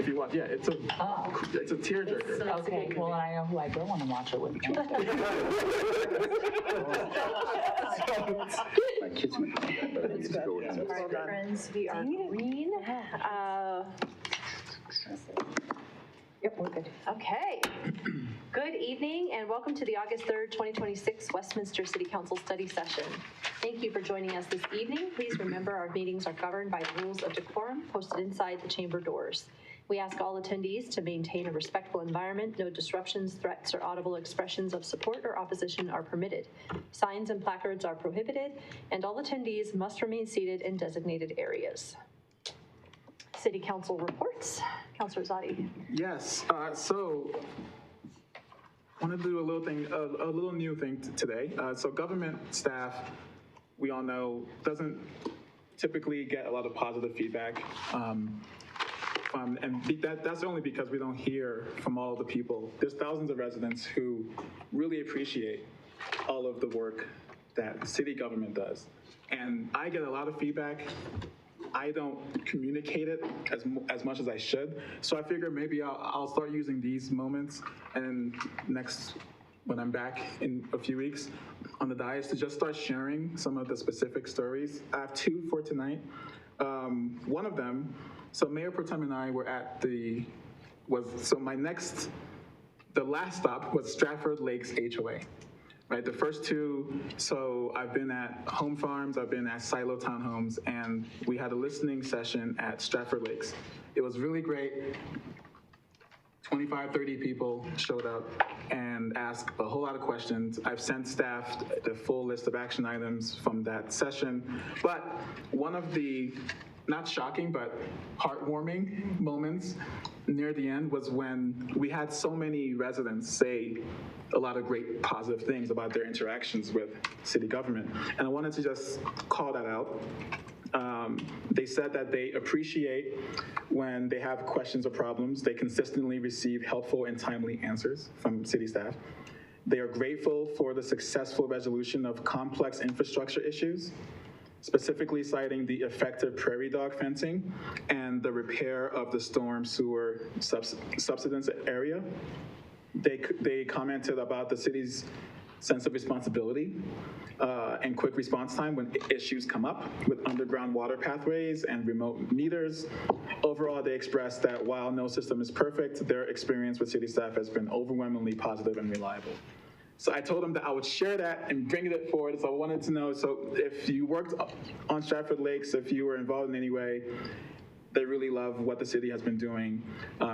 if you want. Yeah, it's a tearjerker. Okay, well, I know who I don't want to watch it with. My kids might be, but I need to go with them. All right, friends, we are green. Yep, we're good. Okay. Good evening and welcome to the August 3rd, 2026 Westminster City Council study session. Thank you for joining us this evening. Please remember our meetings are governed by the rules of decorum posted inside the chamber doors. We ask all attendees to maintain a respectful environment. No disruptions, threats, or audible expressions of support or opposition are permitted. Signs and placards are prohibited, and all attendees must remain seated in designated areas. City Council reports. Councilor Zadi. Yes. So I want to do a little new thing today. So government staff, we all know, doesn't typically get a lot of positive feedback. That's only because we don't hear from all of the people. There's thousands of residents who really appreciate all of the work that city government does. And I get a lot of feedback. I don't communicate it as much as I should. So I figure maybe I'll start using these moments and when I'm back in a few weeks on the dais to just start sharing some of the specific stories. I have two for tonight. One of them, so Mayor Pro Tem and I were at the last stop was Stratford Lakes HOA. Right, the first two, so I've been at Home Farms, I've been at Silo Townhomes, and we had a listening session at Stratford Lakes. It was really great. 25, 30 people showed up and asked a whole lot of questions. I've sent staff the full list of action items from that session, but one of the not shocking, but heartwarming moments near the end was when we had so many residents say a lot of great positive things about their interactions with city government. And I wanted to just call that out. They said that they appreciate when they have questions or problems, they consistently receive helpful and timely answers from city staff. They are grateful for the successful resolution of complex infrastructure issues, specifically citing the effective prairie dog fencing and the repair of the storm sewer subsidence area. They commented about the city's sense of responsibility and quick response time when issues come up with underground water pathways and remote meters. Overall, they expressed that while no system is perfect, their experience with city staff has been overwhelmingly positive and reliable. So I told them that I would share that and bring it forward. So I wanted to know, so if you worked on Stratford Lakes, if you were involved in any way, they really love what the city has been doing.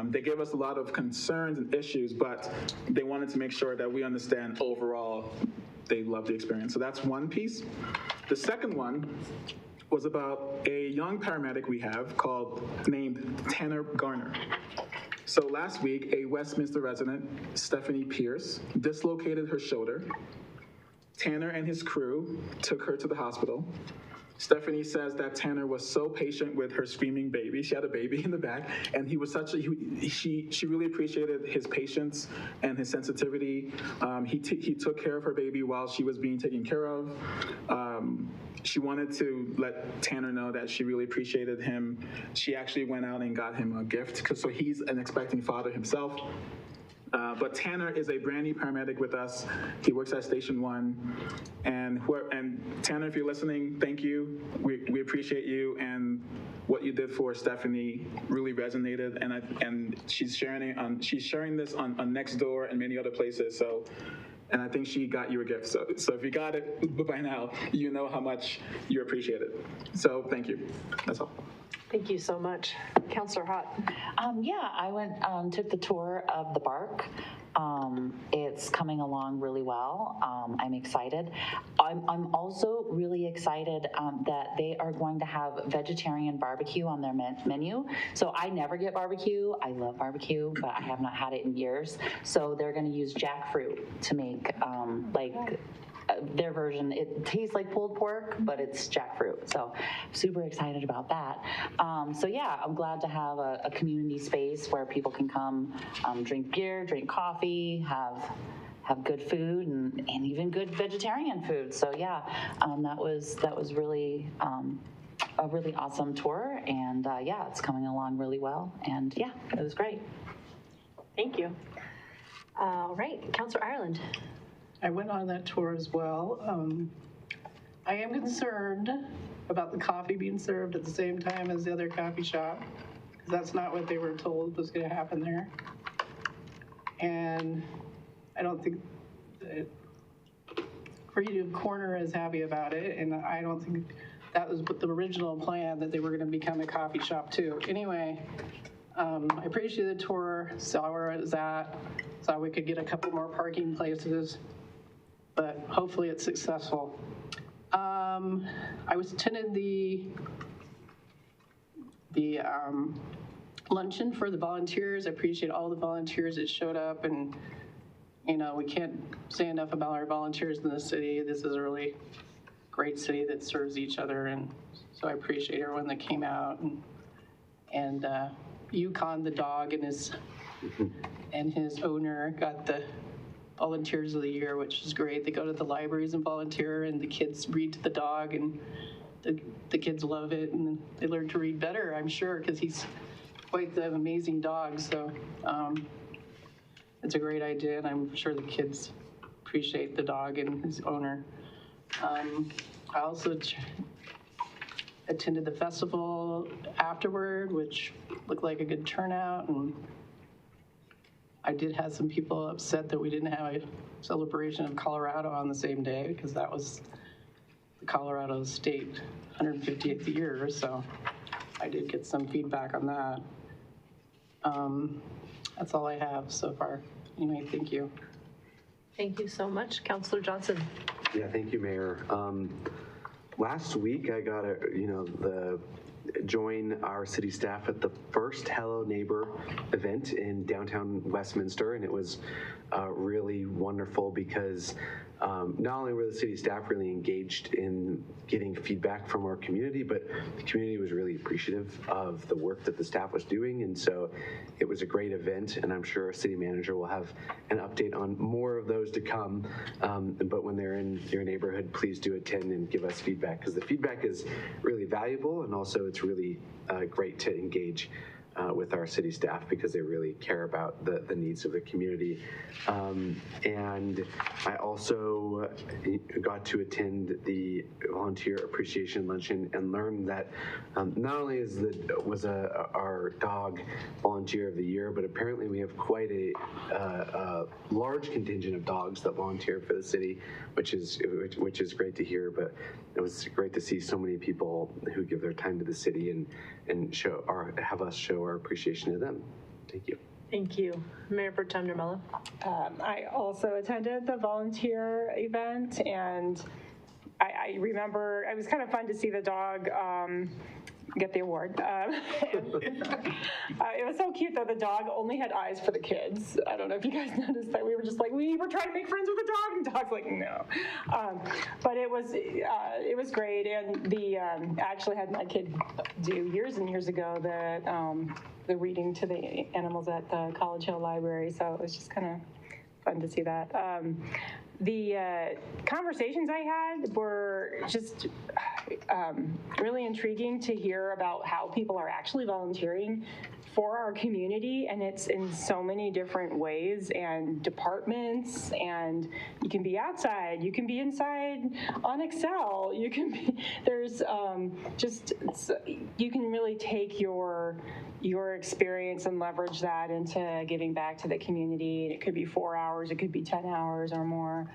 They gave us a lot of concerns and issues, but they wanted to make sure that we understand overall they love the experience. So that's one piece. The second one was about a young paramedic we have named Tanner Garner. So last week, a Westminster resident, Stephanie Pierce, dislocated her shoulder. Tanner and his crew took her to the hospital. Stephanie says that Tanner was so patient with her screaming baby. She had a baby in the back, and he was she really appreciated his patience and his sensitivity. He took care of her baby while she was being taken care of. She wanted to let Tanner know that she really appreciated him. She actually went out and got him a gift, so he's an expecting father himself. But Tanner is a brand new paramedic with us. He works at Station 1. And Tanner, if you're listening, thank you. We appreciate you, and what you did for Stephanie really resonated. And she's sharing this on Nextdoor and many other places. And I think she got you a gift. So if you got it by now, you know how much you appreciate it. So thank you. That's all. Thank you so much. Councilor Hott. Yeah, I went, took the tour of the Bark. It's coming along really well. I'm excited. I'm also really excited that they are going to have vegetarian barbecue on their menu. So I never get barbecue. I love barbecue, but I have not had it in years. So they're going to use jackfruit to make their version. It tastes like pulled pork, but it's jackfruit. So super excited about that. So yeah, I'm glad to have a community space where people can come drink beer, drink coffee, have good food and even good vegetarian food. So yeah, that was really a really awesome tour, and yeah, it's coming along really well, and yeah, it was great. Thank you. All right, Councilor Ireland. I went on that tour as well. I am concerned about the coffee being served at the same time as the other coffee shop, because that's not what they were told was going to happen there. And I don't think that Freedom Corner is happy about it, and I don't think that was the original plan, that they were going to become a coffee shop too. Anyway, I appreciated the tour, saw where it was at, saw we could get a couple more parking places, but hopefully it's successful. I was attended the luncheon for the volunteers. I appreciate all the volunteers that showed up, and you know, we can't say enough about our volunteers in the city. This is a really great city that serves each other, and so I appreciate everyone that came out. And Yukon, the dog, and his owner got the Volunteers of the Year, which is great. They go to the libraries and volunteer, and the kids read to the dog, and the kids love it, and they learn to read better, I'm sure, because he's quite the amazing dog. So it's a great idea, and I'm sure the kids appreciate the dog and his owner. I also attended the festival afterward, which looked like a good turnout, and I did have some people upset that we didn't have a celebration of Colorado on the same day, because that was the Colorado State 150th year, so I did get some feedback on that. That's all I have so far. Anyway, thank you. Thank you so much. Councilor Johnson. Yeah, thank you, Mayor. Last week I got join our city staff at the first Hello Neighbor event in downtown Westminster, and it was really wonderful because not only were the city staff really engaged in getting feedback from our community, but the community was really appreciative of the work that the staff was doing, and so it was a great event, and I'm sure our city manager will have an update on more of those to come, but when they're in your neighborhood, please do attend and give us feedback, because the feedback is really valuable, and also it's really great to engage with our city staff, because they really care about the needs of the community. And I also got to attend the Volunteer Appreciation Luncheon and learned that not only was our dog Volunteer of the Year, but apparently we have quite a large contingent of dogs that volunteer for the city, which is great to hear. But it was great to see so many people who give their time to the city and have us show our appreciation to them. Thank you. Thank you. Mayor Pro Tem Nurmela. I also attended the volunteer event, and I remember it was kind of fun to see the dog get the award. It was so cute, though. The dog only had eyes for the kids. I don't know if you guys noticed that. We were just like, we were trying to make friends with the dog, and the dog's like, no. But it was great, and I actually had my kid do years and years ago the reading to the animals at the College Hill Library, so it was just kind of fun to see that. The conversations I had were just really intriguing to hear about how people are actually volunteering for our community, and it's in so many different ways and departments, and you can be outside, you can be inside on Excel, you can be, there's you can really take your experience and leverage that into giving back to the community. It could be 4 hours, it could be 10 hours or more.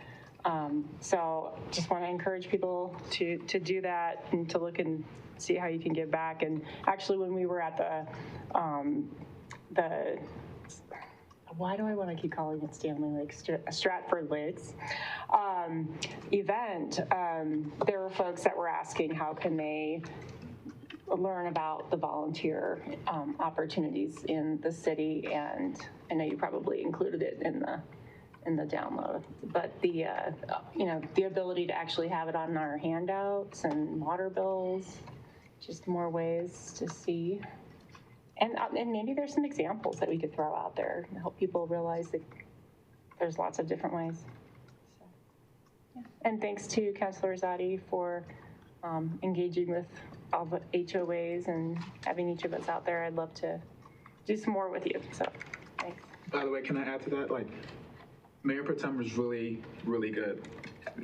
So just want to encourage people to do that and to look and see how you can give back. And actually, when we were at the why do I want to keep calling it Stanley Lakes, Stratford Lakes event, there were folks that were asking how can they learn about the volunteer opportunities in the city, and I know you probably included it in the download, but the the ability to actually have it on our handouts and water bills, just more ways to see, and maybe there's some examples that we could throw out there to help people realize that there's lots of different ways. So, yeah. And thanks to Councilor Rosati for engaging with all the HOAs and having each of us out there. I'd love to do some more with you, so thanks. By the way, can I add to that? Like, Mayor Pro Tem was really, really good.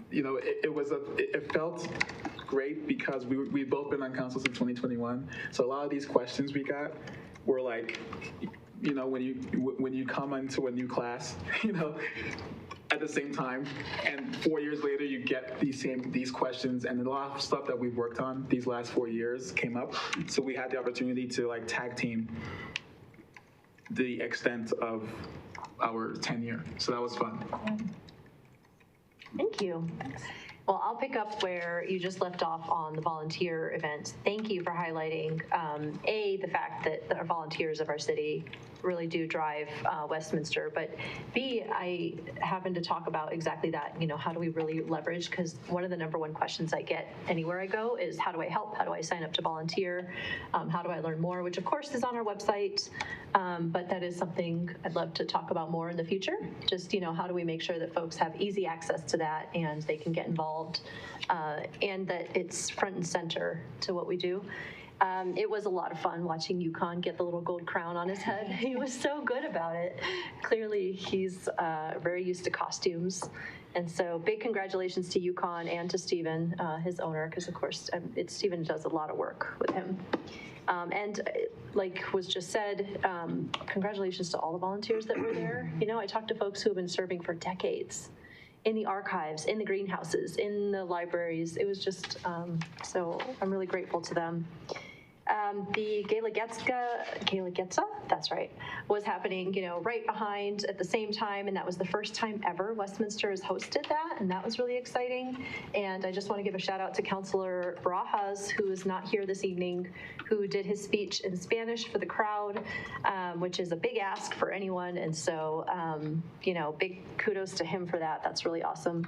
You know, it felt great because we've both been on council since 2021. So a lot of these questions we got were like, you know, when you come into a new class, you know, at the same time, and 4 years later you get these questions, and a lot of stuff that we've worked on these last 4 years came up. So we had the opportunity to like tag team the extent of our tenure. So that was fun. Thank you. Well, I'll pick up where you just left off on the volunteer event. Thank you for highlighting, the fact that the volunteers of our city really do drive Westminster, but B, I happen to talk about exactly that, you know, how do we really leverage, because one of the number one questions I get anywhere I go is how do I help, how do I sign up to volunteer, how do I learn more, which of course is on our website, but that is something I'd love to talk about more in the future. Just, you know, how do we make sure that folks have easy access to that and they can get involved, and that it's front and center to what we do. It was a lot of fun watching Yukon get the little gold crown on his head. He was so good about it. Clearly, he's very used to costumes. And so big congratulations to Yukon and to Stephen, his owner, because of course, Stephen does a lot of work with him. And like was just said, congratulations to all the volunteers that were there. You know, I talked to folks who have been serving for decades in the archives, in the greenhouses, in the libraries. It was just, so I'm really grateful to them. The Gala Getza, that's right, was happening, you know, right behind at the same time, and that was the first time ever Westminster has hosted that, and that was really exciting. And I just want to give a shout out to Councilor Barajas, who is not here this evening, who did his speech in Spanish for the crowd, which is a big ask for anyone, and so, you know, big kudos to him for that. That's really awesome.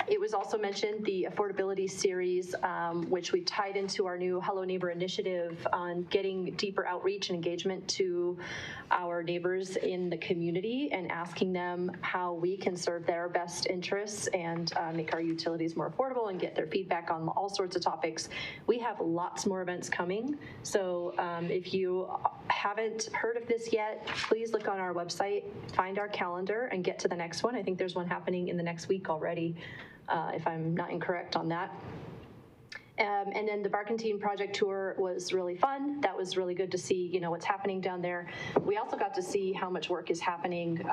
It was also mentioned the affordability series, which we tied into our new Hello Neighbor initiative on getting deeper outreach and engagement to our neighbors in the community and asking them how we can serve their best interests and make our utilities more affordable and get their feedback on all sorts of topics. We have lots more events coming. So if you haven't heard of this yet, please look on our website, find our calendar, and get to the next one. I think there's one happening in the next week already, if I'm not incorrect on that. And then the Barkentine Project Tour was really fun. That was really good to see, you know, what's happening down there. We also got to see how much work is happening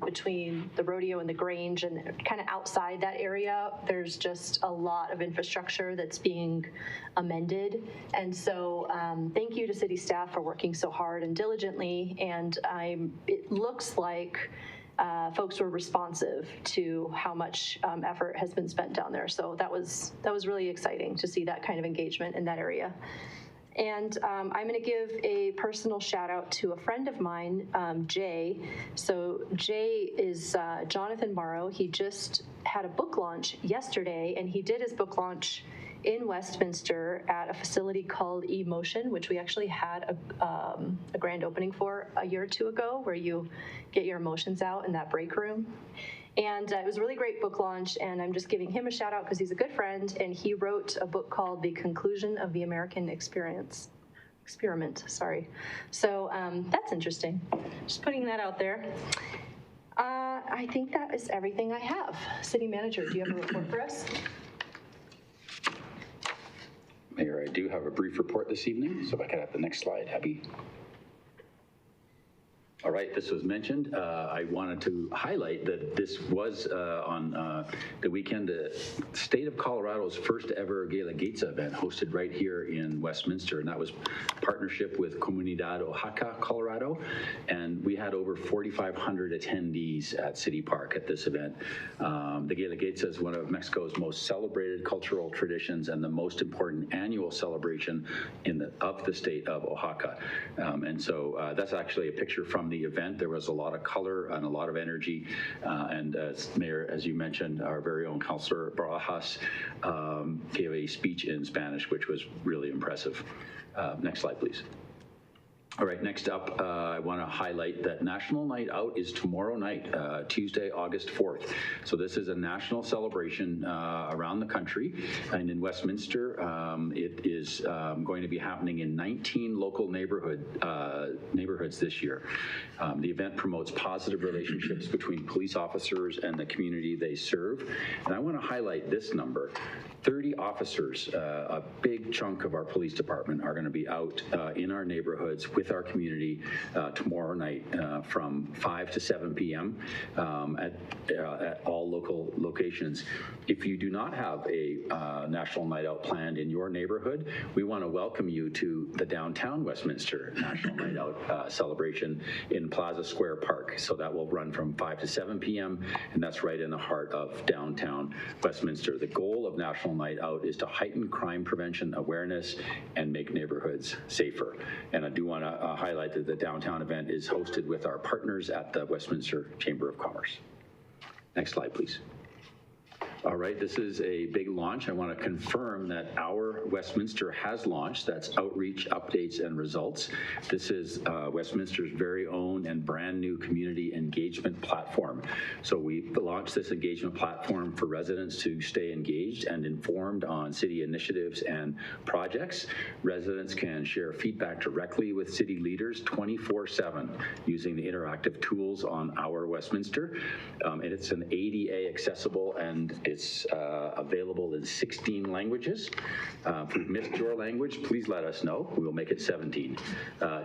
between the rodeo and the Grange, and kind of outside that area, there's just a lot of infrastructure that's being amended. And so thank you to city staff for working so hard and diligently. And it looks like folks were responsive to how much effort has been spent down there. So that was really exciting to see that kind of engagement in that area. And I'm going to give a personal shout out to a friend of mine, Jay. So Jay is Jonathan Morrow. He just had a book launch yesterday, and he did his book launch in Westminster at a facility called eMotion, which we actually had a grand opening for a year or two ago, where you get your emotions out in that break room. And it was a really great book launch, and I'm just giving him a shout out because he's a good friend, and he wrote a book called The Conclusion of the American Experiment. So that's interesting. Just putting that out there. I think that is everything I have. City Manager, do you have a report for us? Mayor, I do have a brief report this evening, so if I could have the next slide, Abby. All right, this was mentioned. I wanted to highlight that this was on the weekend, the state of Colorado's first ever Gala Gates event hosted right here in Westminster, and that was partnership with Comunidad Oaxaca, Colorado, and we had over 4,500 attendees at City Park at this event. The Gala Gates is one of Mexico's most celebrated cultural traditions and the most important annual celebration of the state of Oaxaca. And so that's actually a picture from the event. There was a lot of color and a lot of energy. And as Mayor, as you mentioned, our very own Councilor Barajas gave a speech in Spanish, which was really impressive. Next slide, please. All right, next up, I want to highlight that National Night Out is tomorrow night, Tuesday, August 4th. So this is a national celebration around the country, and in Westminster, it is going to be happening in 19 local neighborhoods this year. The event promotes positive relationships between police officers and the community they serve, and I want to highlight this number. 30 officers, a big chunk of our police department, are going to be out in our neighborhoods with our community tomorrow night from 5 to 7 p.m. At all local locations. If you do not have a National Night Out planned in your neighborhood, we want to welcome you to the downtown Westminster National Night Out celebration in Plaza Square Park. So that will run from 5 to 7 p.m. and that's right in the heart of downtown Westminster. The goal of National Night Out is to heighten crime prevention awareness and make neighborhoods safer. And I do want to highlight that the downtown event is hosted with our partners at the Westminster Chamber of Commerce. Next slide, please. All right, this is a big launch. I want to confirm that our Westminster has launched. That's Outreach, Updates, and Results. This is Westminster's very own and brand new community engagement platform. So we launched this engagement platform for residents to stay engaged and informed on city initiatives and projects. Residents can share feedback directly with city leaders 24/7 using the interactive tools on Our Westminster. And it's an ADA accessible, and it's available in 16 languages. If we've missed your language, please let us know. We will make it 17.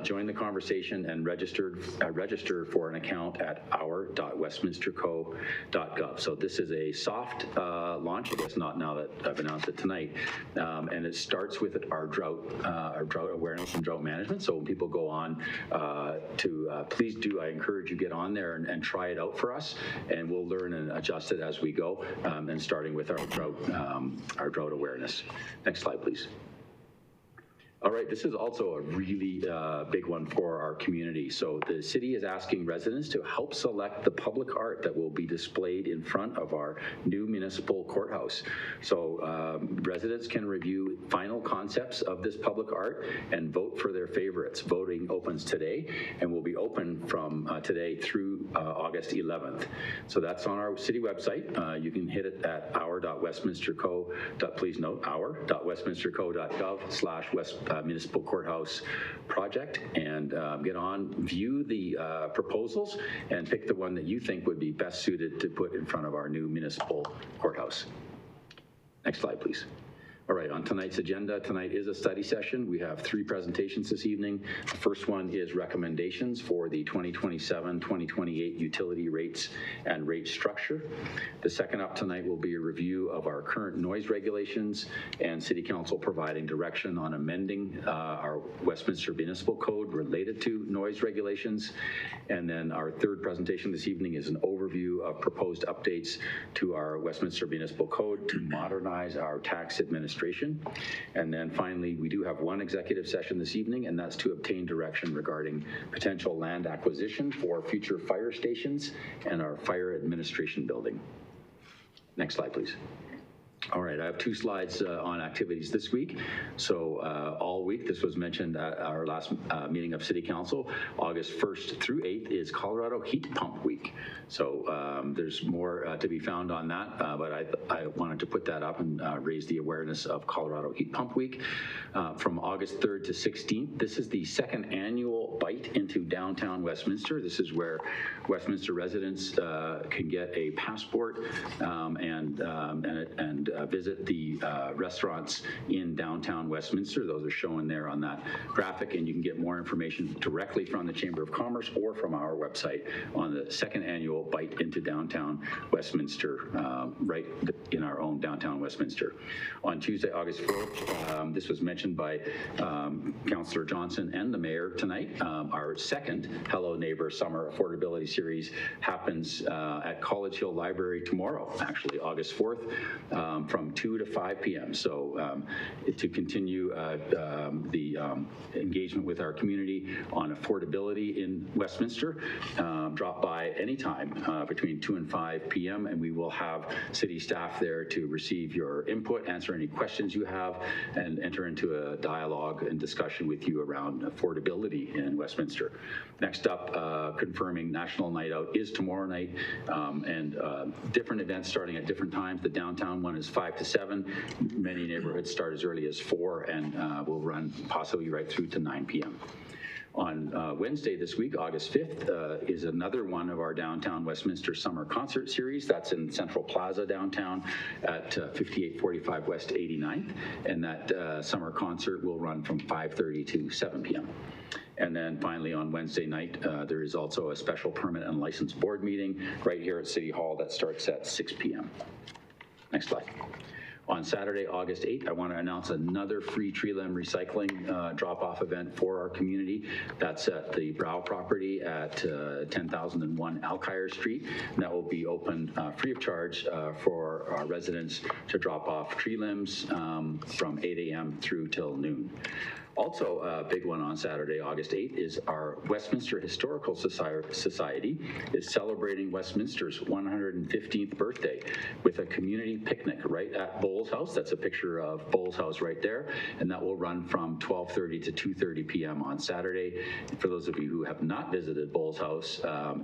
Join the conversation and register for an account at our.westminsterco.gov. So this is a soft launch, I guess not now that I've announced it tonight, and it starts with our drought awareness and drought management. So when people go on please do, I encourage you get on there and try it out for us, and we'll learn and adjust it as we go. And starting with our drought awareness. Next slide, please. All right, this is also a really big one for our community. So the city is asking residents to help select the public art that will be displayed in front of our new municipal courthouse. So residents can review final concepts of this public art and vote for their favorites. Voting opens today and will be open from today through August 11th. So that's on our city website. You can hit it at our.westminsterco. Please note our.westminsterco.gov/west municipal courthouse project, and get on, view the proposals, and pick the one that you think would be best suited to put in front of our new municipal courthouse. Next slide, please. All right, on tonight's agenda, tonight is a study session. We have 3 presentations this evening. The first one is recommendations for the 2027-2028 utility rates and rate structure. The second up tonight will be a review of our current noise regulations and City Council providing direction on amending our Westminster Municipal Code related to noise regulations. And then our third presentation this evening is an overview of proposed updates to our Westminster Municipal Code to modernize our tax administration. And then finally, we do have one executive session this evening, and that's to obtain direction regarding potential land acquisition for future fire stations and our fire administration building. Next slide, please. All right, I have 2 slides on activities this week. So all week, this was mentioned at our last meeting of City Council, August 1st through 8th is Colorado Heat Pump Week. So there's more to be found on that, but I wanted to put that up and raise the awareness of Colorado Heat Pump Week. From August 3rd to 16th, this is the 2nd annual Bite into Downtown Westminster. This is where Westminster residents can get a passport and visit the restaurants in downtown Westminster. Those are shown there on that graphic, and you can get more information directly from the Chamber of Commerce or from our website on the 2nd annual Bite into Downtown Westminster, right in our own downtown Westminster. On Tuesday, August 4th, this was mentioned by Councillor Johnson and the Mayor tonight, our 2nd Hello Neighbor Summer Affordability Series happens at College Hill Library tomorrow, actually August 4th. from 2 to 5 p.m. So to continue the engagement with our community on affordability in Westminster, drop by anytime between 2 and 5 p.m. and we will have city staff there to receive your input, answer any questions you have, and enter into a dialogue and discussion with you around affordability in Westminster. Next up, confirming National Night Out is tomorrow night, and different events starting at different times. The downtown one is 5 to 7. Many neighborhoods start as early as 4 and will run possibly right through to 9 p.m. On Wednesday this week, August 5th, is another one of our Downtown Westminster Summer Concert Series. That's in Central Plaza downtown at 5845 West 89th. And that summer concert will run from 5:30 to 7 p.m. And then finally on Wednesday night, there is also a special permit and license board meeting right here at City Hall that starts at 6 p.m. Next slide. On Saturday, August 8th, I want to announce another free tree limb recycling drop-off event for our community. That's at the Brow property at 10,001 Alkire Street. And that will be open free of charge for our residents to drop off tree limbs from 8 a.m. through till noon. Also, a big one on Saturday, August 8th, is our Westminster Historical Society is celebrating Westminster's 115th birthday with a community picnic right at Bowles House. That's a picture of Bowles House right there, and that will run from 12:30 to 2:30 p.m. on Saturday. And for those of you who have not visited Bowles House,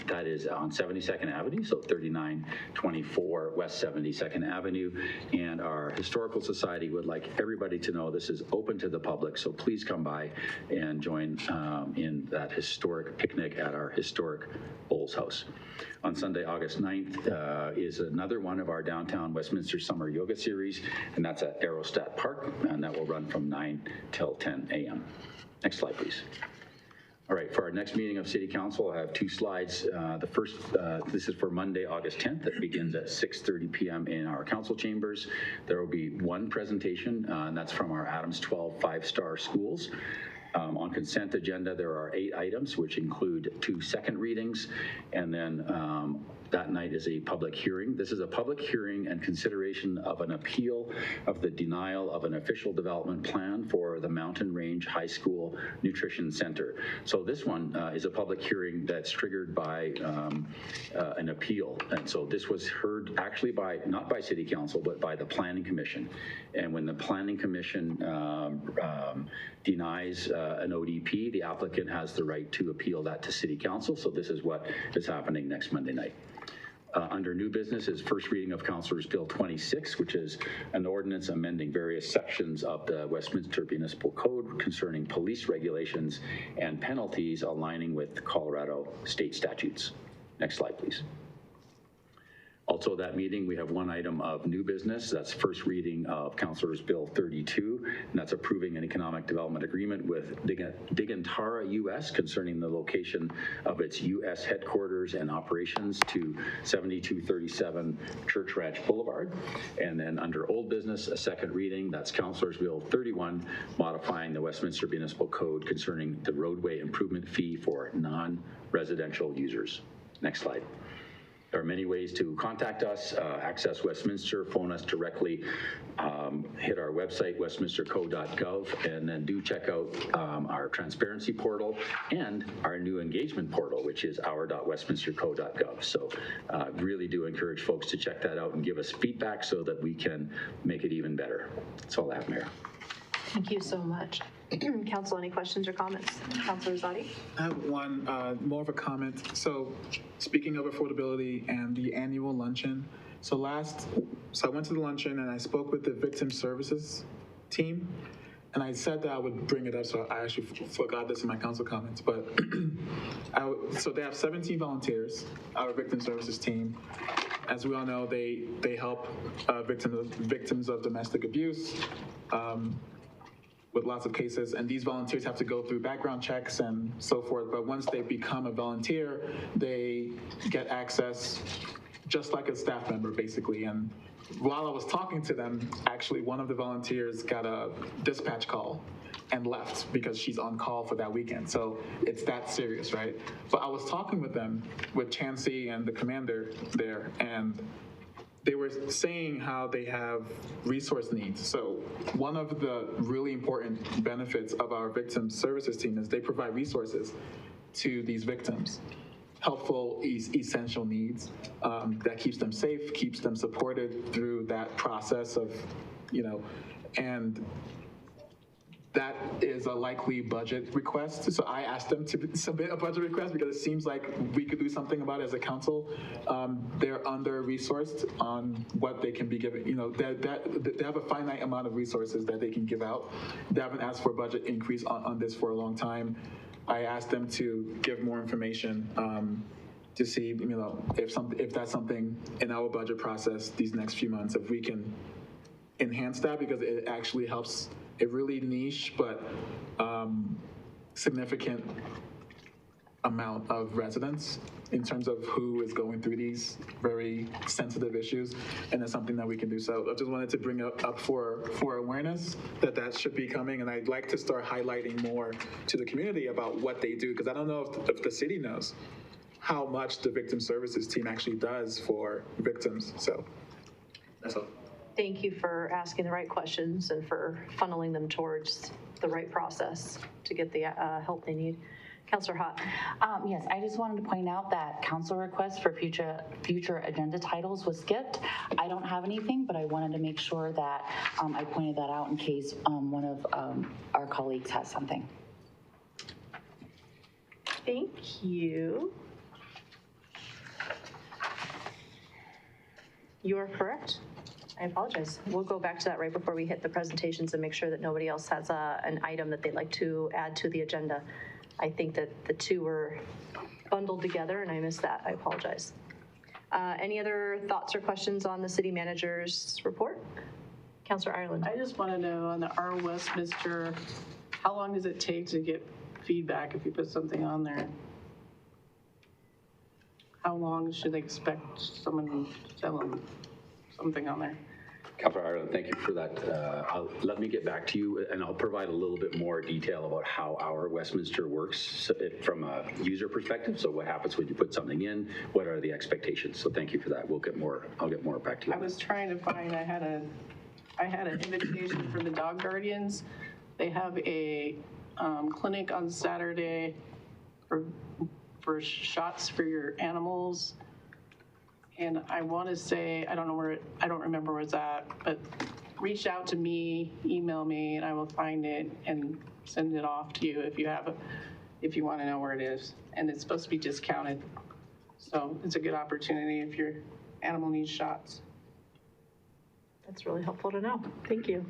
that is on 72nd Avenue, so 3924 West 72nd Avenue, and our Historical Society would like everybody to know this is open to the public, so please come by and join in that historic picnic at our historic Bowles House. On Sunday, August 9th is another one of our Downtown Westminster Summer Yoga Series, and that's at Aerostat Park, and that will run from 9 till 10 a.m. Next slide, please. All right, for our next meeting of City Council, I have 2 slides. The first, this is for Monday, August 10th. That begins at 6:30 p.m. in our council chambers. There will be one presentation, and that's from our Adams 12 5-star schools. On consent agenda, there are 8 items, which include 2 second readings, and then that night is a public hearing. This is a public hearing and consideration of an appeal of the denial of an official development plan for the Mountain Range High School Nutrition Center. So this one is a public hearing that's triggered by an appeal. And so this was heard actually by, not by City Council, but by the Planning Commission. And when the Planning Commission denies an ODP, the applicant has the right to appeal that to City Council. So this is what is happening next Monday night. Under new business is first reading of Councilor's Bill 26, which is an ordinance amending various sections of the Westminster Municipal Code concerning police regulations and penalties aligning with Colorado state statutes. Next slide, please. Also, that meeting, we have one item of new business. That's first reading of Councilor's Bill 32, and that's approving an economic development agreement with Digantara U.S. concerning the location of its U.S. headquarters and operations to 7237 Church Ranch Boulevard. And then under old business, a second reading, that's Councilor's Bill 31, modifying the Westminster Municipal Code concerning the roadway improvement fee for non-residential users. Next slide. There are many ways to contact us, access Westminster, phone us directly, hit our website, westminsterco.gov, and then do check out our transparency portal and our new engagement portal, which is our.westminsterco.gov. So really do encourage folks to check that out and give us feedback so that we can make it even better. That's all I have, Mayor. Thank you so much. Council, any questions or comments? Councilor Zadi? I have one, more of a comment. So speaking of affordability and the annual luncheon, so I went to the luncheon and I spoke with the victim services team, and I said that I would bring it up, so I actually forgot this in my council comments, but so they have 17 volunteers, our victim services team. As we all know, they help victims of domestic abuse, with lots of cases, and these volunteers have to go through background checks and so forth, but once they become a volunteer, they get access just like a staff member, basically. And while I was talking to them, actually one of the volunteers got a dispatch call and left because she's on call for that weekend. So it's that serious, right? But I was talking with them, with Chansey and the commander there, and they were saying how they have resource needs. So one of the really important benefits of our victim services team is they provide resources to these victims, helpful, essential needs that keeps them safe, keeps them supported through that process of, and that is a likely budget request. So I asked them to submit a budget request because it seems like we could do something about it as a council. They're under-resourced on what they can be given. They have a finite amount of resources that they can give out. They haven't asked for a budget increase on this for a long time. I asked them to give more information to see, if that's something in our budget process these next few months, if we can enhance that, because it actually helps a really niche but significant amount of residents in terms of who is going through these very sensitive issues, and it's something that we can do. So I just wanted to bring it up for awareness that should be coming, and I'd like to start highlighting more to the community about what they do, because I don't know if the city knows how much the victim services team actually does for victims. So that's all. Thank you for asking the right questions and for funneling them towards the right process to get the help they need. Councilor Hott. Yes, I just wanted to point out that council request for future agenda titles was skipped. I don't have anything, but I wanted to make sure that I pointed that out in case one of our colleagues has something. Thank you. You are correct. I apologize. We'll go back to that right before we hit the presentations and make sure that nobody else has an item that they'd like to add to the agenda. I think that the two were bundled together and I missed that. I apologize. Any other thoughts or questions on the city manager's report? Councilor Ireland. I just want to know on the R Westminster, how long does it take to get feedback if you put something on there? How long should they expect someone to tell them something on there? Councilor Ireland, thank you for that. Let me get back to you, and I'll provide a little bit more detail about how our Westminster works from a user perspective. So what happens when you put something in? What are the expectations? So thank you for that. I'll get more back to you. I was trying to find, I had an invitation from the Dog Guardians. They have a clinic on Saturday for shots for your animals. And I want to say, I don't remember where it's at, but reach out to me, email me, and I will find it and send it off to you if you want to know where it is. And it's supposed to be discounted. So it's a good opportunity if your animal needs shots. That's really helpful to know. Thank you.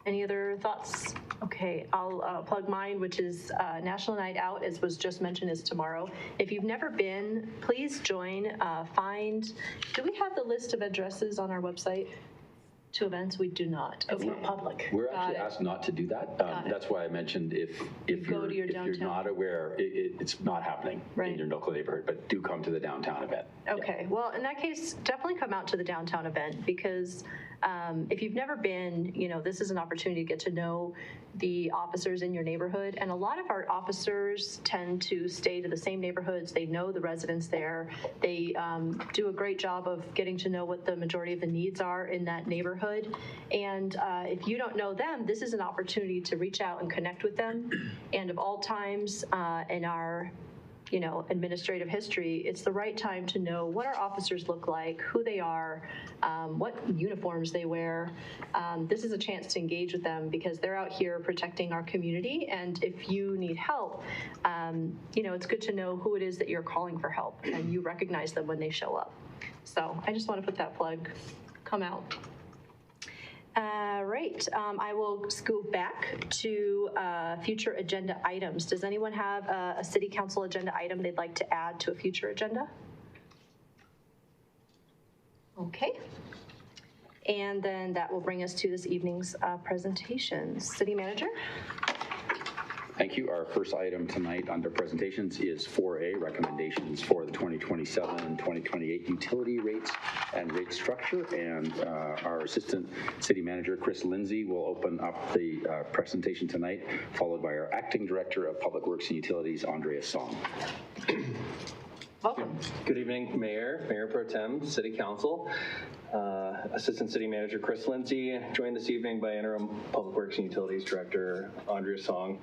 Any other thoughts? Okay, I'll plug mine, which is National Night Out, as was just mentioned, is tomorrow. If you've never been, please join. Do we have the list of addresses on our website to events? We do not. It's not public. We're actually asked not to do that. That's why I mentioned if you're not aware, it's not happening in your local neighborhood, but do come to the downtown event. Okay, well, in that case, definitely come out to the downtown event, because if you've never been, this is an opportunity to get to know the officers in your neighborhood. And a lot of our officers tend to stay to the same neighborhoods. They know the residents there. They do a great job of getting to know what the majority of the needs are in that neighborhood. And if you don't know them, this is an opportunity to reach out and connect with them. And of all times in our administrative history, it's the right time to know what our officers look like, who they are, what uniforms they wear. This is a chance to engage with them because they're out here protecting our community. And if you need help, it's good to know who it is that you're calling for help and you recognize them when they show up. So I just want to put that plug. Come out. Right, I will scoot back to future agenda items. Does anyone have a city council agenda item they'd like to add to a future agenda? Okay. And then that will bring us to this evening's presentations. City Manager? Thank you. Our first item tonight under presentations is 4A, recommendations for the 2027 and 2028 utility rates and rate structure. And our Assistant City Manager, Chris Lindsay, will open up the presentation tonight, followed by our Acting Director of Public Works and Utilities, Andrea Song. Welcome. Good evening, Mayor Pro Tem, City Council. Assistant City Manager Chris Lindsay, joined this evening by Interim Public Works and Utilities Director Andrea Song.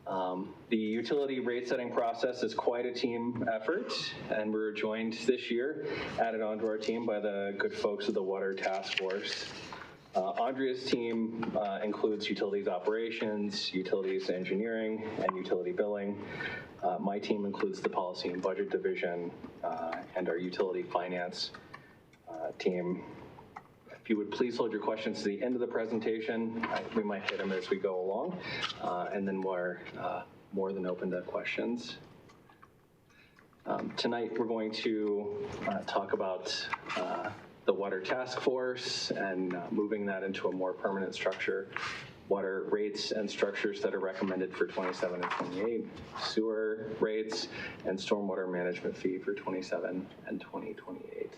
The utility rate setting process is quite a team effort, and we're joined this year, added onto our team by the good folks of the Water Task Force. Andrea's team includes utilities operations, utilities engineering, and utility billing. My team includes the policy and budget division and our utility finance team. If you would please hold your questions to the end of the presentation, we might hit them as we go along, and then we're more than open to questions. Tonight we're going to talk about the Water Task Force and moving that into a more permanent structure, water rates and structures that are recommended for 27 and 28, sewer rates, and stormwater management fee for 27 and 2028.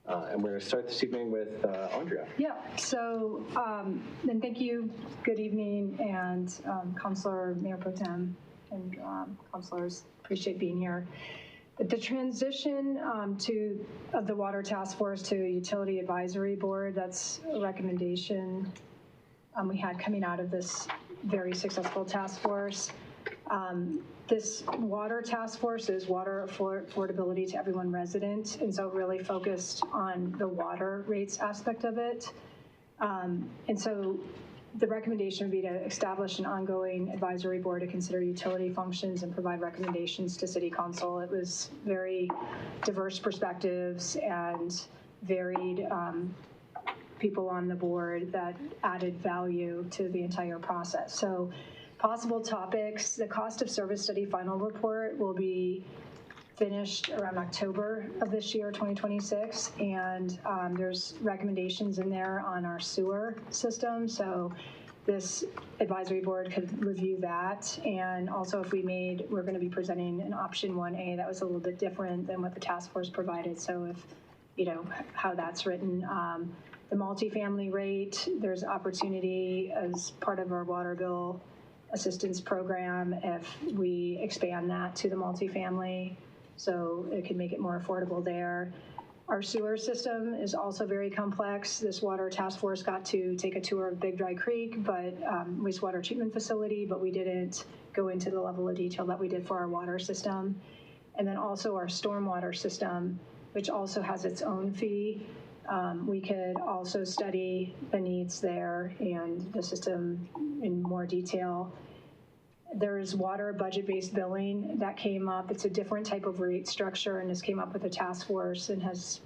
And we're going to start this evening with Andrea. Yeah, so, and thank you, good evening, and Councilor, Mayor Pro Tem, and councilors, appreciate being here. The transition of the Water Task Force to Utility Advisory Board, that's a recommendation we had coming out of this very successful task force. This Water Task Force is water affordability to everyone resident, and so really focused on the water rates aspect of it. And so the recommendation would be to establish an ongoing advisory board to consider utility functions and provide recommendations to City Council. It was very diverse perspectives and varied people on the board that added value to the entire process. So possible topics, the cost of service study final report will be finished around October of this year, 2026, and there's recommendations in there on our sewer system, so this advisory board could review that. And also if we're going to be presenting an option 1A that was a little bit different than what the task force provided, so if, you know, how that's written. The multifamily rate, there's opportunity as part of our water bill assistance program if we expand that to the multifamily, so it can make it more affordable there. Our sewer system is also very complex. This Water Task Force got to take a tour of Big Dry Creek, but wastewater treatment facility, but we didn't go into the level of detail that we did for our water system. And then also our stormwater system, which also has its own fee. We could also study the needs there and the system in more detail. There's water budget-based billing that came up. It's a different type of rate structure, and this came up with a task force and has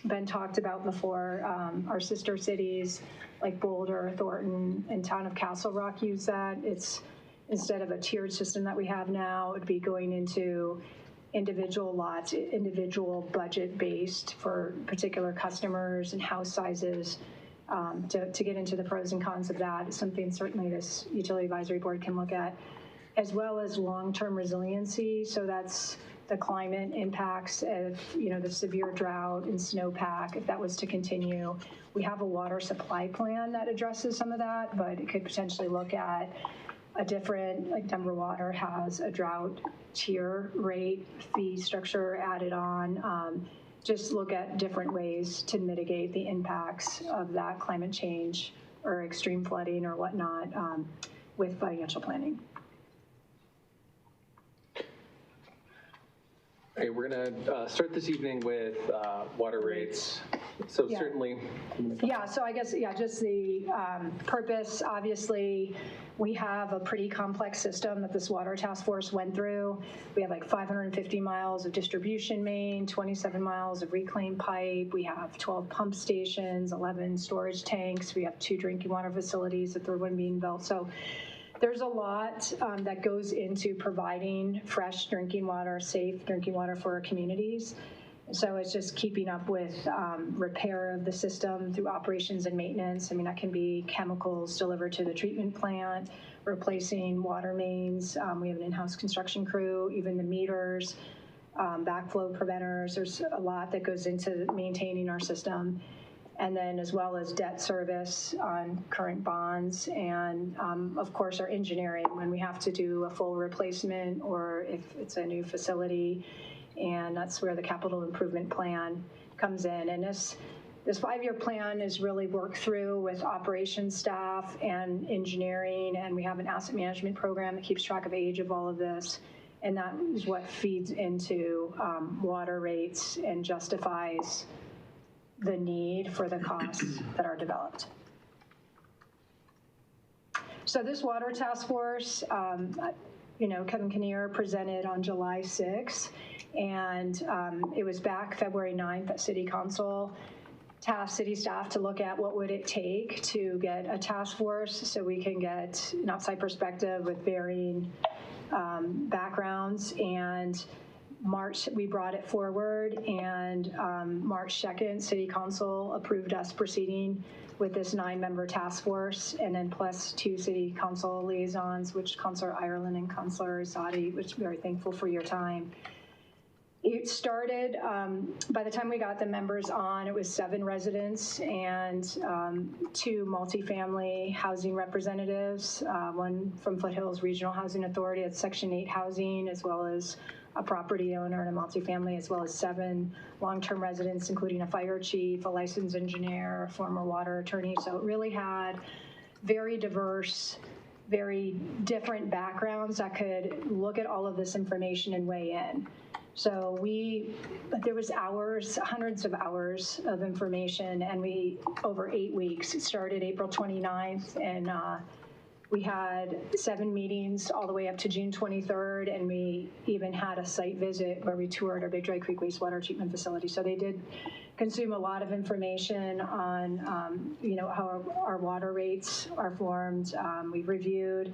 been talked about before. Our sister cities like Boulder, Thornton, and town of Castle Rock use that. It's instead of a tiered system that we have now, it'd be going into individual lots, individual budget-based for particular customers and house sizes. To get into the pros and cons of that is something certainly this utility advisory board can look at, as well as long-term resiliency. So that's the climate impacts of, you know, the severe drought and snowpack. If that was to continue, we have a water supply plan that addresses some of that, but it could potentially look at a different, like Denver Water has a drought tier rate fee structure added on. Just look at different ways to mitigate the impacts of that climate change or extreme flooding or whatnot with financial planning. Okay, we're going to start this evening with water rates. So Yeah. certainly. Yeah, so I guess, yeah, just the purpose, obviously, we have a pretty complex system that this Water Task Force went through. We have like 550 miles of distribution main, 27 miles of reclaimed pipe. We have 12 pump stations, 11 storage tanks. We have 2 drinking water facilities, the third one being built. So there's a lot that goes into providing fresh drinking water, safe drinking water for our communities. So it's just keeping up with repair of the system through operations and maintenance. I mean, that can be chemicals delivered to the treatment plant, replacing water mains. We have an in-house construction crew, even the meters, backflow preventers. There's a lot that goes into maintaining our system. and then as well as debt service on current bonds, and of course our engineering when we have to do a full replacement or if it's a new facility, and that's where the capital improvement plan comes in. And this 5-year plan is really worked through with operations staff and engineering, and we have an asset management program that keeps track of age of all of this, and that is what feeds into water rates and justifies the need for the costs that are developed. So this water task force, Kevin Kinnear presented on July 6th, and it was back February 9th at City Council. Tasked city staff to look at what would it take to get a task force so we can get an outside perspective with varying backgrounds. And March, we brought it forward, and March 2nd, City Council approved us proceeding with this 9-member task force, and then plus 2 City Council liaisons, which Councilor Ireland and Councilor Asadi, which I'm very thankful for your time. It started, by the time we got the members on, it was 7 residents and 2 multifamily housing representatives, one from Foothills Regional Housing Authority, it's Section 8 housing, as well as a property owner and a multifamily, as well as 7 long-term residents, including a fire chief, a licensed engineer, a former water attorney. So it really had very diverse, very different backgrounds that could look at all of this information and weigh in. So there was hours, hundreds of hours of information, and over 8 weeks, it started April 29th, and we had 7 meetings all the way up to June 23rd, and we even had a site visit where we toured our Big Dry Creek wastewater treatment facility. So they did consume a lot of information on, how our water rates are formed. We reviewed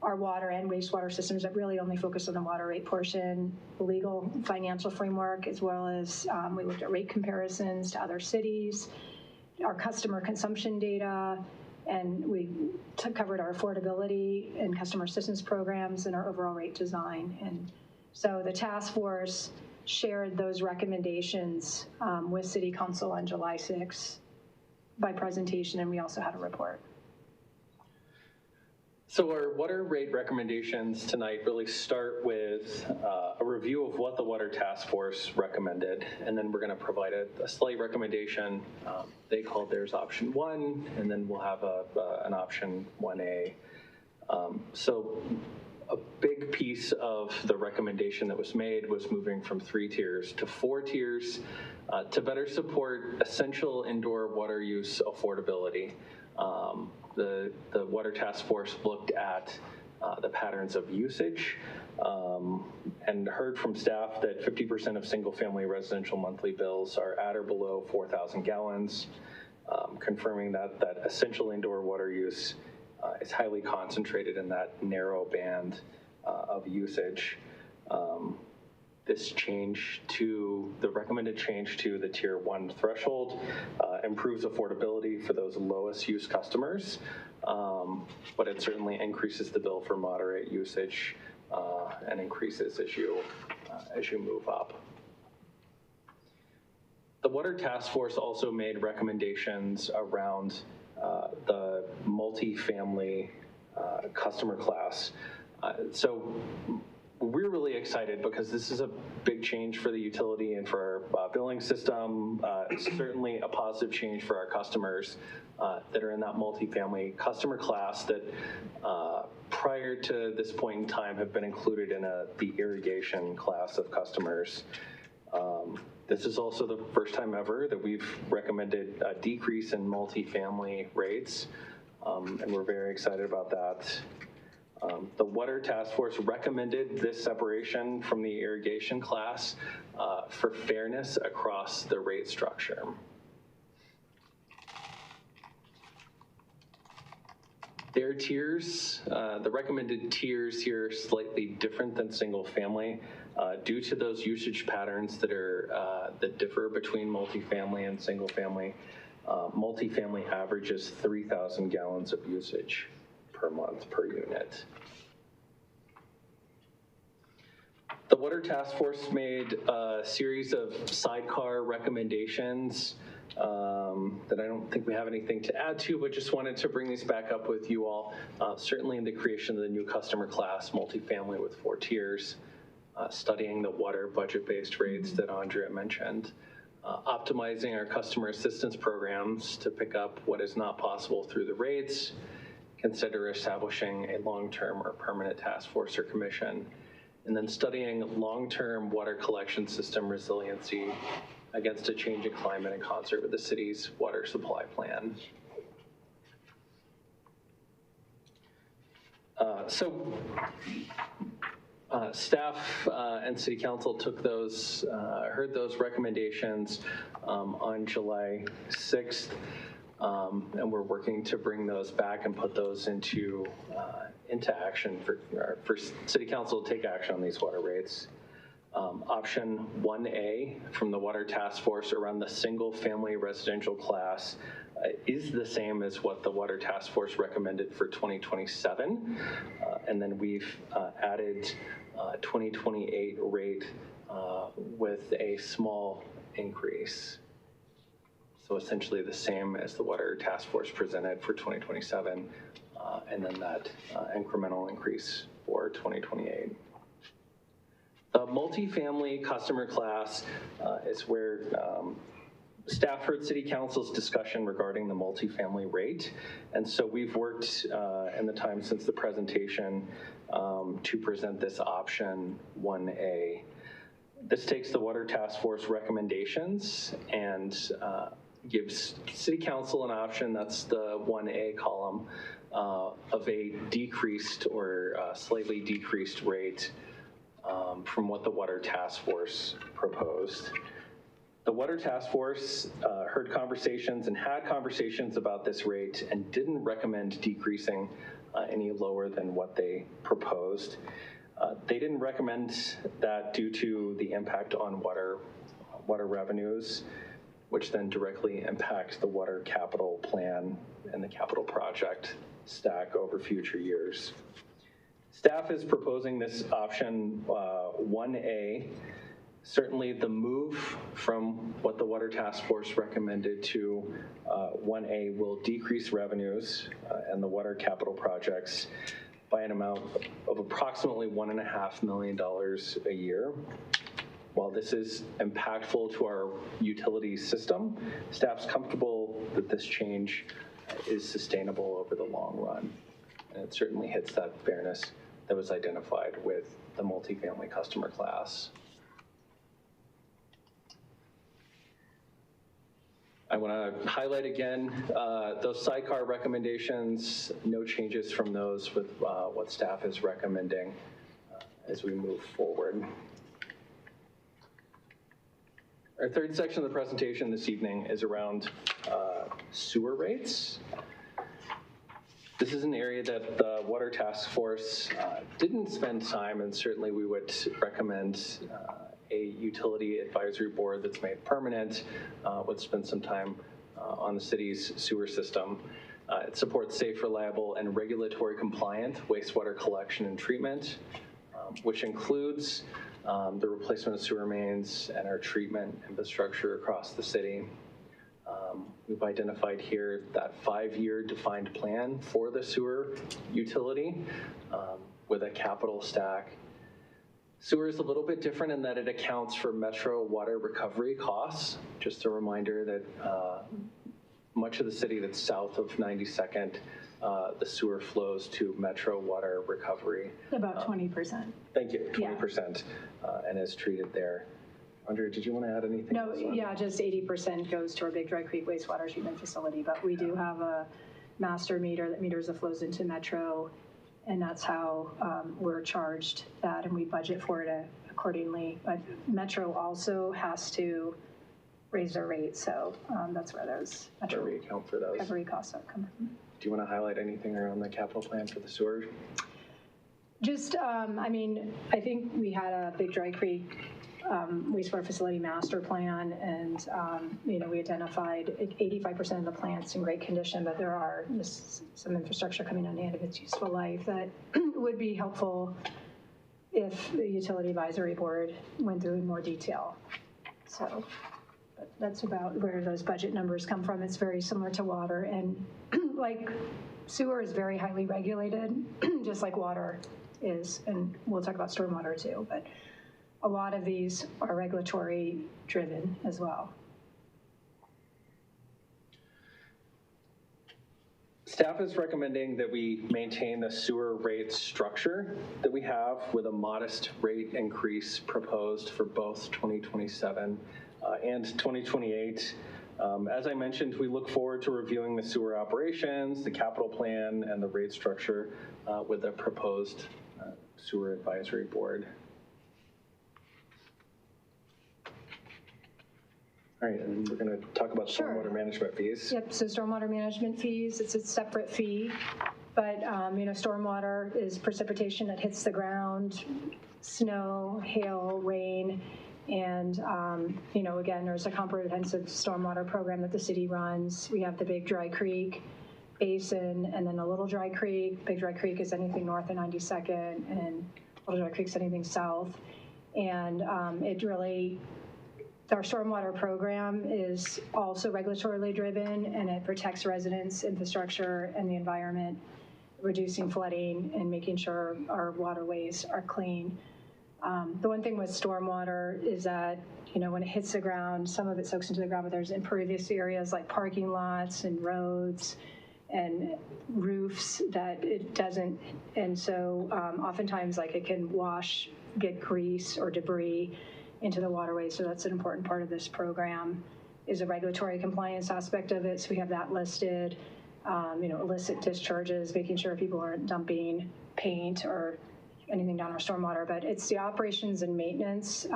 our water and wastewater systems that really only focus on the water rate portion, the legal financial framework, as well as we looked at rate comparisons to other cities, our customer consumption data, and we covered our affordability and customer assistance programs and our overall rate design. And so the task force shared those recommendations with City Council on July 6th by presentation, and we also had a report. So our water rate recommendations tonight really start with a review of what the Water Task Force recommended, and then we're going to provide a slight recommendation. They called theirs option 1, and then we'll have an option 1A. So a big piece of the recommendation that was made was moving from 3 tiers to 4 tiers to better support essential indoor water use affordability. The Water Task Force looked at the patterns of usage and heard from staff that 50% of single-family residential monthly bills are at or below 4,000 gallons, confirming that essential indoor water use is highly concentrated in that narrow band of usage. This the recommended change to the Tier 1 threshold improves affordability for those lowest use customers, but it certainly increases the bill for moderate usage and increases as you move up. The Water Task Force also made recommendations around the multifamily customer class. So we're really excited because this is a big change for the utility and for our billing system. It's certainly a positive change for our customers that are in that multifamily customer class that prior to this point in time have been included in the irrigation class of customers. This is also the first time ever that we've recommended a decrease in multifamily rates, and we're very excited about that. The Water Task Force recommended this separation from the irrigation class for fairness across the rate structure. Their tiers, the recommended tiers here are slightly different than single family due to those usage patterns that differ between multifamily and single family. Multifamily averages 3,000 gallons of usage per month per unit. The Water Task Force made a series of sidecar recommendations that I don't think we have anything to add to, but just wanted to bring these back up with you all. Certainly in the creation of the new customer class, multifamily with 4 tiers, studying the water budget-based rates that Andrea mentioned, optimizing our customer assistance programs to pick up what is not possible through the rates, consider establishing a long-term or permanent task force or commission, and then studying long-term water collection system resiliency against a changing climate in concert with the city's water supply plan. Staff and City Council took those, heard those recommendations on July 6th, and we're working to bring those back and put those into action for City Council to take action on these water rates. Option 1A from the Water Task Force around the single-family residential class is the same as what the Water Task Force recommended for 2027, and then we've added 2028 rate with a small increase. So essentially the same as the Water Task Force presented for 2027, and then that incremental increase for 2028. The multifamily customer class is where staff heard City Council's discussion regarding the multifamily rate. And so we've worked in the time since the presentation to present this option 1A. This takes the Water Task Force recommendations and gives City Council an option, that's the 1A column, of a decreased or slightly decreased rate from what the Water Task Force proposed. The Water Task Force heard conversations and had conversations about this rate and didn't recommend decreasing any lower than what they proposed. They didn't recommend that due to the impact on water revenues, which then directly impact the water capital plan and the capital project stack over future years. Staff is proposing this option 1A. Certainly the move from what the Water Task Force recommended to 1A will decrease revenues and the water capital projects by an amount of approximately $1.5 million a year. While this is impactful to our utility system, staff's comfortable that this change is sustainable over the long run. And it certainly hits that fairness that was identified with the multifamily customer class. I want to highlight again those sidecar recommendations, no changes from those with what staff is recommending as we move forward. Our third section of the presentation this evening is around sewer rates. This is an area that the Water Task Force didn't spend time, and certainly we would recommend a utility advisory board that's made permanent would spend some time on the city's sewer system. It supports safe, reliable, and regulatory compliant wastewater collection and treatment, which includes the replacement of sewer mains and our treatment infrastructure across the city. We've identified here that 5-year defined plan for the sewer utility with a capital stack. Sewer is a little bit different in that it accounts for metro water recovery costs. Just a reminder that much of the city that's south of 92nd, the sewer flows to metro water recovery. About 20%. Thank you, 20%, and is treated there. Andrea, did you want to add anything? No, yeah, just 80% goes to our Big Dry Creek wastewater treatment facility, but we do have a master meter that meters the flows into Metro, and that's how we're charged that, and we budget for it accordingly. But Metro also has to raise their rates, so that's where those Metro we account for those recovery costs come from. Do you want to highlight anything around the capital plan for the sewer? Just, I mean, I think we had a Big Dry Creek wastewater facility master plan, and you know, we identified 85% of the plant's in great condition, but there are just some infrastructure coming on the end of its useful life that would be helpful if the utility advisory board went through in more detail. So, That's about where those budget numbers come from. It's very similar to water, and like sewer is very highly regulated, just like water is, and we'll talk about stormwater too, but a lot of these are regulatory driven as well. Staff is recommending that we maintain the sewer rate structure that we have with a modest rate increase proposed for both 2027 and 2028. As I mentioned, we look forward to reviewing the sewer operations, the capital plan, and the rate structure with the proposed sewer advisory board. All right, and we're going to talk about stormwater management fees. Yep, so stormwater management fees, it's a separate fee, but stormwater is precipitation that hits the ground, snow, hail, rain, and again, there's a comprehensive stormwater program that the city runs. We have the Big Dry Creek Basin and then a Little Dry Creek. Big Dry Creek is anything north of 92nd, and Little Dry Creek is anything south. And our stormwater program is also regulatorily driven, and it protects residents, infrastructure, and the environment, reducing flooding and making sure our waterways are clean. The one thing with stormwater is that, when it hits the ground, some of it soaks into the ground, but there's impervious areas like parking lots and roads and roofs that it doesn't, and so oftentimes it can get grease or debris into the waterways. So that's an important part of this program, is a regulatory compliance aspect of it. So we have that listed, illicit discharges, making sure people aren't dumping paint or anything down our stormwater, but it's the operations and maintenance.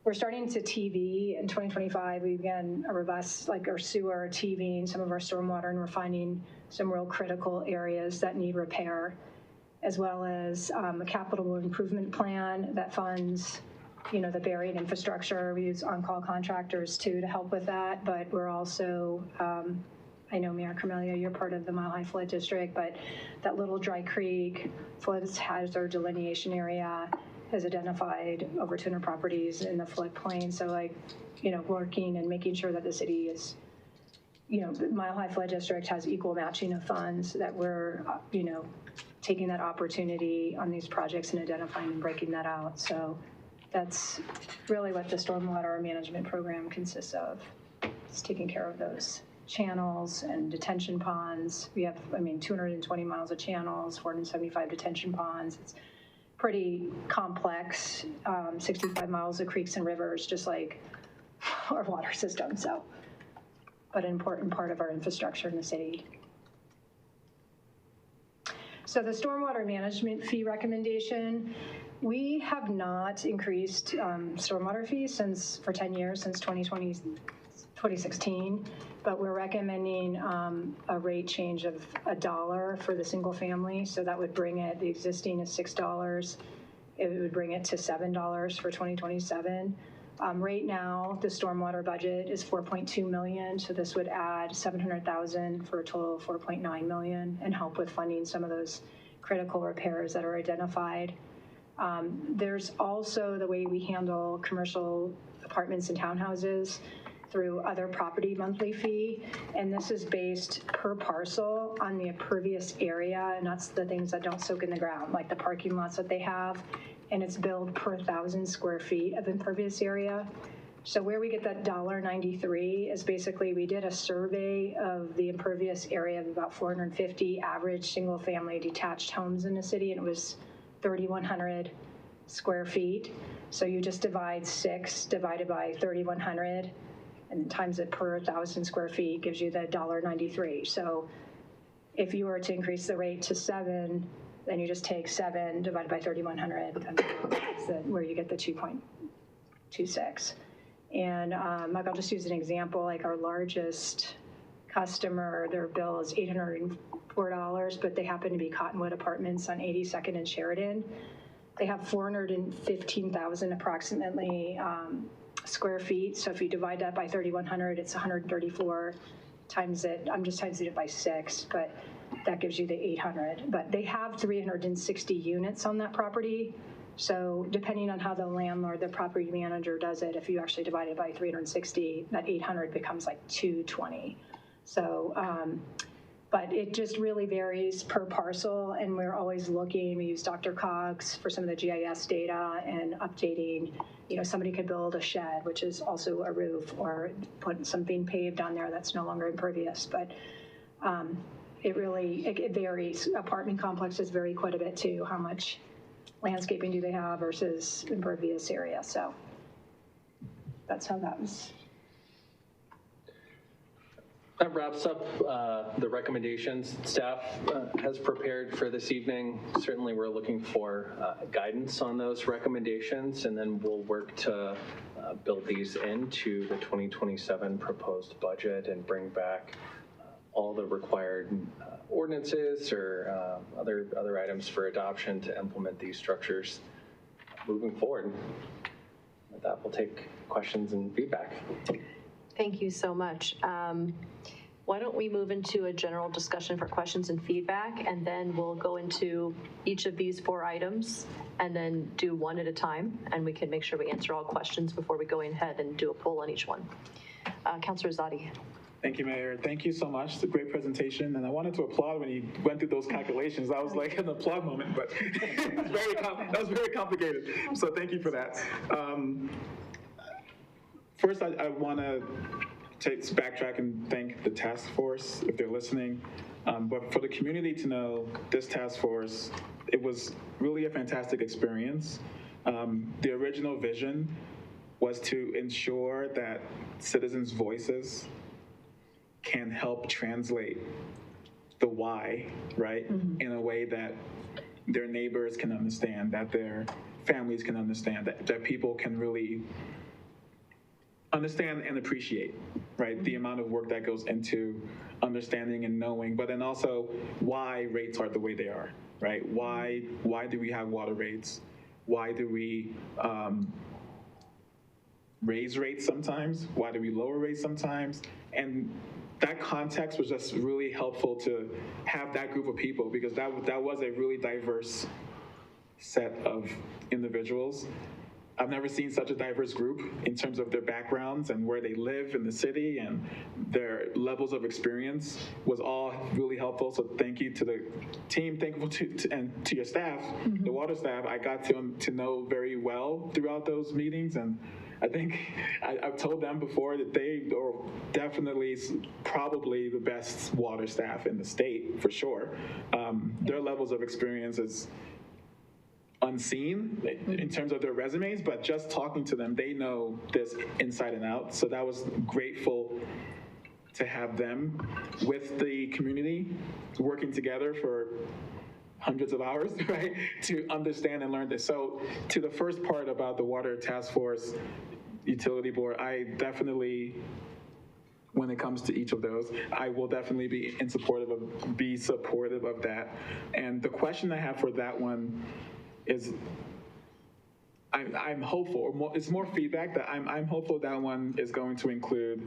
We're starting to TV in 2025. We began a robust, our sewer TVing some of our stormwater, and we're finding some real critical areas that need repair, as well as a capital improvement plan that funds the buried infrastructure. We use on-call contractors too to help with that, but we're also, I know Mayor Carmelia, you're part of the Mile High Flood District, but that Little Dry Creek flood hazard delineation area has identified over 200 properties in the floodplain. So working and making sure that the city is, the Mile High Flood District has equal matching of funds, that we're, taking that opportunity on these projects and identifying and breaking that out. So that's really what the stormwater management program consists of. It's taking care of those channels and detention ponds. We have, 220 miles of channels, 475 detention ponds. It's pretty complex, 65 miles of creeks and rivers, just like our water system. So, but an important part of our infrastructure in the city. So the stormwater management fee recommendation, we have not increased stormwater fees for 10 years, since 2016, but we're recommending a rate change of $1 for the single family. So that would bring it, the existing is $6. It would bring it to $7 for 2027. Right now, the stormwater budget is $4.2 million, so this would add $700,000 for a total of $4.9 million and help with funding some of those critical repairs that are identified. There's also the way we handle commercial apartments and townhouses through other property monthly fee, and this is based per parcel on the impervious area, and that's the things that don't soak in the ground, like the parking lots that they have, and it's billed per 1,000 square feet of impervious area. So where we get that $1.93 is basically, we did a survey of the impervious area of about 450 average single family detached homes in the city, and it was 3,100 square feet. So you just divide 6 divided by 3,100 and then times it per 1,000 square feet gives you the $1.93. So if you were to increase the rate to 7, then you just take 7 divided by 3,100, and that's where you get the 2.26. And I'll just use an example, like our largest customer, their bill is $804, but they happen to be Cottonwood Apartments on 82nd and Sheridan. They have 415,000 approximately square feet. So if you divide that by 3,100, it's 134 times it. I'm just timing it by 6, but that gives you the 800. But they have 360 units on that property. So depending on how the landlord, the property manager does it, if you actually divide it by 360, that 800 becomes like 220. So, but it just really varies per parcel, and we're always looking. We use Dr. Cogs for some of the GIS data and updating. You know, somebody could build a shed, which is also a roof, or put something paved on there that's no longer impervious. But it varies. Apartment complexes vary quite a bit too. How much landscaping do they have versus impervious area? So that's how that was. That wraps up the recommendations staff has prepared for this evening. Certainly we're looking for guidance on those recommendations, and then we'll work to build these into the 2027 proposed budget and bring back all the required ordinances or other items for adoption to implement these structures moving forward. With that, we'll take questions and feedback. Thank you so much. Why don't we move into a general discussion for questions and feedback, and then we'll go into each of these 4 items and then do one at a time, and we can make sure we answer all questions before we go ahead and do a poll on each one. Councilor Zadi. Thank you, Mayor. Thank you so much. It's a great presentation, and I wanted to applaud when you went through those calculations. That was like an applaud moment, but that was very complicated. So thank you for that. First, I want to backtrack and thank the task force if they're listening. But for the community to know this task force, it was really a fantastic experience. The original vision was to ensure that citizens' voices can help translate the why, right, in a way that their neighbors can understand, that their families can understand, that people can really understand and appreciate, right, the amount of work that goes into understanding and knowing, but then also why rates are the way they are, right? Why do we have water rates? Why do we raise rates sometimes? Why do we lower rates sometimes? And that context was just really helpful to have that group of people, because that was a really diverse set of individuals. I've never seen such a diverse group in terms of their backgrounds and where they live in the city, and their levels of experience was all really helpful. So thank you to the team, thankful and to your staff, the water staff. I got to know very well throughout those meetings, and I think I've told them before that they are definitely probably the best water staff in the state, for sure. Their levels of experience is unseen in terms of their resumes, but just talking to them, they know this inside and out. So that was grateful to have them with the community working together for hundreds of hours, right, to understand and learn this. So to the first part about the Water Task Force Utility Board, I definitely, when it comes to each of those, I will definitely be supportive of that. And the question I have for that one is, I'm hopeful, or it's more feedback that I'm hopeful that one is going to include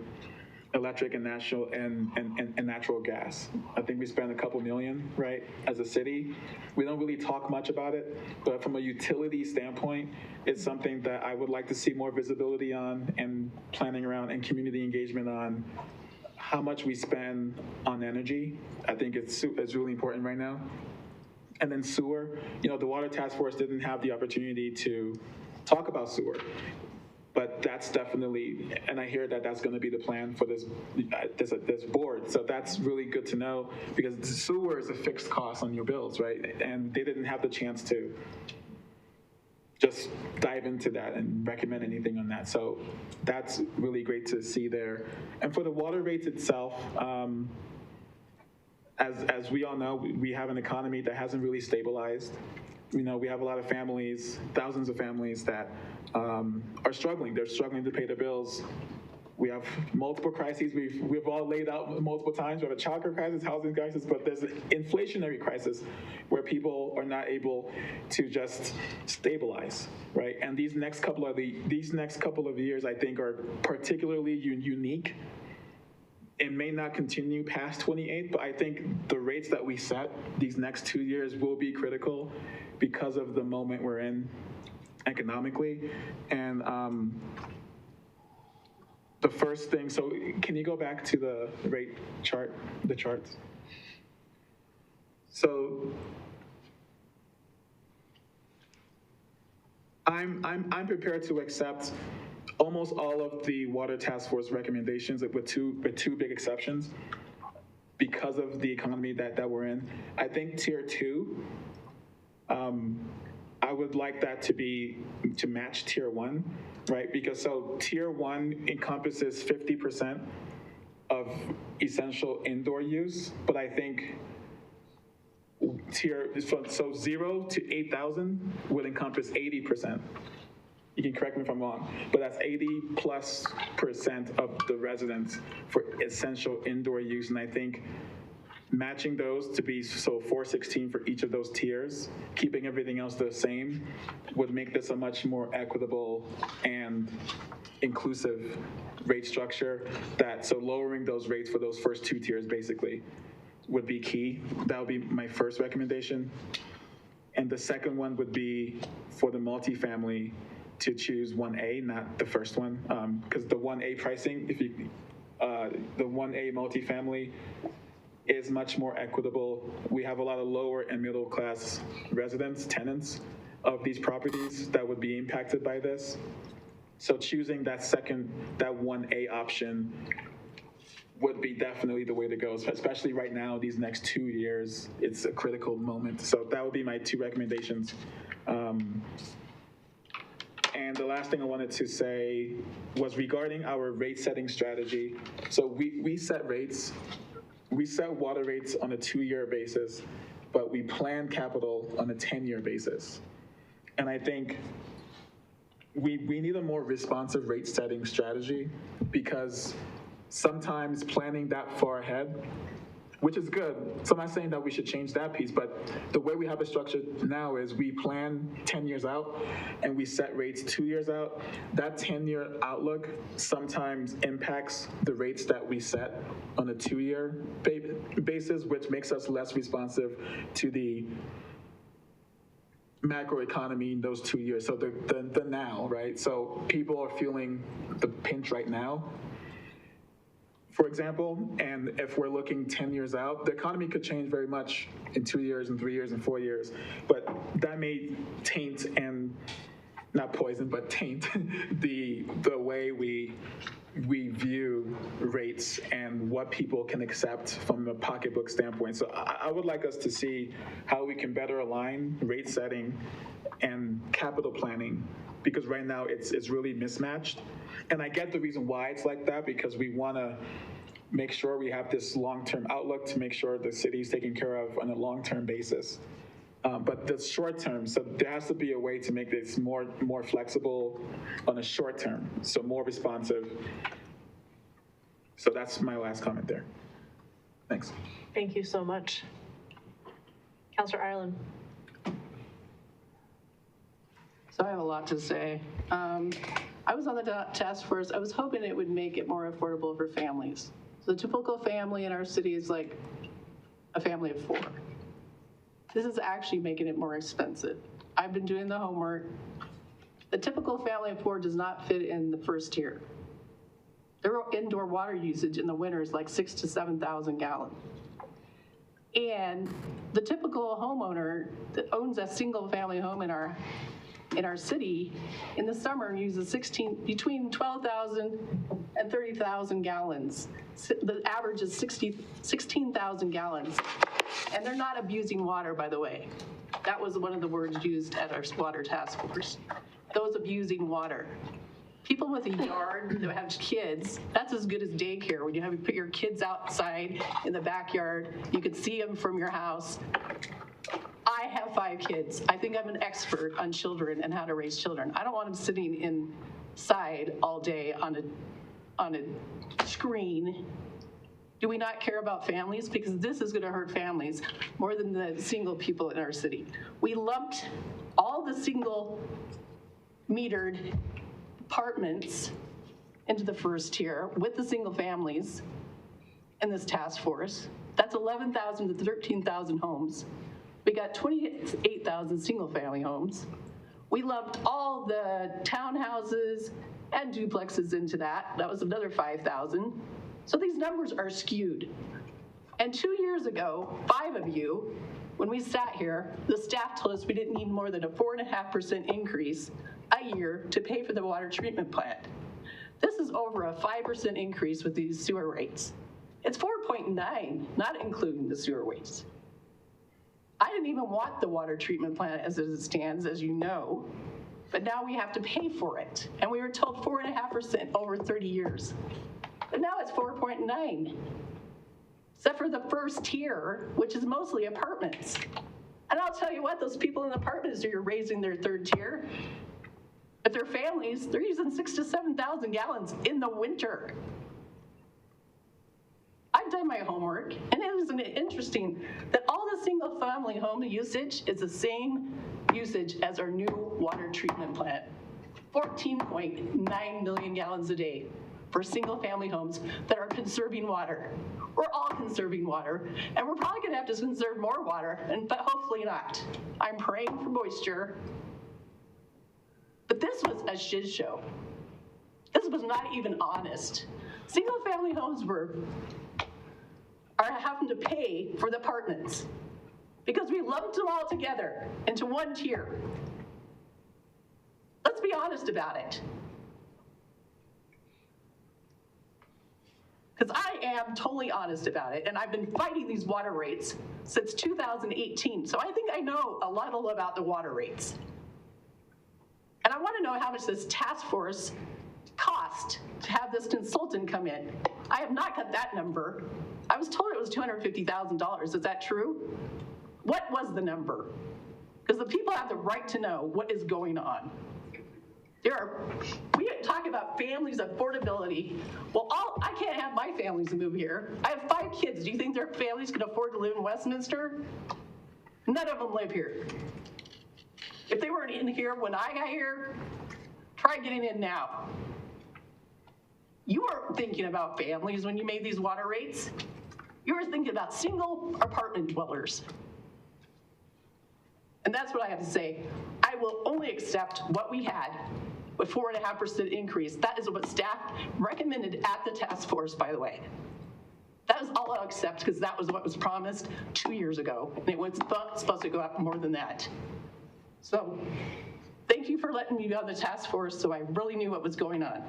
electric and natural gas. I think we spend a couple million, right, as a city. We don't really talk much about it, but from a utility standpoint, it's something that I would like to see more visibility on, and planning around, and community engagement on how much we spend on energy. I think it's really important right now. And then sewer, the Water Task Force didn't have the opportunity to talk about sewer, but that's definitely, and I hear that that's going to be the plan for this board. So that's really good to know, because the sewer is a fixed cost on your bills, right? And they didn't have the chance to just dive into that and recommend anything on that. So that's really great to see there. And for the water rates itself, as we all know, we have an economy that hasn't really stabilized. We have a lot of families, thousands of families that are struggling. They're struggling to pay their bills. We have multiple crises we've all laid out multiple times. We have a childcare crisis, housing crisis, but there's an inflationary crisis where people are not able to just stabilize, right? And these next couple of years, I think, are particularly unique. It may not continue past 28, but I think the rates that we set these next 2 years will be critical because of the moment we're in economically. And the first thing, so can you go back to the rate chart, the charts? So I'm prepared to accept almost all of the Water Task Force recommendations with two big exceptions because of the economy that we're in. I think tier 2, I would like that to match tier 1, right? Because so tier 1 encompasses 50% of essential indoor use, but I think so 0 to 8,000 would encompass 80%. You can correct me if I'm wrong, but that's 80+% of the residents for essential indoor use. And I think matching those to be so 416 for each of those tiers, keeping everything else the same, would make this a much more equitable and inclusive rate structure. So lowering those rates for those first 2 tiers basically would be key. That would be my first recommendation. And the second one would be for the multifamily to choose 1A, not the first one, because the 1A pricing, the 1A multifamily is much more equitable. We have a lot of lower and middle class residents, tenants of these properties that would be impacted by this. So choosing that 1A option would be definitely the way to go, especially right now, these next 2 years, it's a critical moment. So that would be my 2 recommendations. And the last thing I wanted to say was regarding our rate setting strategy. So we set water rates on a 2-year basis, but we plan capital on a 10-year basis. And I think we need a more responsive rate setting strategy, because sometimes planning that far ahead, which is good. So I'm not saying that we should change that piece, but the way we have it structured now is we plan 10 years out and we set rates 2 years out. That 10-year outlook sometimes impacts the rates that we set on a 2-year basis, which makes us less responsive to the macroeconomy in those 2 years. So the now, right? So people are feeling the pinch right now, for example, and if we're looking 10 years out, the economy could change very much in 2 years and 3 years and 4 years, but that may taint and not poison, but taint the way we view rates and what people can accept from a pocketbook standpoint. So I would like us to see how we can better align rate setting and capital planning, because right now it's really mismatched. And I get the reason why it's like that, because we want to make sure we have this long-term outlook to make sure the city is taken care of on a long-term basis. But the short term, so there has to be a way to make this more flexible on a short term, so more responsive. So that's my last comment there. Thanks. Thank you so much. Councilor Ireland. So I have a lot to say. I was on the task force. I was hoping it would make it more affordable for families. So the typical family in our city is like a family of 4. This is actually making it more expensive. I've been doing the homework. The typical family of 4 does not fit in the first tier. Their indoor water usage in the winter is like 6,000 to 7,000 gallons. And the typical homeowner that owns a single family home in our city in the summer uses between 12,000 and 30,000 gallons. The average is 16,000 gallons. And they're not abusing water, by the way. That was one of the words used at our water task force. Those abusing water. People with a yard that have kids, that's as good as daycare. When you put your kids outside in the backyard, you can see them from your house. I have 5 kids. I think I'm an expert on children and how to raise children. I don't want them sitting inside all day on a screen. Do we not care about families? Because this is going to hurt families more than the single people in our city. We lumped all the single metered apartments into the first tier with the single families in this task force. That's 11,000 to 13,000 homes. We got 28,000 single family homes. We lumped all the townhouses and duplexes into that. That was another 5,000. So these numbers are skewed. And 2 years ago, 5 of you, when we sat here, the staff told us we didn't need more than a 4.5% increase a year to pay for the water treatment plant. This is over a 5% increase with these sewer rates. It's 4.9, not including the sewer rates. I didn't even want the water treatment plant as it stands, as you know, but now we have to pay for it. And we were told 4.5% over 30 years. But now it's 4.9, except for the first tier, which is mostly apartments. And I'll tell you what, those people in apartments are raising their third tier. If they're families, they're using 6,000 to 7,000 gallons in the winter. I've done my homework, and isn't it interesting that all the single family home usage is the same usage as our new water treatment plant. 14.9 million gallons a day for single family homes that are conserving water. We're all conserving water, and we're probably gonna have to conserve more water, but hopefully not. I'm praying for moisture. But this was a shit show. This was not even honest. Single family homes are having to pay for the apartments because we lumped them all together into one tier. Let's be honest about it. Because I am totally honest about it, and I've been fighting these water rates since 2018, so I think I know a lot about the water rates. And I want to know how much this task force cost to have this consultant come in. I have not got that number. I was told it was $250,000. Is that true? What was the number? Because the people have the right to know what is going on. We talk about families' affordability. Well, I can't have my families move here. I have 5 kids. Do you think their families can afford to live in Westminster? None of them live here. If they weren't in here when I got here, try getting in now. You weren't thinking about families when you made these water rates. You were thinking about single apartment dwellers. And that's what I have to say. I will only accept what we had with 4.5% increase. That is what staff recommended at the task force, by the way. That is all I'll accept because that was what was promised 2 years ago. And it was supposed to go up more than that. So thank you for letting me be on the task force so I really knew what was going on.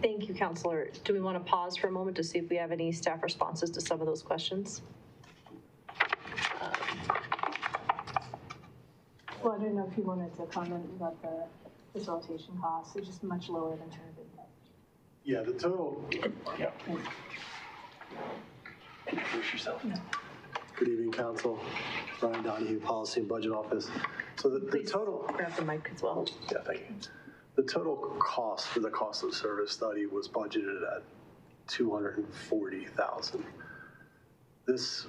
Thank you, Counselor. Do we want to pause for a moment to see if we have any staff responses to some of those questions? Well, I don't know if you wanted to comment about the facilitation costs. It's just much lower than Trinity. Yeah, the total. Yeah. Introduce yourself. Good evening, Council. Brian Donahue, Policy and Budget Office. So the total. Grab the mic as well. Yeah, thank you. The total cost for the cost of service study was budgeted at $240,000. This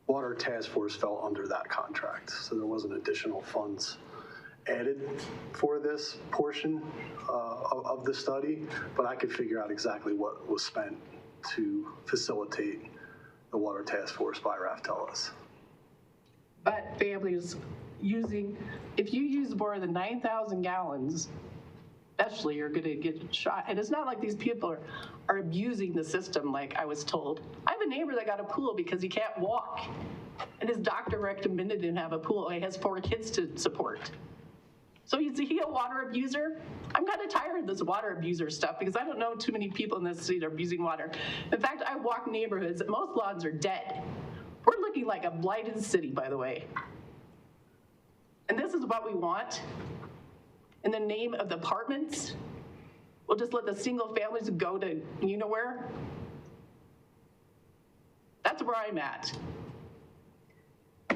water task force fell under that contract, so there wasn't additional funds added for this portion of the study, but I could figure out exactly what was spent to facilitate the water task force by Raftellus. But families using, if you use more than 9,000 gallons, especially you're gonna get shot. And it's not like these people are abusing the system like I was told. I have a neighbor that got a pool because he can't walk. And his doctor recommended him have a pool. He has 4 kids to support. So is he a water abuser? I'm kind of tired of this water abuser stuff because I don't know too many people in this city that are abusing water. In fact, I walk neighborhoods, most lawns are dead. We're looking like a blighted city, by the way. And this is what we want? In the name of the apartments? We'll just let the single families go to you know where? That's where I'm at. I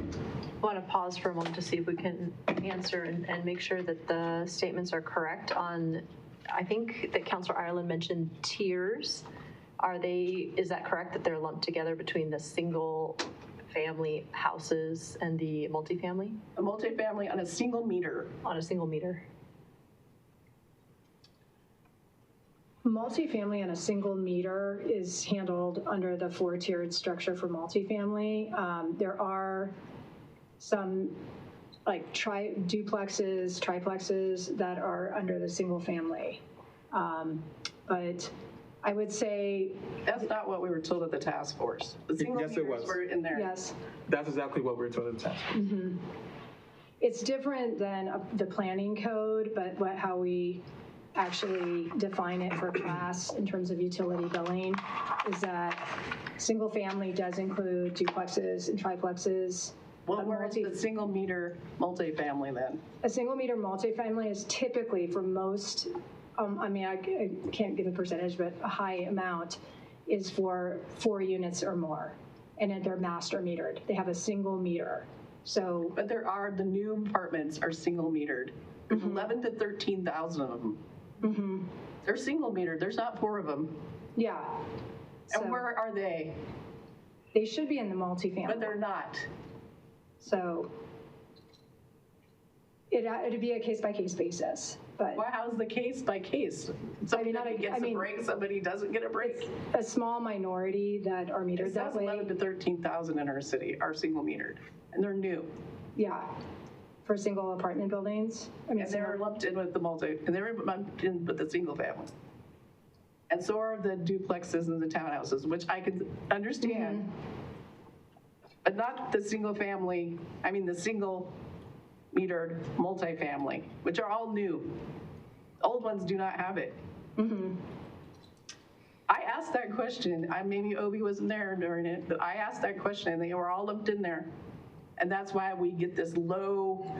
want to pause for a moment to see if we can answer and make sure that the statements are correct on, I think that Councilor Ireland mentioned tiers. Is that correct that they're lumped together between the single family houses and the multifamily? A multifamily on a single meter. On a single meter. Multifamily on a single meter is handled under the 4-tiered structure for multifamily. There are some like duplexes, triplexes that are under the single family. But I would say, That's not what we were told at the task force. The single Yes, it meters was. were in there. yes, That's exactly what we're told in the task force. it's different than the planning code, but how we actually define it for class in terms of utility billing is that single family does include duplexes and triplexes. Well, where is the single meter multifamily then? A single meter multifamily is typically for most, I mean, I can't give a percentage, but a high amount is for 4 units or more. And then they're master metered. They have a single meter. So, But the new apartments are single metered. There's 11 to 13,000 of them. They're single metered. There's not 4 of them. yeah. And So where are they? they should be in the multifamily. But they're not. So it'd be a case-by-case basis, but Well, how's the case by case? Somebody gets a break, somebody doesn't get a break. a small minority that are metered It that says way. 11 to 13,000 in our city are single metered, and they're new. Yeah, for single apartment buildings. I mean, And they're lumped in with the and they're lumped in with the single family. And so are the duplexes and the townhouses, which I can understand. But not the single family, I mean the single metered multifamily, which are all new. Old ones do not have it. I asked that question, maybe Obi wasn't there during it, but I asked that question and they were all lumped in there. And that's why we get this low,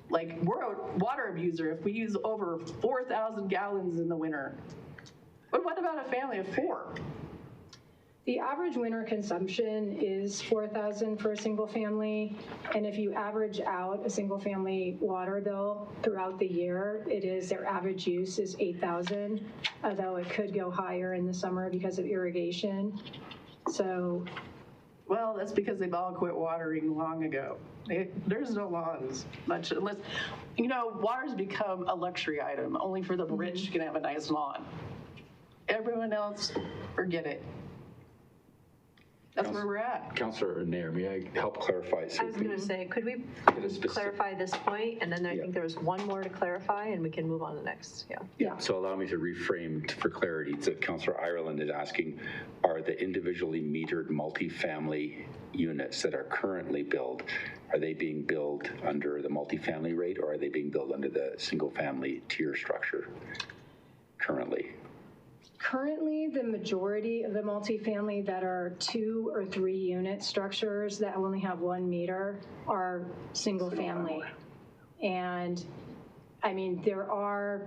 like, we're a water abuser if we use over 4,000 gallons in the winter. But what about a family of 4? the average winter consumption is 4,000 for a single family. And if you average out a single family water bill throughout the year, their average use is 8,000, although it could go higher in the summer because of irrigation. So. Well, that's because they've all quit watering long ago. There's no lawns much, unless, water's become a luxury item. Only for the rich can have a nice lawn. Everyone else, forget it. That's where we're at. Councilor Nair, may I help clarify? I was going to say, could we clarify this point? And then I think there was one more to clarify, and we can move on to the next. Yeah. So allow me to reframe for clarity. So Councilor Ireland is asking, are the individually metered multifamily units that are currently billed, are they being billed under the multifamily rate, or are they being billed under the single family tier structure currently? Currently, the majority of the multifamily that are 2 or 3 unit structures that only have 1 meter are single family. And I mean, there are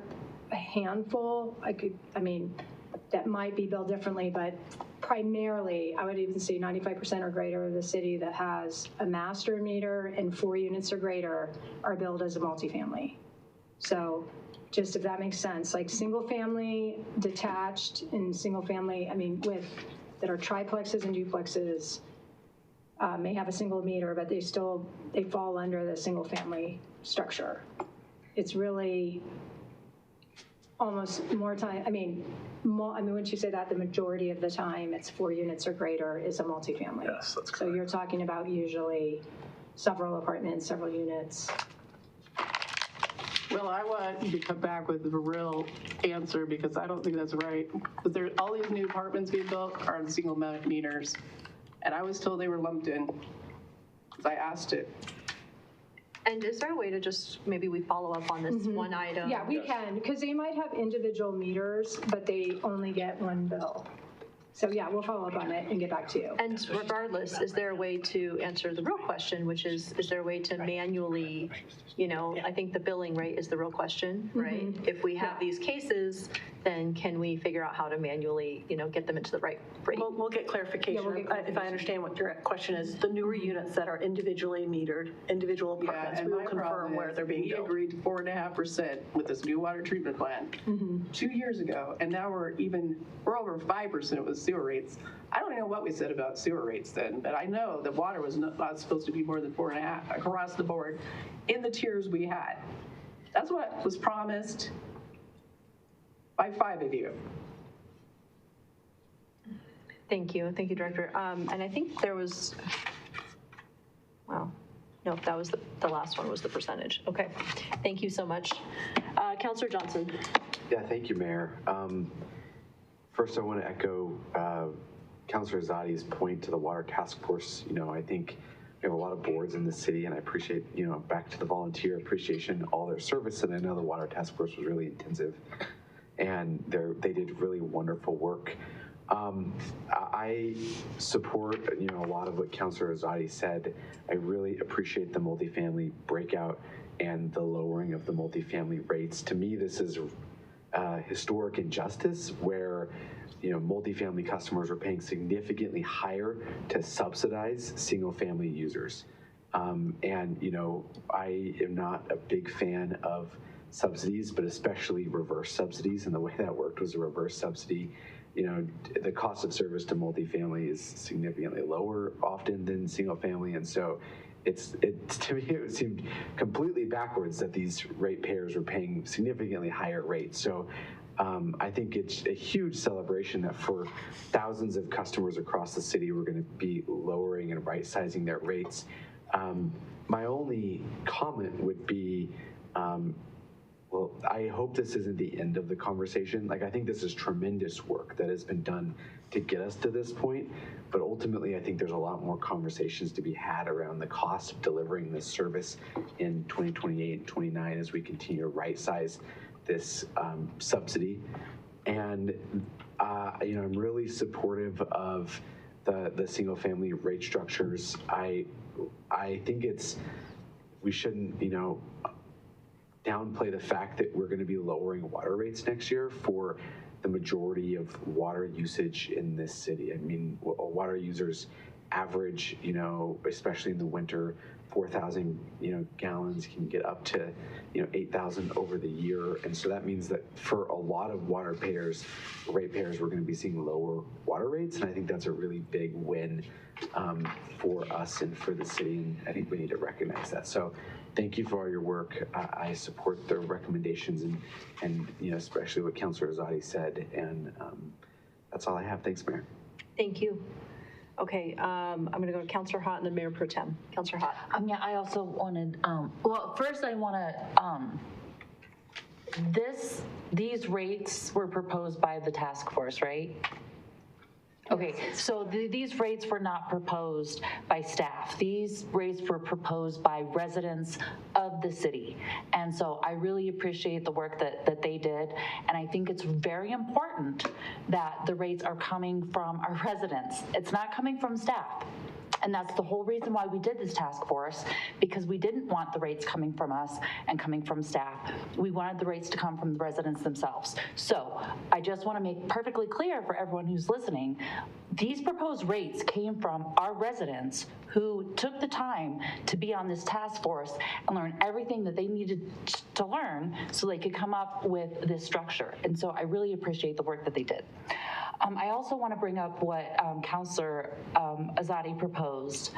a handful, that might be billed differently, but primarily, I would even say 95% or greater of the city that has a master meter and 4 units or greater are billed as a multifamily. So just if that makes sense, like single family, detached, and single family, that are triplexes and duplexes may have a single meter, but they fall under the single family structure. It's really almost more time, once you say that, the majority of the time it's 4 units or greater is a multifamily. Yes, that's correct. So you're talking about usually several apartments, several units. Well, I want you to come back with a real answer because I don't think that's right. Because all these new apartments being built are on single meters. And I was told they were lumped in because I asked it. And is there a way to just, maybe we follow up on this one item? Yeah, we can, because they might have individual meters, but they only get 1 bill. So yeah, we'll follow up on it and get back to you. And regardless, is there a way to answer the real question, which is there a way to manually, I think the billing rate is the real question, right? If we have these cases, then can we figure out how to manually, get them into the right rate? We'll get clarification. Yeah, we'll get If I understand what your question is, the newer units that are individually metered, individual apartments, and we will my confirm problem where is they're being we billed. agreed to 4.5% with this new water treatment plant 2 years ago, and now we're over 5% with sewer rates. I don't even know what we said about sewer rates then, but I know that water was not supposed to be more than 4.5 across the board in the tiers we had. That's what was promised by 5 of you. Thank you, Director. And I think there was, No, that was the last one was the percentage. Okay, thank you so much. Councilor Johnson. Yeah, thank you, Mayor. First, I want to echo Councilor Zadi's point to the Water Task Force. I think we have a lot of boards in the city, and I appreciate, back to the volunteer appreciation, all their service, and I know the Water Task Force was really intensive, and they did really wonderful work. I support, a lot of what Councilor Zadi said. I really appreciate the multifamily breakout and the lowering of the multifamily rates. To me, this is historic injustice where, multifamily customers are paying significantly higher to subsidize single-family users. And, I am not a big fan of subsidies, but especially reverse subsidies. And the way that worked was a reverse subsidy. The cost of service to multifamily is significantly lower often than single family. And so to me, it seemed completely backwards that these ratepayers were paying significantly higher rates. So I think it's a huge celebration that for thousands of customers across the city, we're going to be lowering and right-sizing their rates. My only comment would be, well, I hope this isn't the end of the conversation. I think this is tremendous work that has been done to get us to this point, but ultimately I think there's a lot more conversations to be had around the cost of delivering this service in 2028 and 29 as we continue to right-size this subsidy. And I'm really supportive of the single-family rate structures. I think we shouldn't, downplay the fact that we're going to be lowering water rates next year for the majority of water usage in this city. I mean, water users average, especially in the winter, 4,000, gallons, can get up to, 8,000 over the year. And so that means that for a lot of ratepayers, we're going to be seeing lower water rates. And I think that's a really big win for us and for the city. And I think we need to recognize that. So thank you for all your work. I support the recommendations and especially what Councilor Zadi said. And that's all I have. Thanks, Mayor. Thank you. Okay, I'm going to go to Councilor Hott and then Mayor Pro Tem. Councilor Hott. Yeah, I also wanted, well, first I want to, these rates were proposed by the task force, right? Okay, so these rates were not proposed by staff. These rates were proposed by residents of the city. And so I really appreciate the work that they did. And I think it's very important that the rates are coming from our residents. It's not coming from staff. And that's the whole reason why we did this task force, because we didn't want the rates coming from us and coming from staff. We wanted the rates to come from the residents themselves. So I just want to make perfectly clear for everyone who's listening, these proposed rates came from our residents who took the time to be on this task force and learn everything that they needed to learn so they could come up with this structure. And so I really appreciate the work that they did. I also want to bring up what Councilor Azadi proposed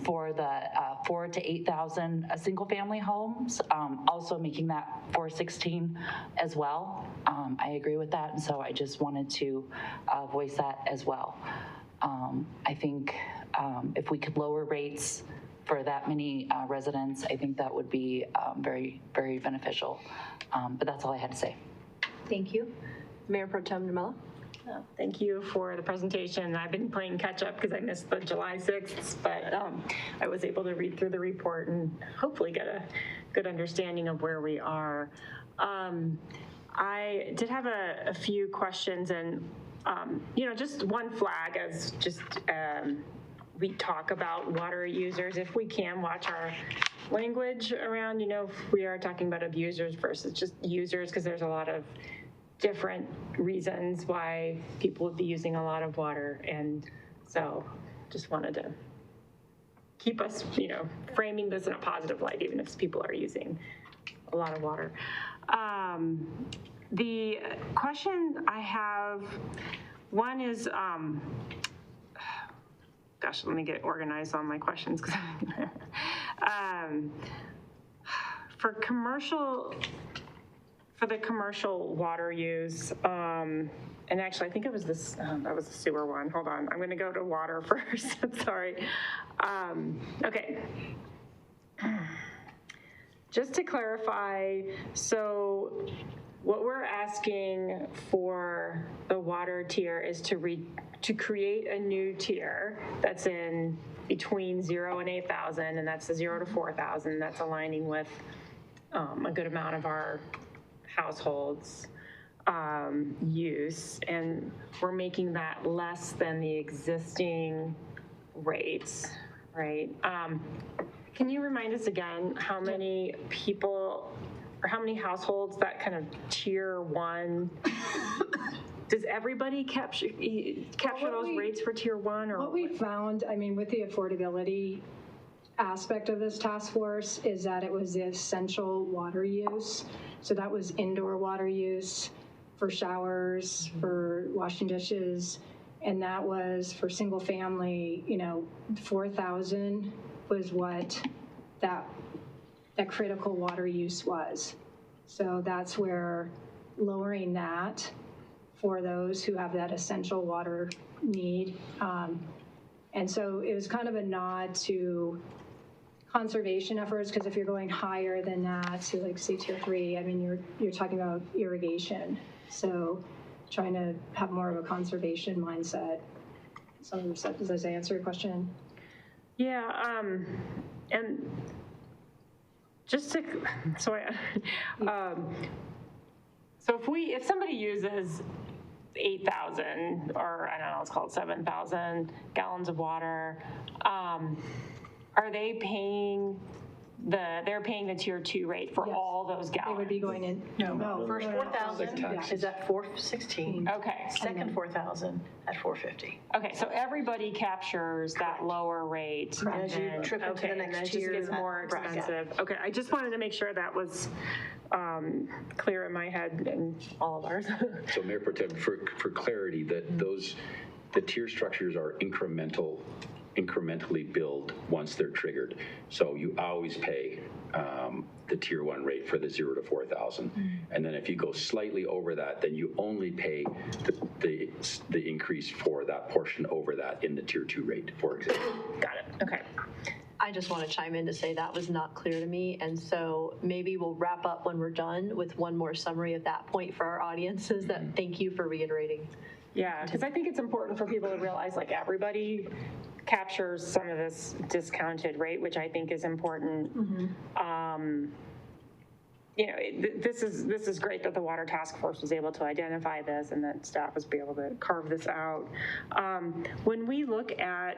for the 4,000 to 8,000 single-family homes, also making that 416 as well. I agree with that, and so I just wanted to voice that as well. I think if we could lower rates for that many residents, I think that would be very, very beneficial. But that's all I had to say. Thank you. Mayor Pro Tem Namela. Thank you for the presentation. I've been playing catch up because I missed the July 6th, but I was able to read through the report and hopefully get a good understanding of where we are. I did have a few questions and, just one flag as just we talk about water users. If we can watch our language around, if we are talking about abusers versus just users, because there's a lot of different reasons why people would be using a lot of water. And so just wanted to keep us, framing this in a positive light, even if people are using a lot of water. The question I have, one is, gosh, let me get organized on my questions. For the commercial water use, and actually I think it was this, that was the sewer one. Hold on, I'm gonna go to water first, I'm sorry. Okay, Just to clarify, so what we're asking for the water tier is to create a new tier that's in between 0 and 8,000, and that's the 0 to 4,000. That's aligning with a good amount of our households' use, and we're making that less than the existing rates, right? Can you remind us again how many people or how many households that kind of tier 1? Does everybody capture those rates for tier 1? Or what we found, I mean, with the affordability aspect of this task force is that it was the essential water use. So that was indoor water use for showers, for washing dishes, and that was for single family, 4,000 was what that critical water use was. So that's where lowering that for those who have that essential water need. And so it was kind of a nod to conservation efforts, because if you're going higher than that to like say tier 3, I mean, you're talking about irrigation. So trying to have more of a conservation mindset. So does that answer your question? Yeah, and just to, so if somebody uses 8,000 or I don't know, let's call it 7,000 gallons of water, are they paying they're paying the tier 2 rate for all those gallons? They would be going in. No, first 4,000 is at 416. Okay. Second 4,000 at 450. Okay, so everybody captures that lower rate. And as you trip into the and then next it just tier, gets that more bracket. expensive. Okay, I just wanted to make sure that was clear in my head and all of ours. So Mayor Pro Tem, for clarity, that the tier structures are incrementally billed once they're triggered. So you always pay the tier 1 rate for the 0 to 4,000. And then if you go slightly over that, then you only pay the increase for that portion over that in the tier 2 rate, for example. Got it, okay. I just want to chime in to say that was not clear to me, and so maybe we'll wrap up when we're done with one more summary of that point for our audiences. That thank you for reiterating. Yeah, because I think it's important for people to realize like everybody captures some of this discounted rate, which I think is important. This is great that the Water Task Force was able to identify this and that staff was able to carve this out. When we look at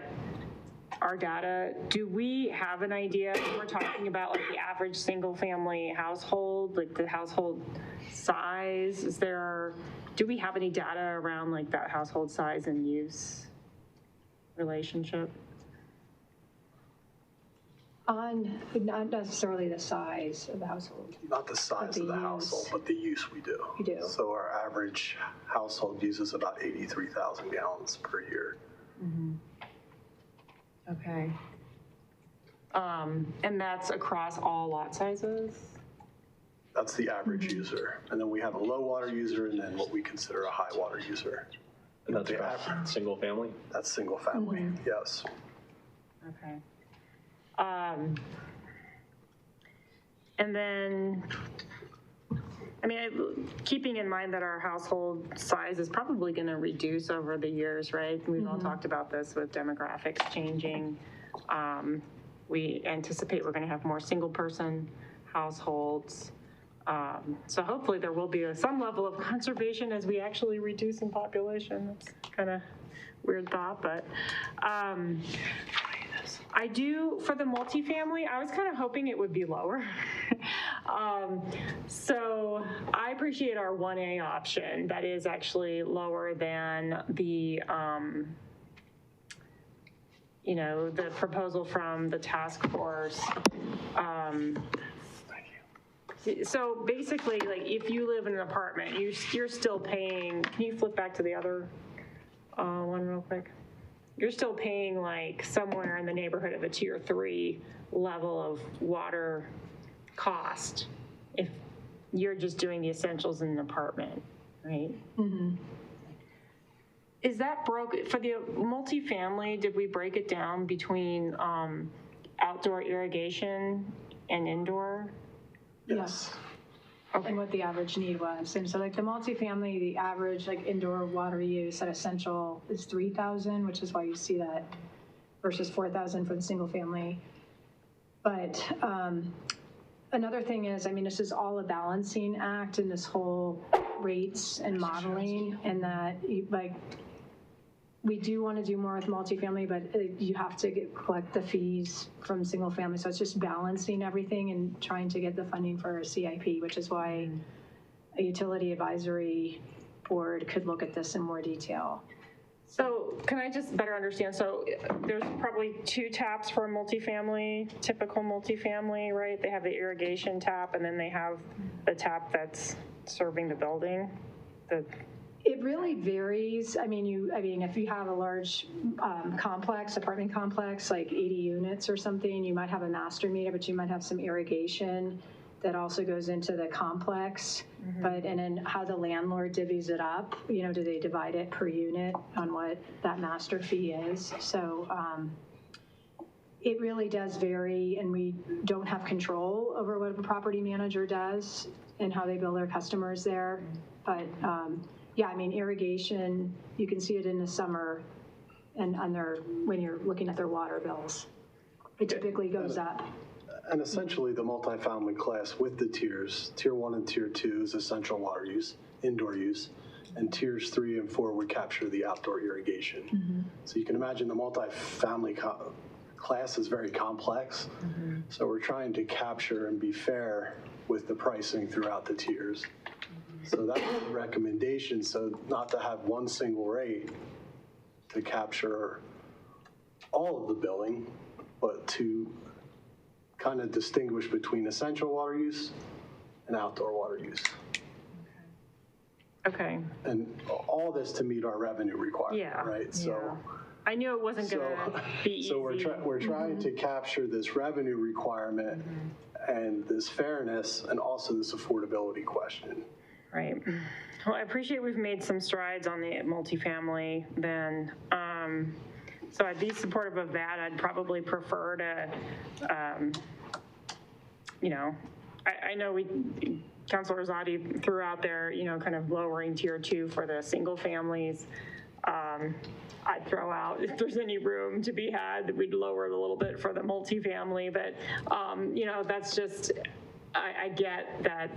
our data, do we have an idea, we're talking about like the average single family household, like the household size, do we have any data around like that household size and use relationship? Not necessarily the size of the household. Not the size of the household, but the use we do. We do. So our average household uses about 83,000 gallons per year. Okay. And that's across all lot sizes? That's the average user. And then we have a low water user and then what we consider a high water user. And that's across single family? That's single family, yes. Okay. And then, I mean, keeping in mind that our household size is probably going to reduce over the years, right? We've all talked about this with demographics changing. We anticipate we're going to have more single-person households. So hopefully there will be some level of conservation as we actually reduce in population. That's kind of weird thought, but I do, for the multifamily, I was kind of hoping it would be lower. So I appreciate our 1A option that is actually lower than the, the proposal from the task force. So basically, like if you live in an apartment, you're still paying, can you flip back to the other one real quick? You're still paying like somewhere in the neighborhood of a tier 3 level of water cost if you're just doing the essentials in an apartment, right? Is that broke for the multifamily? Did we break it down between outdoor irrigation and indoor? Yes. And what the average need was. And so like the multifamily, the average like indoor water use at Essential is 3,000, which is why you see that versus 4,000 for the single family. But another thing is, I mean, this is all a balancing act in this whole rates and modeling, and that like, we do want to do more with multifamily, but you have to collect the fees from single family. So it's just balancing everything and trying to get the funding for a CIP, which is why a utility advisory board could look at this in more detail. So can I just better understand? So there's probably 2 taps for a multifamily, typical multifamily, right? They have the irrigation tap, and then they have the tap that's serving the building. It really varies. I mean, if you have a large apartment complex, like 80 units or something, you might have a master meter, but you might have some irrigation that also goes into the complex. And then how the landlord divvies it up, do they divide it per unit on what that master fee is? So it really does vary, and we don't have control over what a property manager does and how they bill their customers there. But yeah, I mean, irrigation, you can see it in the summer and when you're looking at their water bills. It typically goes up. And essentially the multifamily class with the tiers, tier 1 and tier 2 is essential water use, indoor use, and tiers 3 and 4 would capture the outdoor irrigation. So you can imagine the multifamily class is very complex. So we're trying to capture and be fair with the pricing throughout the tiers. So that's the recommendation, so not to have one single rate to capture all of the billing, but to kind of distinguish between essential water use and outdoor water use. Okay. And all this to meet our revenue requirement, right? So I knew it wasn't going to be easy. So we're trying to capture this revenue requirement and this fairness, and also this affordability question. Right. Well, I appreciate we've made some strides on the multifamily then. So I'd be supportive of that. I'd probably prefer to, I know Councilor Zadi threw out there, kind of lowering tier 2 for the single families. I'd throw out, if there's any room to be had, we'd lower it a little bit for the multifamily, but, that's just, I get that,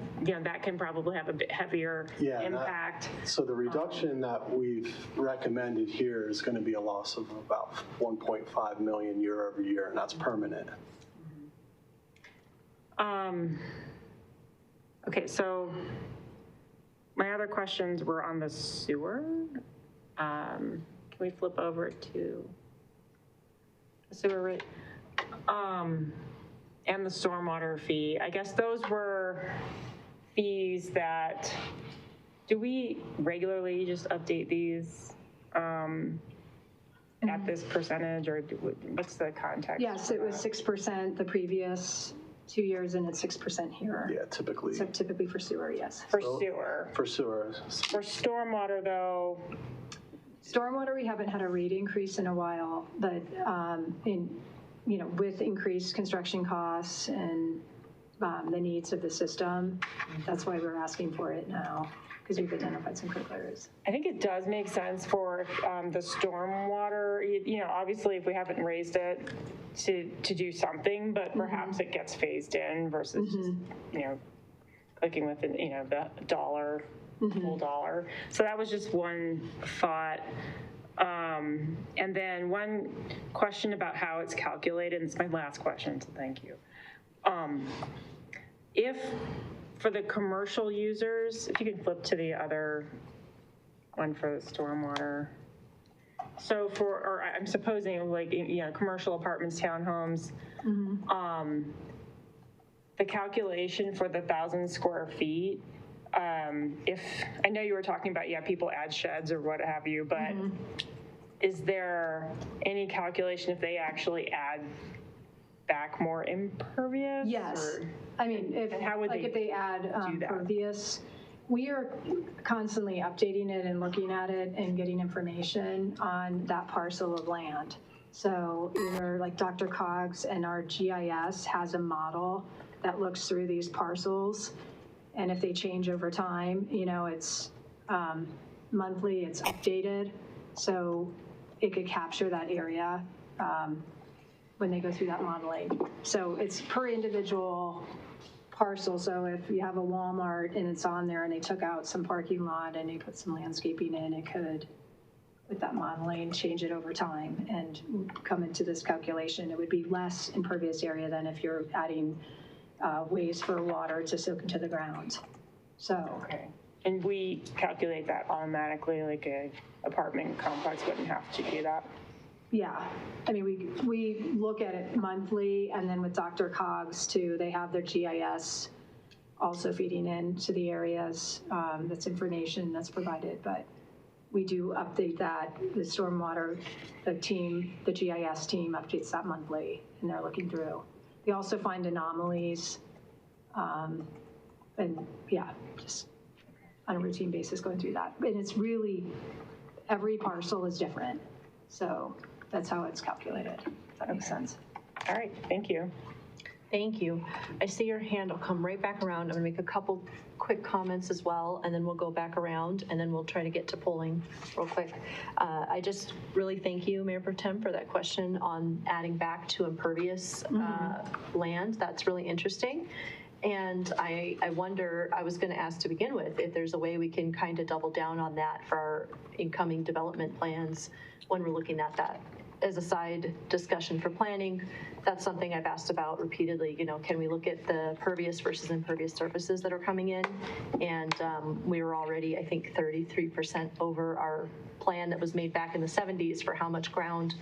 that can probably have a bit heavier impact. So the reduction that we've recommended here is going to be a loss of about 1.5 million year over year, and that's permanent. Okay, so my other questions were on the sewer. Can we flip over to the sewer rate? And the stormwater fee. I guess those were fees that, do we regularly just update these at this percentage, or what's the context? Yes, it was 6% the previous 2 years, and it's 6% here. Yeah, typically. So typically for sewer, yes. For sewer. For sewer. For stormwater, though. Stormwater, we haven't had a rate increase in a while, but with increased construction costs and the needs of the system, that's why we're asking for it now, because we've identified some quick areas. I think it does make sense for the stormwater, obviously if we haven't raised it to do something, but perhaps it gets phased in versus just, clicking with the dollar, full dollar. So that was just one thought. And then one question about how it's calculated, and it's my last question, so thank you. If, for the commercial users, if you can flip to the other one for the stormwater. So or I'm supposing like, commercial apartments, townhomes, the calculation for the 1,000 square feet, if, I know you were talking about, people add sheds or what have you, but is there any calculation if they actually add back more impervious? Yes. Or, I mean, if they add impervious, we are constantly updating it and looking at it and getting information on that parcel of land. So either like Dr. Coggs and our GIS has a model that looks through these parcels. And if they change over time, it's monthly, it's updated. So it could capture that area when they go through that modeling. So it's per individual parcel. So if you have a Walmart and it's on there and they took out some parking lot and they put some landscaping in, it could, with that modeling, change it over time and come into this calculation. It would be less impervious area than if you're adding ways for water to soak into the ground. So. Okay. And we calculate that automatically, like a apartment complex wouldn't have to do that? Yeah, I mean, we look at it monthly, and then with Dr. Coggs too, they have their GIS also feeding into the areas. That's information that's provided, but we do update that. The stormwater, the GIS team updates that monthly, and they're looking through. They also find anomalies, and yeah, just on a routine basis going through that. And it's really, every parcel is different, so that's how it's calculated, if that makes sense. All right, thank you. Thank you. I see your hand. I'll come right back around. I'm going to make a couple quick comments as well, and then we'll go back around, and then we'll try to get to polling real quick. I just really thank you, Mayor Pro Tem, for that question on adding back to impervious land. That's really interesting. And I wonder, I was going to ask to begin with, if there's a way we can kind of double down on that for our incoming development plans when we're looking at that. As a side discussion for planning, that's something I've asked about repeatedly. Can we look at the pervious versus impervious surfaces that are coming in? And we were already, I think, 33% over our plan that was made back in the 70s for how much ground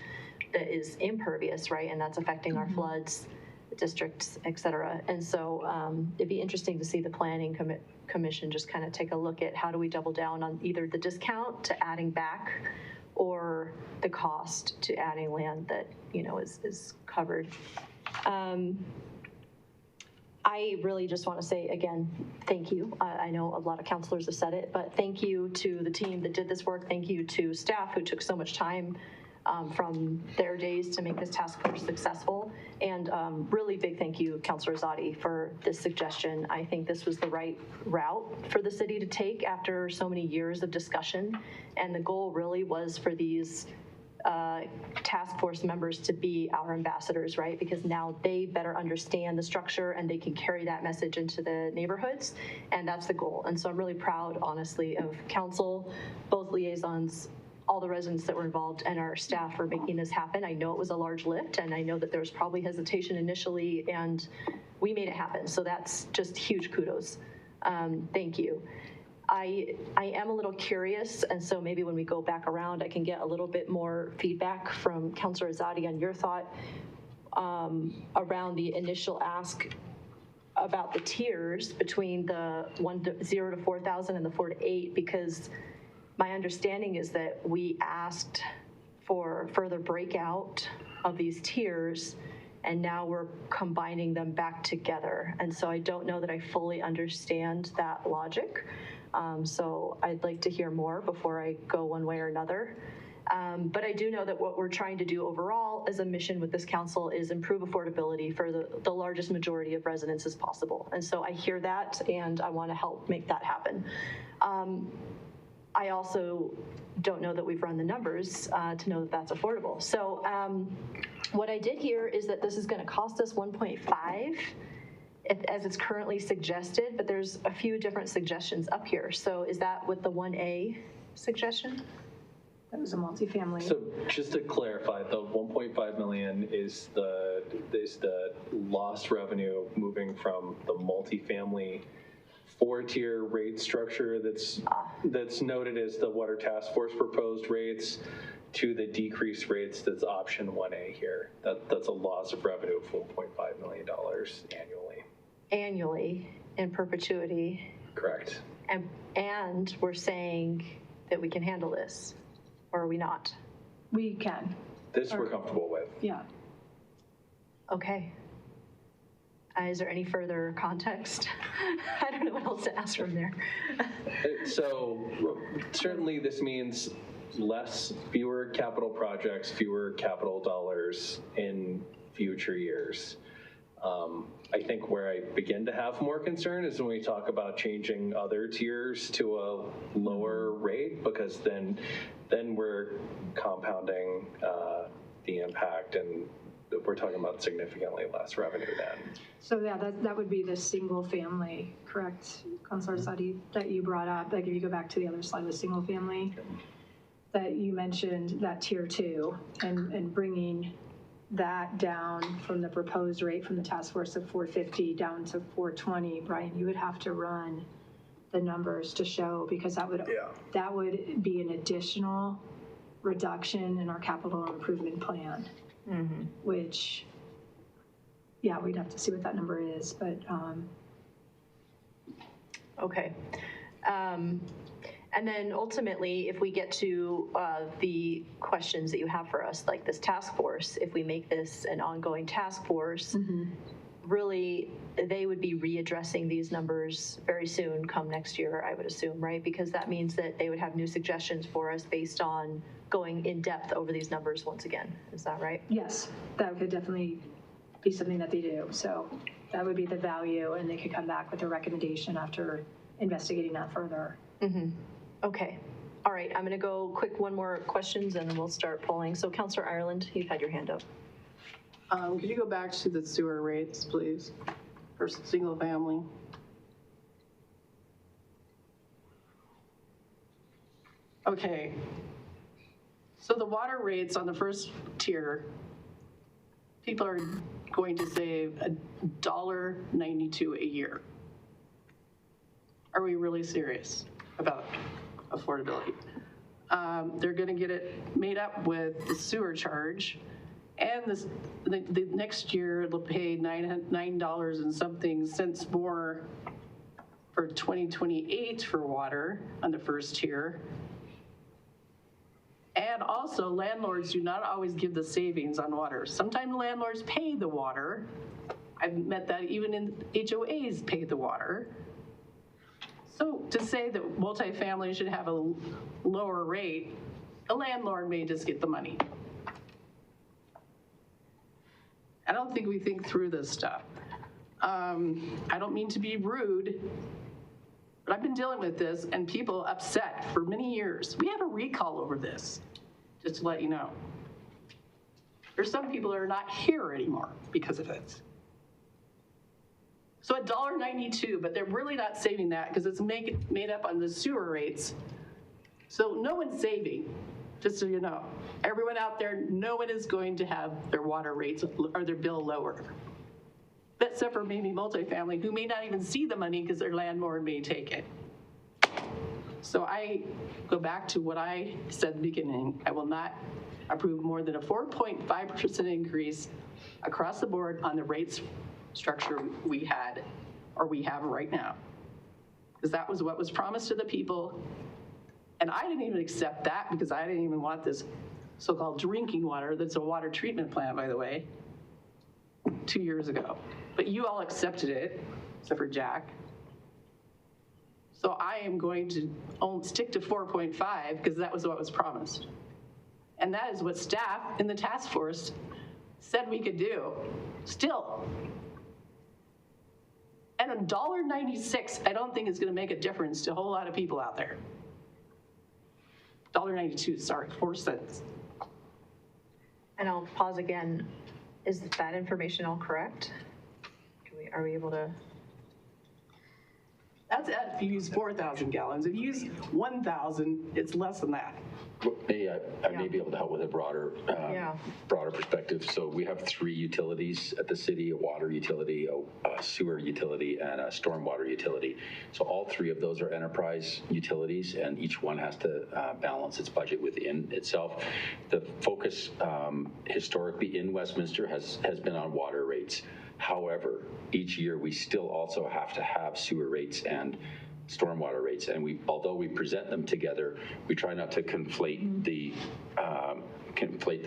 that is impervious, right? And that's affecting our floods, districts, et cetera. And so it'd be interesting to see the planning commission just kind of take a look at how do we double down on either the discount to adding back or the cost to adding land that, is covered. I really just want to say, again, thank you. I know a lot of counselors have said it, but thank you to the team that did this work. Thank you to staff who took so much time from their days to make this task force successful. And really big thank you, Councilor Zadi, for this suggestion. I think this was the right route for the city to take after so many years of discussion. And the goal really was for these task force members to be our ambassadors, right? Because now they better understand the structure and they can carry that message into the neighborhoods. And that's the goal. And so I'm really proud, honestly, of council, both liaisons, all the residents that were involved, and our staff for making this happen. I know it was a large lift, and I know that there was probably hesitation initially, and we made it happen. So that's just huge kudos. Thank you. I am a little curious, and so maybe when we go back around, I can get a little bit more feedback from Councilor Azadi on your thought around the initial ask about the tiers between the 0 to 4,000 and the 4 to 8, because my understanding is that we asked for further breakout of these tiers, and now we're combining them back together. And so I don't know that I fully understand that logic. So I'd like to hear more before I go one way or another. But I do know that what we're trying to do overall as a mission with this council is improve affordability for the largest majority of residents as possible. And so I hear that, and I want to help make that happen. I also don't know that we've run the numbers to know that that's affordable. So what I did hear is that this is going to cost us 1.5 as it's currently suggested, but there's a few different suggestions up here. So is that with the 1A suggestion? That was a multifamily. So just to clarify, the 1.5 million is the lost revenue moving from the multifamily 4-tier rate structure that's noted as the Water Task Force proposed rates to the decreased rates that's option 1A here. That's a loss of revenue of $1.5 million annually. Annually, in perpetuity. Correct. And we're saying that we can handle this, or are we not? We can. This we're comfortable with. Yeah. Okay. Is there any further context? I don't know what else to ask from there. So certainly this means fewer capital projects, fewer capital dollars in future years. I think where I begin to have more concern is when we talk about changing other tiers to a lower rate, because then we're compounding the impact, and we're talking about significantly less revenue then. So yeah, that would be the single family, correct, Councilor Sadi, that you brought up. Like if you go back to the other slide with single family, that you mentioned that tier 2 and bringing that down from the proposed rate from the task force of 450 down to 420, Brian, you would have to run the numbers to show, because that would be an additional reduction in our capital improvement plan, which, yeah, we'd have to see what that number is, but. Okay. And then ultimately, if we get to the questions that you have for us, like this task force, if we make this an ongoing task force, really, they would be readdressing these numbers very soon, come next year, I would assume, right? Because that means that they would have new suggestions for us based on going in depth over these numbers once again. Is that right? Yes, that could definitely be something that they do. So that would be the value, and they could come back with a recommendation after investigating that further. Okay. All right. I'm going to go quick one more questions and then we'll start polling. So Councilor Ireland, you've had your hand up. Could you go back to the sewer rates, please, for single family? Okay. So the water rates on the first tier, people are going to save $1.92 a year. Are we really serious about affordability? They're going to get it made up with the sewer charge, and the next year it'll pay $9 and something cents more for 2028 for water on the first tier. And also, landlords do not always give the savings on water. Sometimes landlords pay the water. I've met that even in HOAs pay the water. So to say that multifamily should have a lower rate, the landlord may just get the money. I don't think we think through this stuff. I don't mean to be rude, but I've been dealing with this and people upset for many years. We have a recall over this, just to let you know. There's some people that are not here anymore because of it. So $1.92, but they're really not saving that because it's made up on the sewer rates. So no one's saving, just so you know. Everyone out there, no one is going to have their water rates or their bill lower. Except for maybe multifamily, who may not even see the money because their landlord may take it. So I go back to what I said at the beginning. I will not approve more than a 4.5% increase across the board on the rates structure we had, or we have right now. Because that was what was promised to the people. And I didn't even accept that because I didn't even want this so-called drinking water, that's a water treatment plant, by the way, 2 years ago. But you all accepted it, except for Jack. So I am going to stick to 4.5 because that was what was promised. And that is what staff in the task force said we could do. Still. And $1.96, I don't think is going to make a difference to a whole lot of people out there. $1.92, sorry, 4 cents. And I'll pause again. Is that information all correct? Are we able to? That's if you use 4,000 gallons. If you use 1,000, it's less than that. I may be able to help with a broader perspective. So we have 3 utilities at the city: a water utility, a sewer utility, and a stormwater utility. So all 3 of those are enterprise utilities, and each one has to balance its budget within itself. The focus historically in Westminster has been on water rates. However, each year we still also have to have sewer rates and stormwater rates, and although we present them together, we try not to conflate the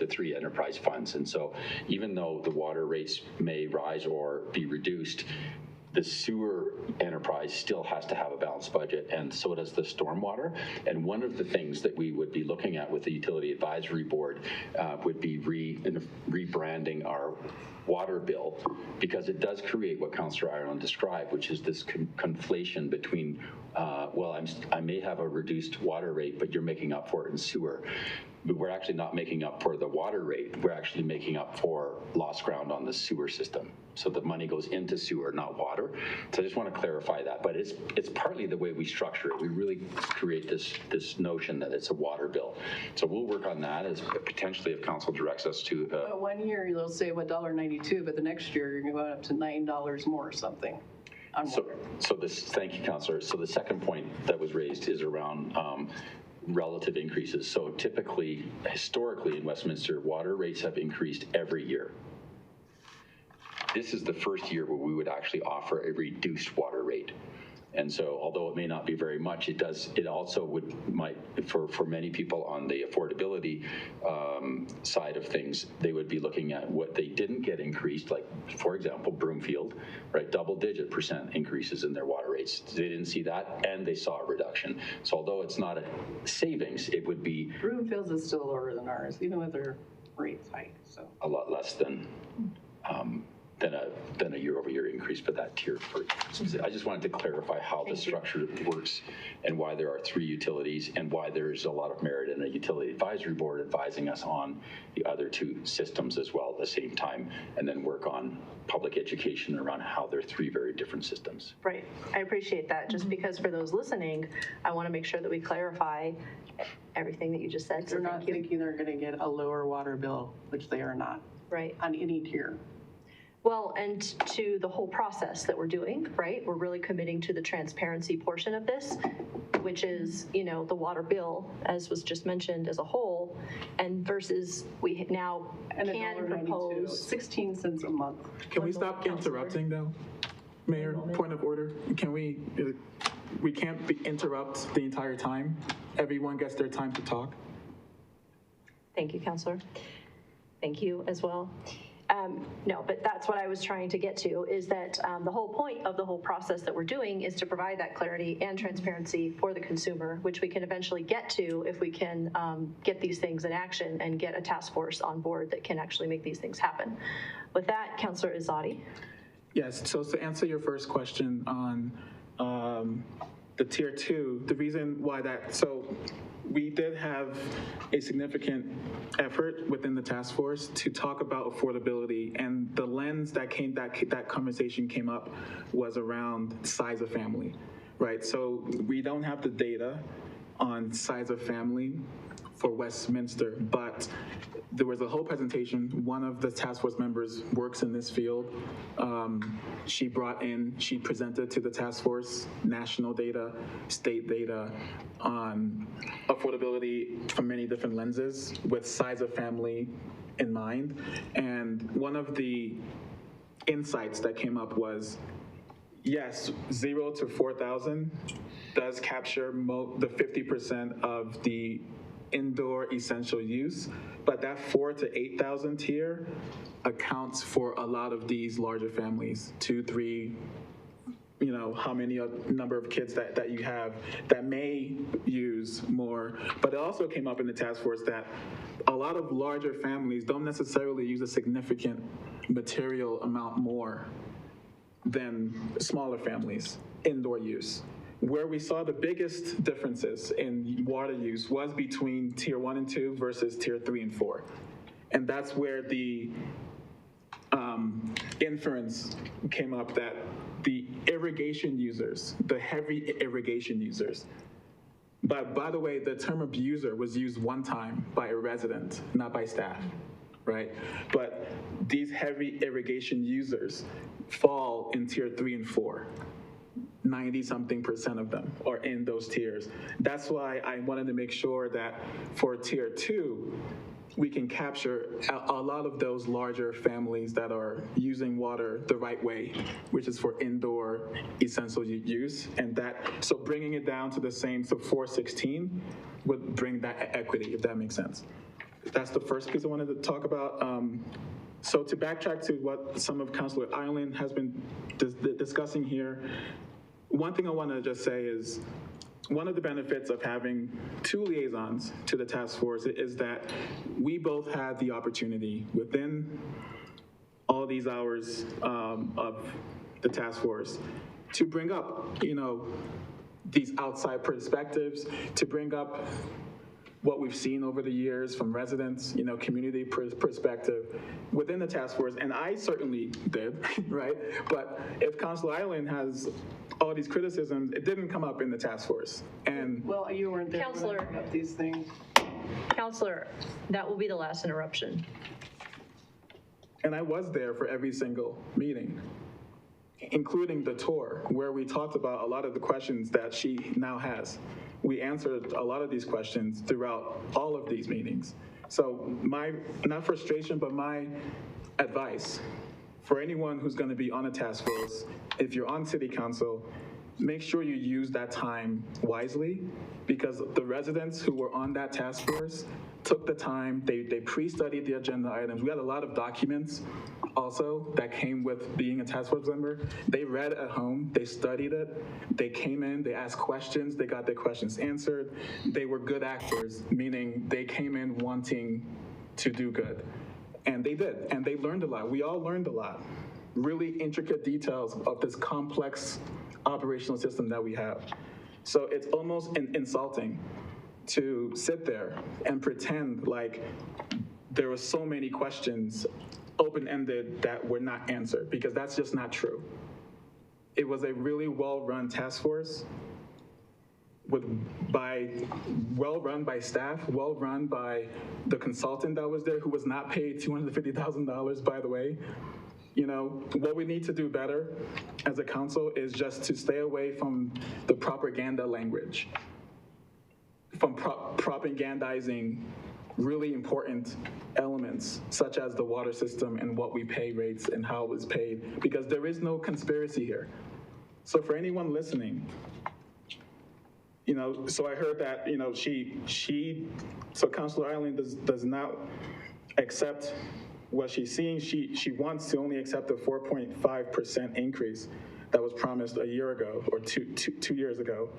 3 enterprise funds. And so even though the water rates may rise or be reduced, the sewer enterprise still has to have a balanced budget, and so does the stormwater. And one of the things that we would be looking at with the Utility Advisory Board would be rebranding our water bill, because it does create what Councillor Ireland described, which is this conflation between, I may have a reduced water rate, but you're making up for it in sewer. But we're actually not making up for the water rate. We're actually making up for lost ground on the sewer system. So the money goes into sewer, not water. So I just want to clarify that. But it's partly the way we structure it. We really create this notion that it's a water bill. So we'll work on that as potentially if council directs us to. One year they'll save $1.92, but the next year you're going to go up to $9 more or something. Thank you, Councillor. So the second point that was raised is around relative increases. So typically, historically in Westminster, water rates have increased every year. This is the first year where we would actually offer a reduced water rate. And so, although it may not be very much, it also might, for many people on the affordability side of things, they would be looking at what they didn't get increased, like, for example, Broomfield, right, double-digit % increases in their water rates. They didn't see that, and they saw a reduction. So although it's not a savings, it would be... Broomfield's is still lower than ours, even with their rates high, so. A lot less than a year-over-year increase, but that tier for, I just wanted to clarify how the structure works and why there are 3 utilities and why there's a lot of merit in a utility advisory board advising us on the other 2 systems as well at the same time, and then work on public education around how they're 3 very different systems. Right, I appreciate that. Just because for those listening, I want to make sure that we clarify everything that you just said. They're not thinking they're going to get a lower water bill, which they are not. Right. On any tier. Well, and to the whole process that we're doing, right? We're really committing to the transparency portion of this, which is, the water bill, as was just mentioned, as a whole, and versus we now can propose 16 cents a month. Can we stop interrupting though? Mayor, point of order. Can we can't interrupt the entire time. Everyone gets their time to talk. Thank you, Councillor. Thank you as well. No, but that's what I was trying to get to, is that the whole point of the whole process that we're doing is to provide that clarity and transparency for the consumer, which we can eventually get to if we can get these things in action and get a task force on board that can actually make these things happen. With that, Councillor Izadi. Yes, so to answer your first question on the tier 2, the reason why so we did have a significant effort within the task force to talk about affordability, and the lens that conversation came up was around size of family, right? So we don't have the data on size of family for Westminster, but there was a whole presentation. One of the task force members works in this field. She presented to the task force national data, state data on affordability from many different lenses with size of family in mind. And one of the insights that came up was, yes, 0 to 4,000 does capture the 50% of the indoor essential use, but that 4,000 to 8,000 tier accounts for a lot of these larger families, 2, 3, how many number of kids that you have that may use more. But it also came up in the task force that a lot of larger families don't necessarily use a significant material amount more than smaller families, indoor use. Where we saw the biggest differences in water use was between tier 1 and 2 versus tier 3 and 4. And that's where the inference came up that the irrigation users, the heavy irrigation users, but by the way, the term abuser was used one time by a resident, not by staff, right? But these heavy irrigation users fall in tier 3 and 4. 90-something% of them are in those tiers. That's why I wanted to make sure that for tier 2, we can capture a lot of those larger families that are using water the right way, which is for indoor essential use. And so bringing it down to the same, so 416 would bring that equity, if that makes sense. That's the first piece I wanted to talk about. So to backtrack to what some of Councilor Island has been discussing here, one thing I want to just say is one of the benefits of having 2 liaisons to the task force is that we both had the opportunity within all these hours of the task force to bring up, these outside perspectives, to bring up what we've seen over the years from residents, community perspective within the task force, and I certainly did, right? But if Councilor Island has all these criticisms, it didn't come up in the task force. And Well, you weren't there when I Counselor. brought up these things. Counselor, that will be the last interruption. I was there for every single meeting, including the tour, where we talked about a lot of the questions that she now has. We answered a lot of these questions throughout all of these meetings. So my, not frustration, but my advice for anyone who's going to be on a task force, if you're on city council, make sure you use that time wisely, because the residents who were on that task force took the time, they pre-studied the agenda items. We had a lot of documents also that came with being a task force member. They read at home, they studied it, they came in, they asked questions, they got their questions answered. They were good actors, meaning they came in wanting to do good. And they did, and they learned a lot. We all learned a lot. Really intricate details of this complex operational system that we have. So it's almost insulting to sit there and pretend like there were so many questions open-ended that were not answered, because that's just not true. It was a really well-run task force, well-run by staff, well-run by the consultant that was there, who was not paid $250,000, by the way. What we need to do better as a council is just to stay away from the propaganda language, from propagandizing really important elements, such as the water system and what we pay rates and how it was paid, because there is no conspiracy here. So for anyone listening, so I heard that, so Councilor Island does not accept what she's seeing. She wants to only accept a 4.5% increase that was promised a year ago or two years ago.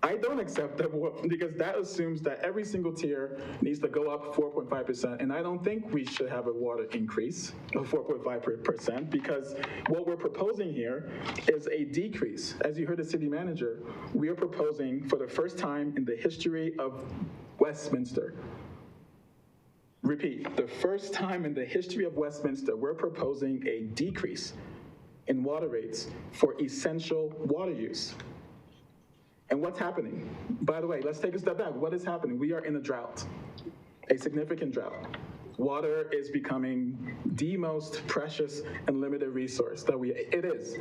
I don't accept that, because that assumes that every single tier needs to go up 4.5%, and I don't think we should have a water increase of 4.5%, because what we're proposing here is a decrease. As you heard the city manager, we are proposing for the first time in the history of Westminster, repeat, the first time in the history of Westminster, we're proposing a decrease in water rates for essential water use. And what's happening? By the way, let's take a step back. What is happening? We are in a drought, a significant drought. Water is becoming the most precious and limited resource that it is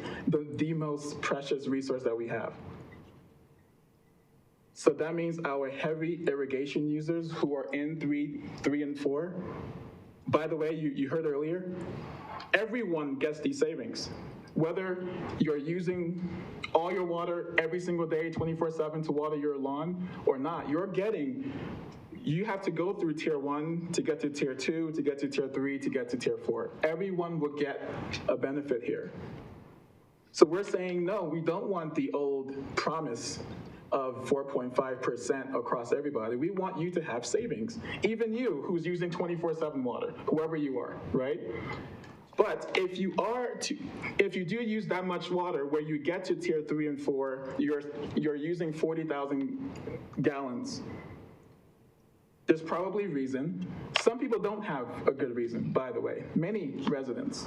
the most precious resource that we have. So that means our heavy irrigation users who are in 3 and 4, by the way, you heard earlier, everyone gets these savings. Whether you're using all your water every single day, 24/7 to water your lawn or not, you have to go through tier 1 to get to tier 2, to get to tier 3, to get to tier 4. Everyone will get a benefit here. So we're saying, no, we don't want the old promise of 4.5% across everybody. We want you to have savings. Even you, who's using 24/7 water, whoever you are, right? But if you do use that much water, where you get to tier 3 and 4, you're using 40,000 gallons. There's probably reason. Some people don't have a good reason, by the way. Many residents,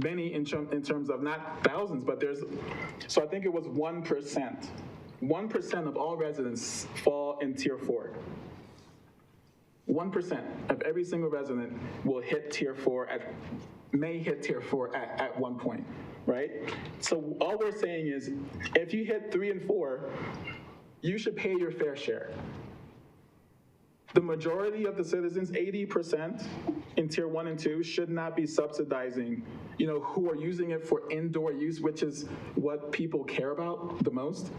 many in terms of not thousands, but so I think it was 1%. 1% of all residents fall in tier 4. 1% of every single resident will hit tier 4 may hit tier 4 at one point, right? So all we're saying is, if you hit 3 and 4, you should pay your fair share. The majority of the citizens, 80% in tier 1 and 2, should not be subsidizing, who are using it for indoor use, which is what people care about the most.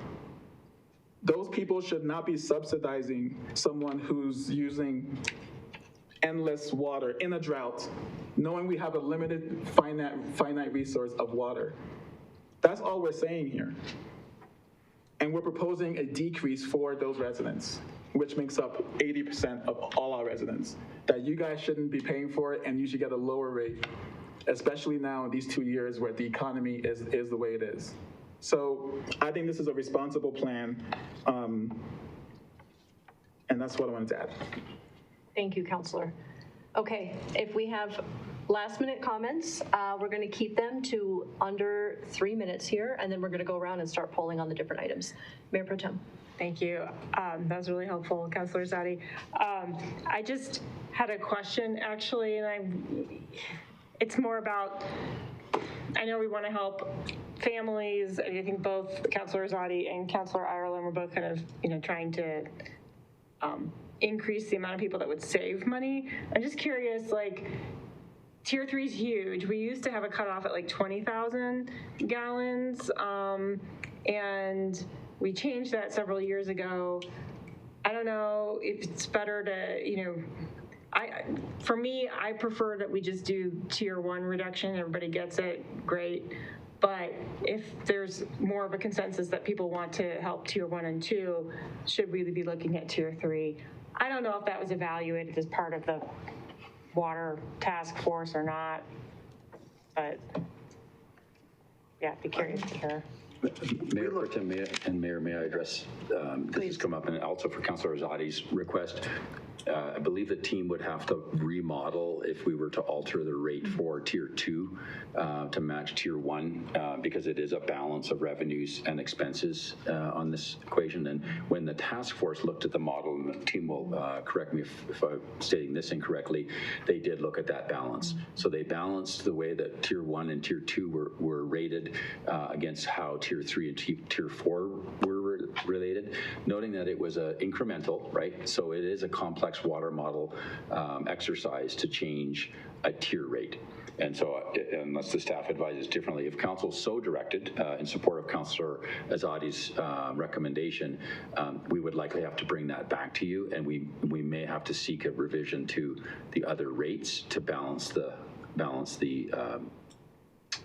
Those people should not be subsidizing someone who's using endless water in a drought, knowing we have a limited, finite resource of water. That's all we're saying here. And we're proposing a decrease for those residents, which makes up 80% of all our residents, that you guys shouldn't be paying for it and you should get a lower rate, especially now in these 2 years where the economy is the way it is. So I think this is a responsible plan, and that's what I wanted to add. Thank you, Counselor. Okay, if we have last minute comments, we're going to keep them to under 3 minutes here, and then we're going to go around and start polling on the different items. Mayor Pro Tem. Thank you. That was really helpful, Councilor Zadi. I just had a question, actually, and it's more about, I know we want to help families. I think both Councilor Zadi and Councilor Ireland were both kind of, trying to increase the amount of people that would save money. I'm just curious, Tier 3 is huge. We used to have a cutoff at 20,000 gallons, and we changed that several years ago. I don't know if it's better to, for me, I prefer that we just do Tier 1 reduction. Everybody gets it, great. But if there's more of a consensus that people want to help Tier 1 and 2, should we be looking at Tier 3? I don't know if that was evaluated as part of the water task force or not, but yeah, I'd be curious to hear. Mayor Pro Tem and Mayor, may I address, this has come up, and also for Councilor Zadi's request. I believe the team would have to remodel if we were to alter the rate for Tier 2 to match Tier 1 because it is a balance of revenues and expenses on this equation. And when the task force looked at the model, and the team will correct me if I'm stating this incorrectly, they did look at that balance. So they balanced the way that Tier 1 and Tier 2 were rated against how Tier 3 and Tier 4 were related, noting that it was incremental, right? So it is a complex water model exercise to change a tier rate. And so unless the staff advises differently, if council so directed in support of Councilor Azadi's recommendation, we would likely have to bring that back to you, and we may have to seek a revision to the other rates to balance the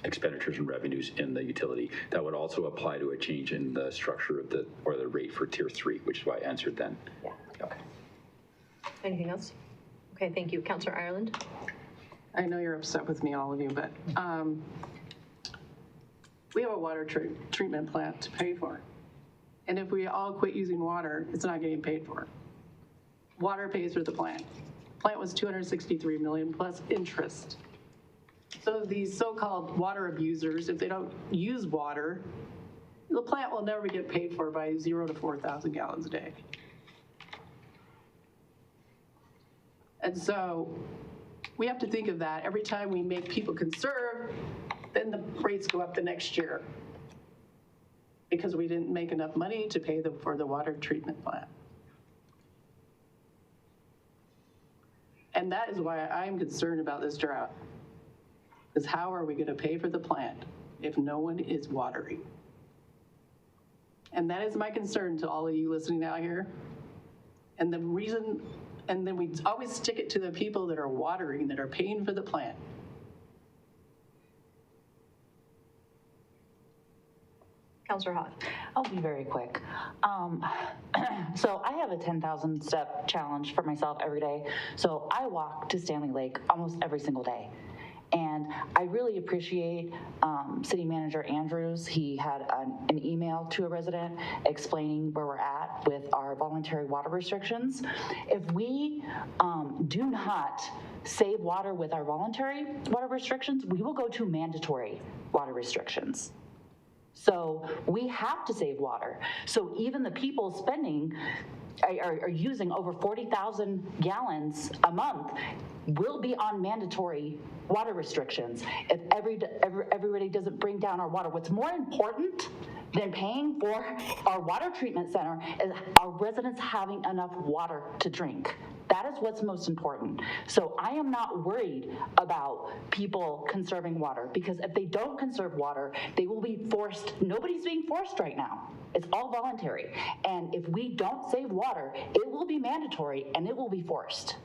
expenditures and revenues in the utility. That would also apply to a change in the structure of the rate for Tier 3, which is why I answered then. Yeah. Okay. Anything else? Okay, thank you. Councilor Ireland. I know you're upset with me, all of you, but we have a water treatment plant to pay for. And if we all quit using water, it's not getting paid for. Water pays for the plant. The plant was $263 million plus interest. So these so-called water abusers, if they don't use water, the plant will never get paid for by 0 to 4,000 gallons a day. And so we have to think of that. Every time we make people conserve, then the rates go up the next year because we didn't make enough money to pay them for the water treatment plant. And that is why I'm concerned about this drought. Is how are we going to pay for the plant if no one is watering? And that is my concern to all of you listening out here. And the reason, and then we always stick it to the people that are watering, that are paying for the plant. Councilor Hott. I'll be very quick. So I have a 10,000 step challenge for myself every day. So I walk to Stanley Lake almost every single day. And I really appreciate City Manager Andrews. He had an email to a resident explaining where we're at with our voluntary water restrictions. If we do not save water with our voluntary water restrictions, we will go to mandatory water restrictions. So we have to save water. So even the people spending are using over 40,000 gallons a month will be on mandatory water restrictions if everybody doesn't bring down our water. What's more important than paying for our water treatment center is our residents having enough water to drink. That is what's most important. So I am not worried about people conserving water, because if they don't conserve water, they will be forced. Nobody's being forced right now. It's all voluntary. And if we don't save water, it will be mandatory and it will be forced.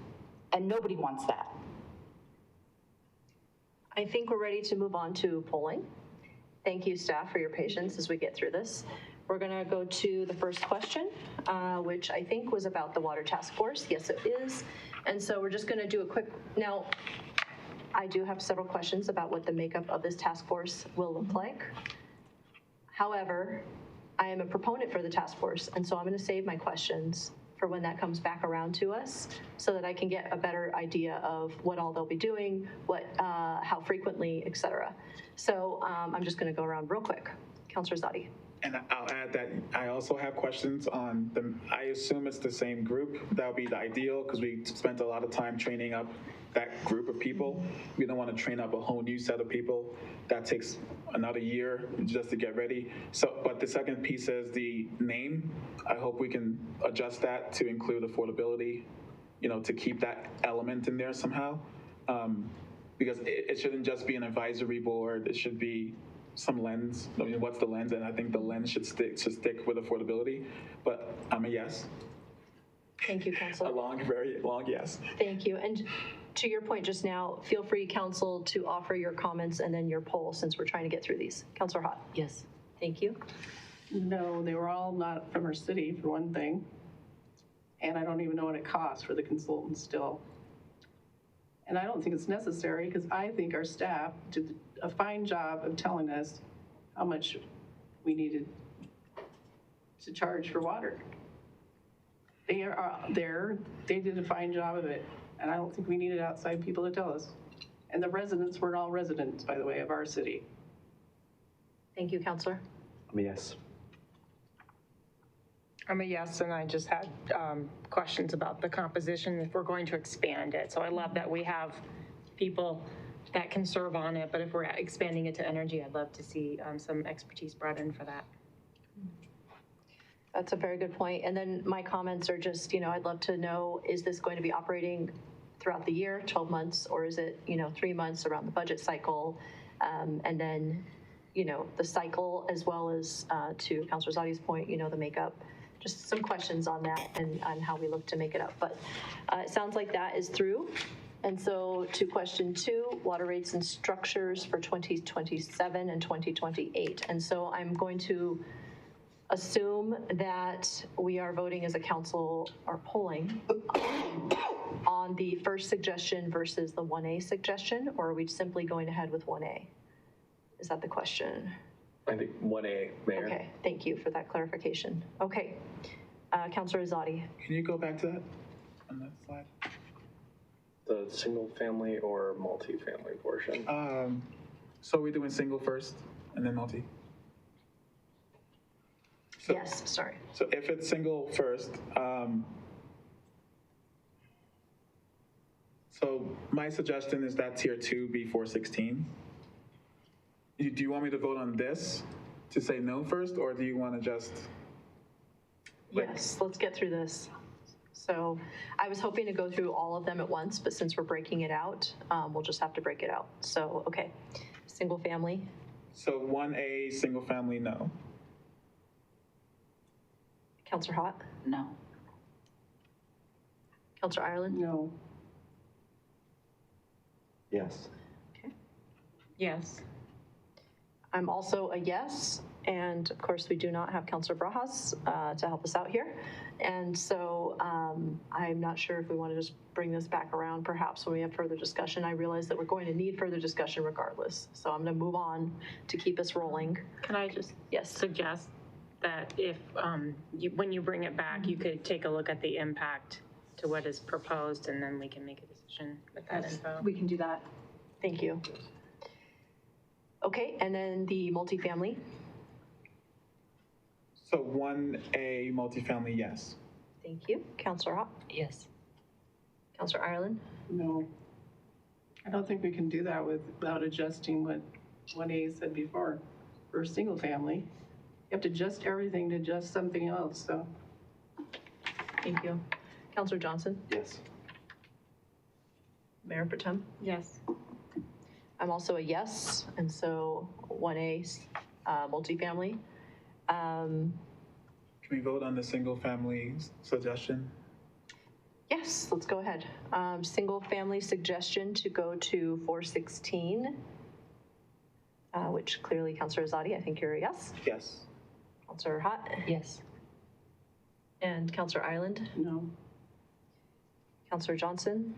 And nobody wants that. I think we're ready to move on to polling. Thank you, staff, for your patience as we get through this. We're going to go to the first question, which I think was about the Water Task Force. Yes, it is. And so we're just going to do a quick, now, I do have several questions about what the makeup of this task force will look like. However, I am a proponent for the task force, and so I'm going to save my questions for when that comes back around to us so that I can get a better idea of what all they'll be doing, how frequently, et cetera. So I'm just going to go around real quick. Councilor Zadi. And I'll add that I also have questions on I assume it's the same group. That would be the ideal because we spent a lot of time training up that group of people. We don't want to train up a whole new set of people. That takes another year just to get ready. So, but the second piece is the name. I hope we can adjust that to include affordability, to keep that element in there somehow. Because it shouldn't just be an advisory board. It should be some lens. I mean, what's the lens? And I think the lens should stick with affordability. But I'm a yes. Thank you, Councilor. Very long yes. Thank you. And to your point just now, feel free, Council, to offer your comments and then your poll since we're trying to get through these. Councilor Hott. Yes. Thank you. No, they were all not from our city, for one thing. And I don't even know what it costs for the consultants still. And I don't think it's necessary because I think our staff did a fine job of telling us how much we needed to charge for water. They are there, they did a fine job of it. And I don't think we needed outside people to tell us. And the residents weren't all residents, by the way, of our city. Thank you, Councilor. I'm a yes. I'm a yes, and I just had questions about the composition if we're going to expand it. So I love that we have people that can serve on it, but if we're expanding it to energy, I'd love to see some expertise brought in for that. That's a very good point. And then my comments are just, I'd love to know, is this going to be operating throughout the year, 12 months, or is it, 3 months around the budget cycle? And then, the cycle as well as to Councilor Zadi's point, the makeup. Just some questions on that and on how we look to make it up. But it sounds like that is through. And so to question 2, water rates and structures for 2027 and 2028. And so I'm going to assume that we are voting as a council or polling on the first suggestion versus the 1A suggestion, or are we simply going ahead with 1A? Is that the question? I think 1A, Mayor. Okay, thank you for that clarification. Okay, Councilor Zadi. Can you go back to that on that slide? The single family or multi-family portion? So we're doing single first and then multi? So, Yes, sorry. So if it's single first, so my suggestion is that tier 2 be 416. Do you want me to vote on this to say no first, or do you want to just? Yes, let's get through this. So I was hoping to go through all of them at once, but since we're breaking it out, we'll just have to break it out. So, okay, single family. So 1A, single family, no. Councilor Hott. No. Councilor Ireland. No. Yes. Okay. Yes. I'm also a yes, and of course we do not have Councilor Brajas to help us out here. And so I'm not sure if we want to just bring this back around perhaps when we have further discussion. I realize that we're going to need further discussion regardless. So I'm going to move on to keep us rolling. Can I just Yes. suggest that if, when you bring it back, you could take a look at the impact to what is proposed, and then we can make a decision with that info. We can do that. Thank you. Okay, and then the multifamily. So 1A, multifamily, yes. Thank you. Councilor Hott. Yes. Councilor Ireland. No. I don't think we can do that without adjusting what 1A said before. For a single family, you have to adjust everything to adjust something else, so. Thank you. Councilor Johnson. Yes. Mayor Protem. Yes. I'm also a yes, and so 1A, multifamily. Can we vote on the single family suggestion? Yes, let's go ahead. Single family suggestion to go to 416, which clearly Councilor Azadi, I think you're a yes. Yes. Councilor Hott Yes. and Councilor Ireland. No. Councilor Johnson.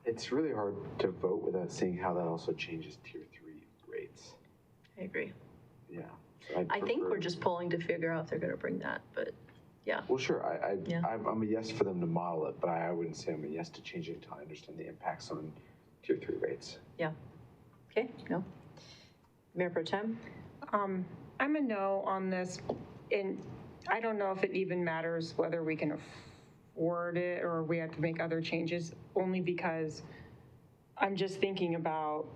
It's really hard to vote without seeing how that also changes Tier 3 rates. I agree. Yeah. So I think we're just polling to figure out if they're going to bring that, but yeah. Well, sure. Yeah. I'm a yes for them to model it, but I wouldn't say I'm a yes to change it until I understand the impacts on Tier 3 rates. Yeah. Okay, no. Mayor Pro Tem? I'm a no on this, and I don't know if it even matters whether we can afford it or we have to make other changes, only because I'm just thinking about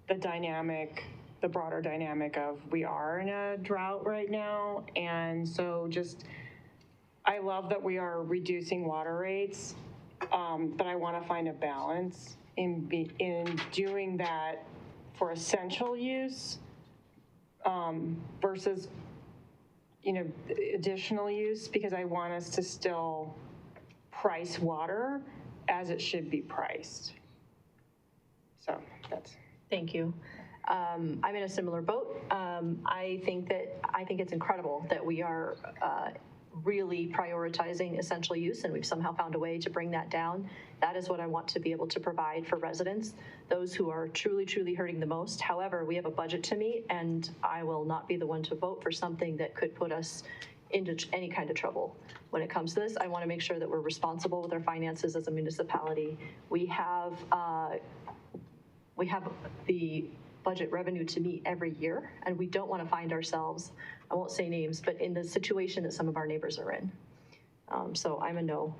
the dynamic, the broader dynamic of we are in a drought right now, and so just, I love that we are reducing water rates, but I want to find a balance in doing that for essential use versus, additional use, because I want us to still price water as it should be priced. So that's. Thank you. I'm in a similar boat. I think it's incredible that we are really prioritizing essential use, and we've somehow found a way to bring that down. That is what I want to be able to provide for residents, those who are truly, truly hurting the most. However, we have a budget to meet, and I will not be the one to vote for something that could put us into any kind of trouble. When it comes to this, I want to make sure that we're responsible with our finances as a municipality. We have the budget revenue to meet every year, and we don't want to find ourselves, I won't say names, but in the situation that some of our neighbors are in. So I'm a no.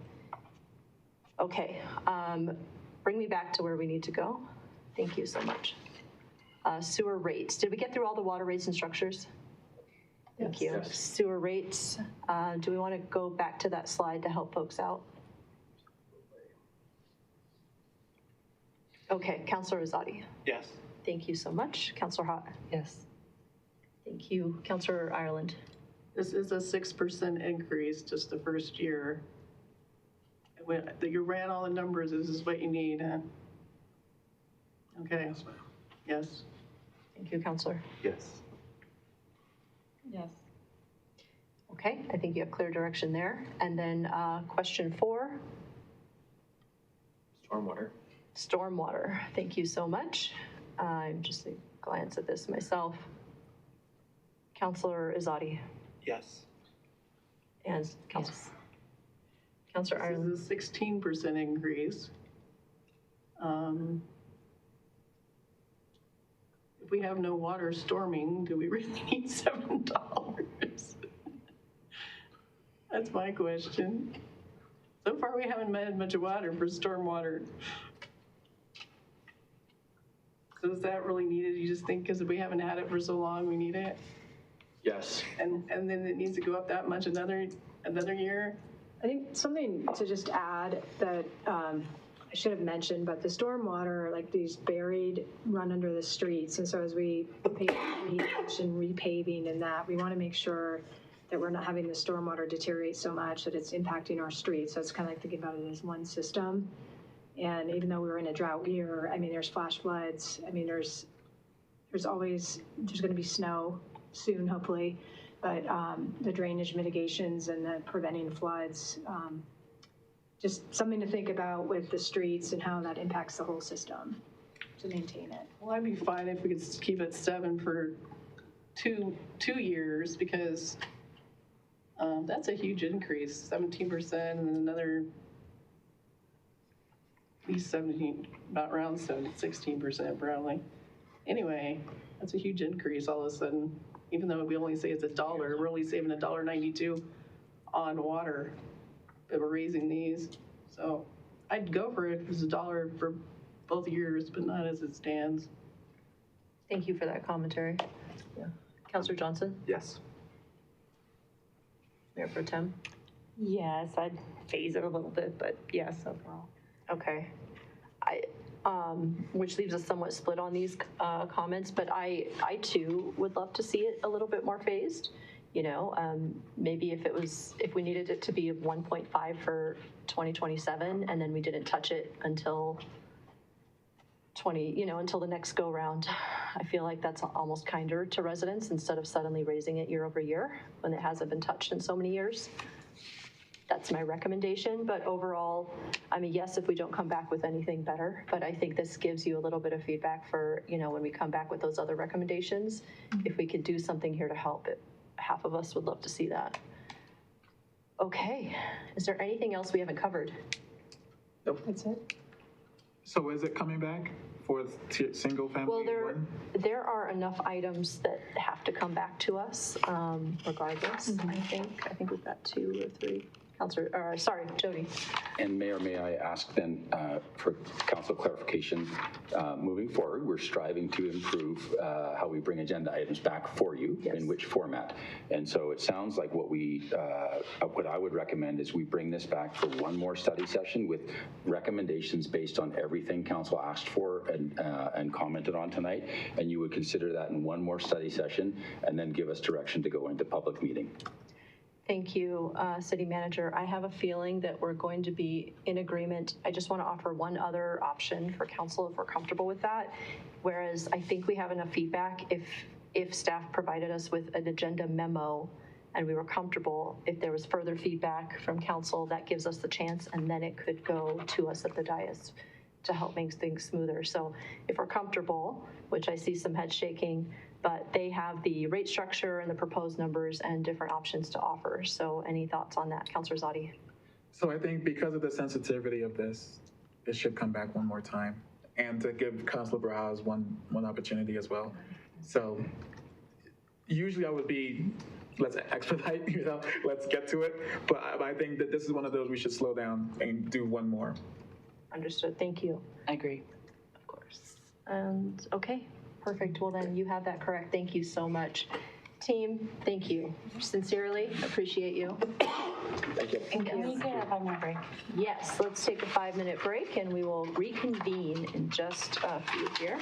Okay, bring me back to where we need to go. Thank you so much. Sewer rates. Did we get through all the water rates and structures? Thank you. Yes. Sewer rates. Do we want to go back to that slide to help folks out? Okay, Councilor Azadi. Yes. Thank you so much. Councilor Hott. Yes. Thank you. Councilor Ireland. This is a 6% increase just the first year. When you ran all the numbers, this is what you need, huh? Okay. Yes. Thank you, Councilor. Yes. Yes. Okay, I think you have clear direction there. And then question 4. Stormwater. Stormwater. Thank you so much. I'm just a glance at this myself. Councilor Azadi Yes. and Councilor. Councilor Ireland. This is a 16% increase. If we have no water storming, do we really need $7? That's my question. So far, we haven't had much water for stormwater. So is that really needed? You just think because we haven't had it for so long, we need it? Yes. And then it needs to go up that much another year? I think something to just add that I should have mentioned, but the stormwater, like these buried, run under the streets. And so as we pave and repaving and that, we want to make sure that we're not having the stormwater deteriorate so much that it's impacting our streets. So it's kind of like thinking about it as one system. And even though we're in a drought year, I mean, there's flash floods. I mean, there's going to be snow soon, hopefully. But the drainage mitigations and the preventing floods, just something to think about with the streets and how that impacts the whole system to maintain it. Well, I'd be fine if we could keep it 7 for two years, because that's a huge increase, 17%, and then another at least 17, about around 16% probably. Anyway, that's a huge increase all of a sudden. Even though we only say it's $1, we're only saving $1.92 on water, but we're raising these. So I'd go for it if it's $1 for both years, but not as it stands. Thank you for that commentary. Yeah. Councilor Johnson. Yes. Mayor Pro Tem. Yes, I'd phase it a little bit, but yes, overall. Okay. Which leaves us somewhat split on these comments, but I too would love to see it a little bit more phased. Maybe if we needed it to be 1.5 for 2027, and then we didn't touch it until until the next go round. I feel like that's almost kinder to residents instead of suddenly raising it year over year when it hasn't been touched in so many years. That's my recommendation, but overall, yes, if we don't come back with anything better, but I think this gives you a little bit of feedback for, when we come back with those other recommendations, if we could do something here to help it, half of us would love to see that. Okay, is there anything else we haven't covered? Nope. That's it. So is it coming back for single family? Well, there are enough items that have to come back to us, regardless. I think we've got 2 or 3. Jody. And Mayor, may I ask then for council clarification, moving forward, we're striving to improve how we bring agenda items back for you, in which format. And so it sounds like what I would recommend is we bring this back for one more study session with recommendations based on everything council asked for and commented on tonight. And you would consider that in one more study session and then give us direction to go into public meeting. Thank you, City Manager. I have a feeling that we're going to be in agreement. I just want to offer one other option for council if we're comfortable with that. Whereas I think we have enough feedback if staff provided us with an agenda memo and we were comfortable, if there was further feedback from council, that gives us the chance, and then it could go to us at the dais to help make things smoother. So if we're comfortable, which I see some head shaking, but they have the rate structure and the proposed numbers and different options to offer. So any thoughts on that, Councilor Zadi? So I think because of the sensitivity of this, it should come back one more time, and to give Councilor Barajas one opportunity as well. So usually I would be, let's expedite, let's get to it. But I think that this is one of those we should slow down and do one more. Understood. Thank you. I agree. Of course. And okay. Perfect. Well, then you have that correct. Thank you so much. Team, thank you. Sincerely, appreciate you. Thank you. Can we get a 5-minute break? Yes, let's take a 5-minute break and we will reconvene in just a few here.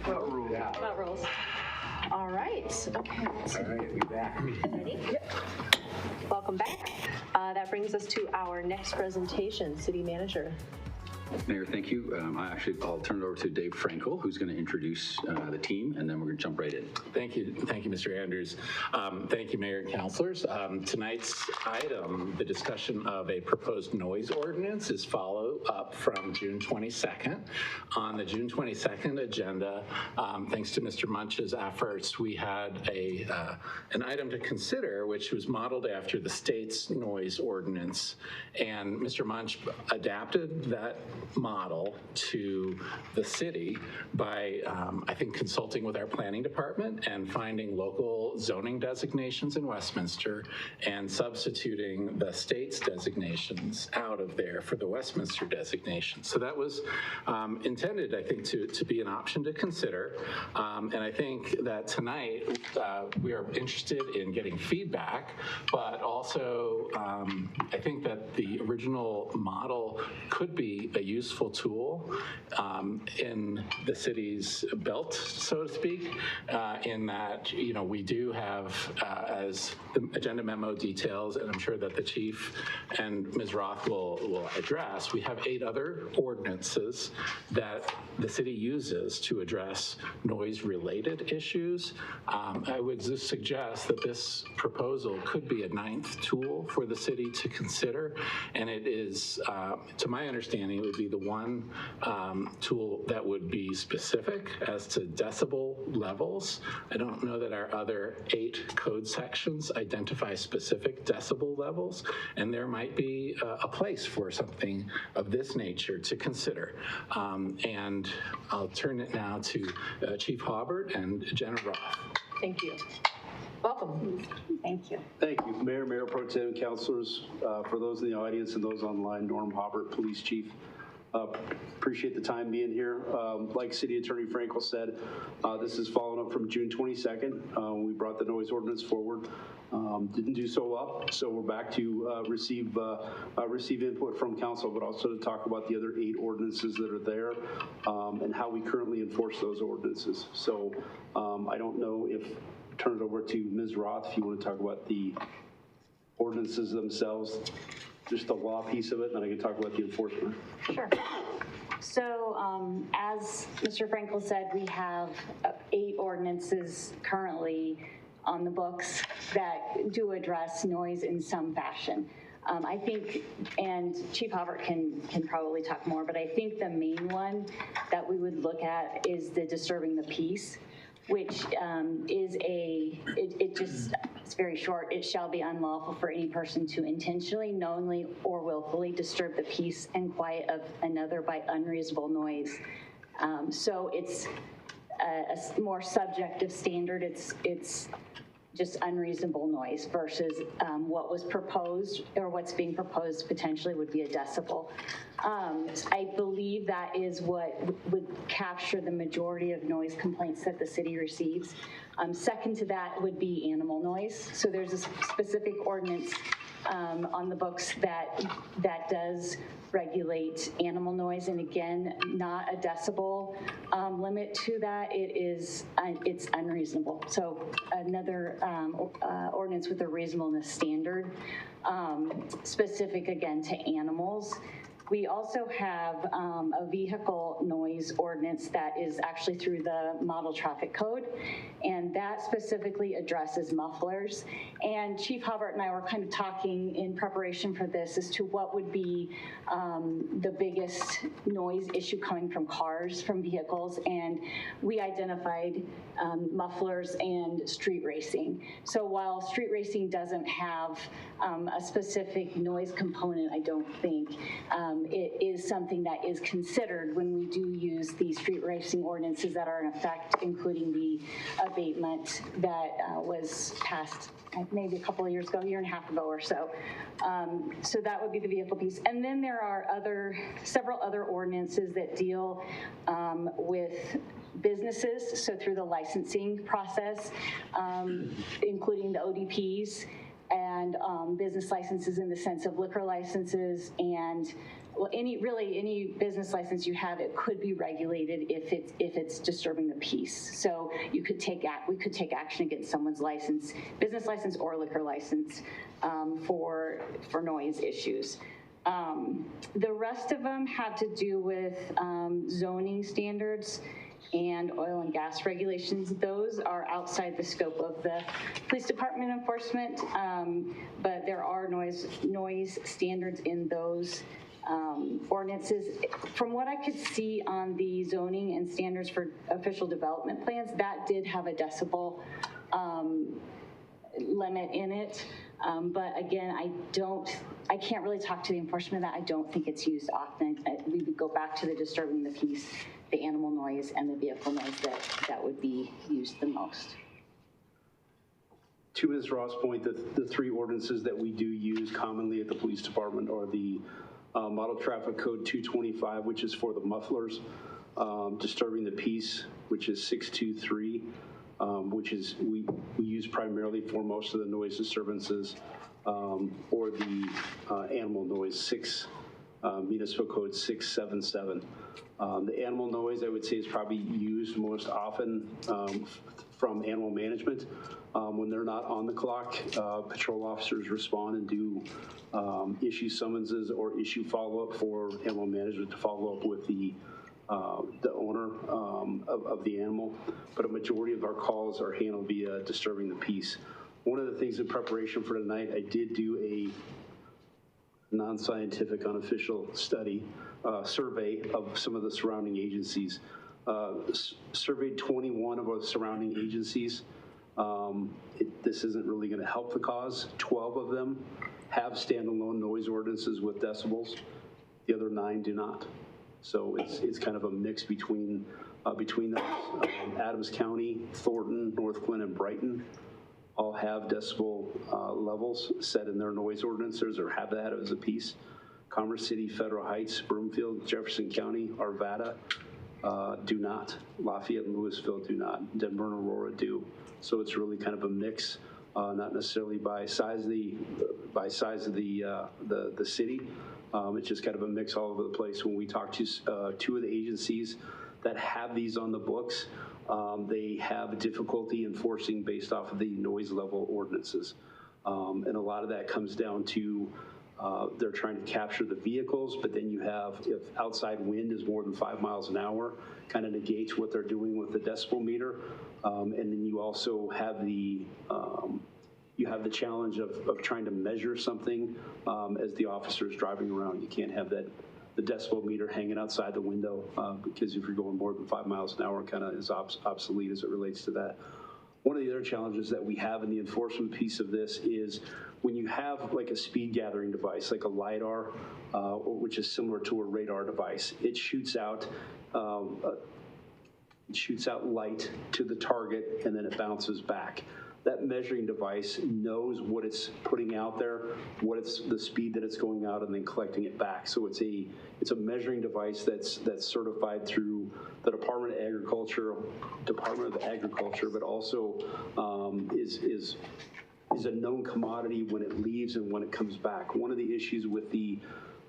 About rules. All right, okay. All right, we back. Ready? Yep. Welcome back. That brings us to our next presentation, City Manager. Mayor, thank you. I'll turn it over to Dave Frankel, who's going to introduce the team, and then we're going to jump right in. Thank you, Mr. Andrews. Thank you, Mayor and Councilors. Tonight's item, the discussion of a proposed noise ordinance, is follow up from June 22nd. On the June 22nd agenda, thanks to Mr. Munch's efforts, we had an item to consider, which was modeled after the state's noise ordinance, and Mr. Munch adapted that model to the city by, I think, consulting with our planning department and finding local zoning designations in Westminster and substituting the state's designations out of there for the Westminster designation. So that was intended, I think, to be an option to consider. And I think that tonight we are interested in getting feedback, but also I think that the original model could be a useful tool in the city's belt, so to speak, in that, we do have, as the agenda memo details, and I'm sure that the chief and Ms. Roth will address, we have 8 other ordinances that the city uses to address noise-related issues. I would just suggest that this proposal could be a 9th tool for the city to consider, and it is, to my understanding, it would be the one tool that would be specific as to decibel levels. I don't know that our other 8 code sections identify specific decibel levels, and there might be a place for something of this nature to consider. And I'll turn it now to Chief Hobart and Jenna Roth. Thank you. Welcome. Thank you. Thank you, Mayor Pro Tem, councilors, for those in the audience and those online, Norm Hobart, Police Chief. Appreciate the time being here. Like City Attorney Frankel said, this is following up from June 22nd. We brought the noise ordinance forward. Didn't do so well, so we're back to receive input from council, but also to talk about the other 8 ordinances that are there and how we currently enforce those ordinances. So I don't know if turn it over to Ms. Roth if you want to talk about the ordinances themselves, just the law piece of it, and then I can talk about the enforcement. Sure. So as Mr. Frankel said, we have 8 ordinances currently on the books that do address noise in some fashion. I think, and Chief Hobart can probably talk more, but I think the main one that we would look at is the disturbing the peace, which is it's very short. It shall be unlawful for any person to intentionally, knowingly, or willfully disturb the peace and quiet of another by unreasonable noise. So it's a more subjective standard. It's just unreasonable noise versus what was proposed or what's being proposed potentially would be a decibel. I believe that is what would capture the majority of noise complaints that the city receives. Second to that would be animal noise. So there's a specific ordinance on the books that does regulate animal noise, and again, not a decibel limit to that. It's unreasonable. So another ordinance with a reasonableness standard, specific again to animals. We also have a vehicle noise ordinance that is actually through the model traffic code, and that specifically addresses mufflers. And Chief Hobart and I were kind of talking in preparation for this as to what would be the biggest noise issue coming from cars, from vehicles, and we identified mufflers and street racing. So while street racing doesn't have a specific noise component, I don't think, it is something that is considered when we do use the street racing ordinances that are in effect, including the abatement that was passed maybe a couple of years ago, a year and a half ago or so. So that would be the vehicle piece. And then there are several other ordinances that deal with businesses, so through the licensing process, including the ODPs and business licenses in the sense of liquor licenses and well, any business license you have, it could be regulated if it's disturbing the peace. So we could take action against someone's license, business license or liquor license, for noise issues. The rest of them have to do with zoning standards and oil and gas regulations. Those are outside the scope of the police department enforcement, but there are noise standards in those ordinances. From what I could see on the zoning and standards for official development plans, that did have a decibel limit in it. But again, I can't really talk to the enforcement of that. I don't think it's used often. We would go back to the disturbing the peace, the animal noise, and the vehicle noise that would be used the most. To Ms. Ross' point, the three ordinances that we do use commonly at the police department are the Model Traffic Code 225, which is for the mufflers, disturbing the peace, which is 623, which is we use primarily for most of the noise disturbances, or the animal noise, Municipal Code 677. The animal noise, I would say, is probably used most often from animal management. When they're not on the clock, patrol officers respond and do issue summonses or issue follow-up for animal management to follow up with the owner of the animal. But a majority of our calls are handled via disturbing the peace. One of the things in preparation for tonight, I did do a non-scientific, unofficial survey of some of the surrounding agencies. Surveyed 21 of our surrounding agencies. This isn't really going to help the cause. 12 of them have standalone noise ordinances with decibels. The other 9 do not. So it's kind of a mix between those. Adams County, Thornton, Northglenn, and Brighton all have decibel levels set in their noise ordinances or have that as a piece. Commerce City, Federal Heights, Broomfield, Jefferson County, Arvada do not. Lafayette and Louisville do not. Denver and Aurora do. So it's really kind of a mix, not necessarily by size of the city. It's just kind of a mix all over the place. When we talk to two of the agencies that have these on the books, they have difficulty enforcing based off of the noise level ordinances. And a lot of that comes down to they're trying to capture the vehicles, but then you have, if outside wind is more than 5 miles an hour, kind of negates what they're doing with the decibel meter. And then you also have the challenge of trying to measure something as the officer is driving around. You can't have the decibel meter hanging outside the window because if you're going more than 5 miles an hour, kind of is obsolete as it relates to that. One of the other challenges that we have in the enforcement piece of this is when you have like a speed gathering device, like a LiDAR, which is similar to a radar device, it shoots out light to the target and then it bounces back. That measuring device knows what it's putting out there, what it's the speed that it's going out, and then collecting it back. So it's a measuring device that's certified through the Department of Agriculture, but also is a known commodity when it leaves and when it comes back. One of the issues with the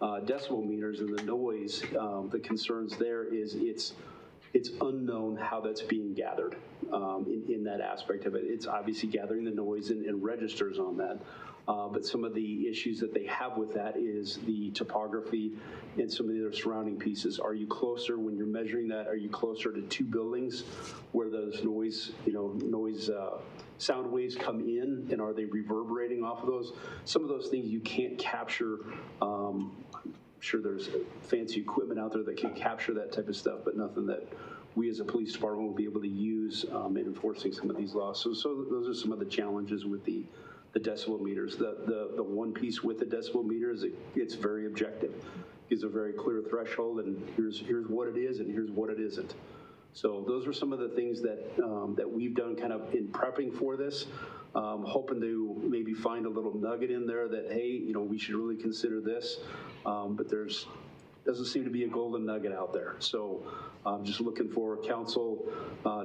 decibel meters and the noise, the concerns there is it's unknown how that's being gathered in that aspect of it. It's obviously gathering the noise and registers on that. But some of the issues that they have with that is the topography and some of the other surrounding pieces. Are you closer when you're measuring that? Are you closer to two buildings where those sound waves come in, and are they reverberating off of those? Some of those things you can't capture. I'm sure there's fancy equipment out there that can capture that type of stuff, but nothing that we as a police department will be able to use in enforcing some of these laws. So those are some of the challenges with the decibel meters. The one piece with the decibel meter is it's very objective. It's a very clear threshold, and here's what it is, and here's what it isn't. So those are some of the things that we've done kind of in prepping for this, hoping to maybe find a little nugget in there that, hey, we should really consider this, but doesn't seem to be a golden nugget out there. So I'm just looking for council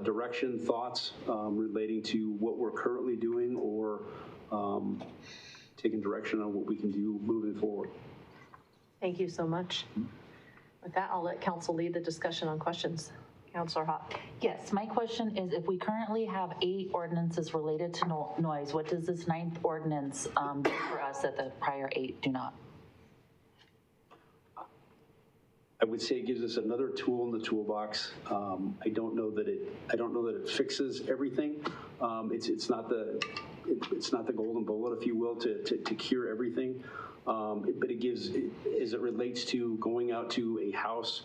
direction, thoughts relating to what we're currently doing or taking direction on what we can do moving forward. Thank you so much. With that, I'll let council lead the discussion on questions. Councilor Hott. Yes, my question is, if we currently have 8 ordinances related to noise, what does this 9th ordinance do for us that the prior 8 do not? I would say it gives us another tool in the toolbox. I don't know that it fixes everything. It's not the golden bullet, if you will, to cure everything. But it gives, as it relates to going out to a house,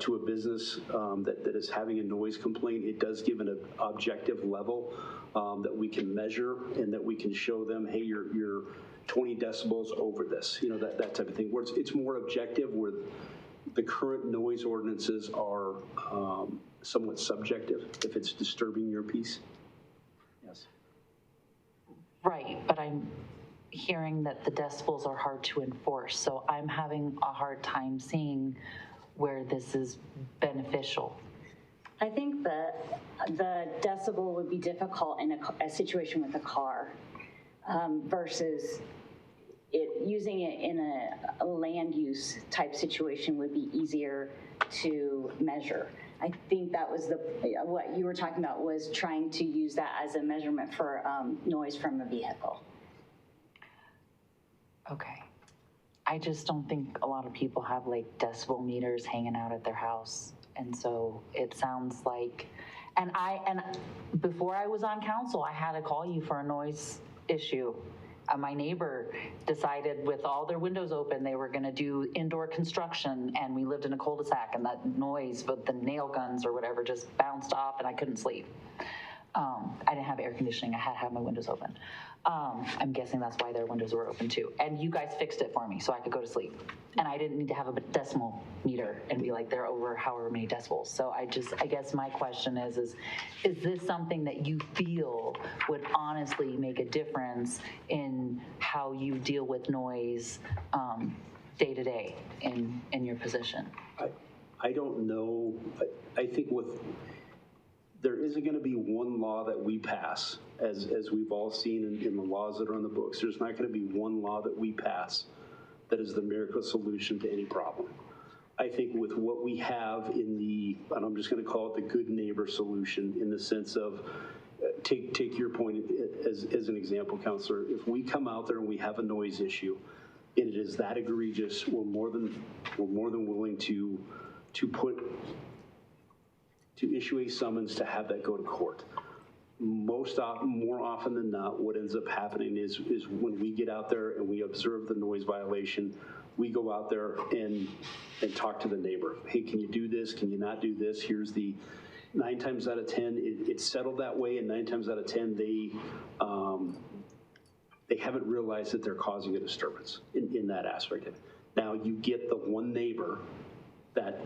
to a business that is having a noise complaint, it does give an objective level that we can measure and that we can show them, hey, you're 20 decibels over this, that type of thing. Where it's more objective, where the current noise ordinances are somewhat subjective if it's disturbing your peace. Yes. Right, but I'm hearing that the decibels are hard to enforce, so I'm having a hard time seeing where this is beneficial. I think the decibel would be difficult in a situation with a car versus using it in a land use type situation would be easier to measure. I think that was what you were talking about, was trying to use that as a measurement for noise from a vehicle. Okay. I just don't think a lot of people have like decibel meters hanging out at their house. And so it sounds like, and before I was on council, I had to call you for a noise issue. My neighbor decided with all their windows open, they were gonna do indoor construction, and we lived in a cul-de-sac, and that noise with the nail guns or whatever just bounced off and I couldn't sleep. I didn't have air conditioning, I had to have my windows open. I'm guessing that's why their windows were open too. And you guys fixed it for me so I could go to sleep. And I didn't need to have a decimal meter and be like, they're over however many decibels. So I guess my question is this something that you feel would honestly make a difference in how you deal with noise day to day in your position? I don't know. I think there isn't going to be one law that we pass, as we've all seen in the laws that are on the books. There's not going to be one law that we pass that is the miracle solution to any problem. I think with what we have and I'm just going to call it the good neighbor solution, in the sense of, take your point as an example, Councilor. If we come out there and we have a noise issue, and it is that egregious, we're more than willing to issue a summons to have that go to court. More often than not, what ends up happening is when we get out there and we observe the noise violation, we go out there and talk to the neighbor. Hey, can you do this? Can you not do this? Here's the 9 times out of 10, it's settled that way, and 9 times out of 10, they haven't realized that they're causing a disturbance in that aspect of it. Now, you get the one neighbor that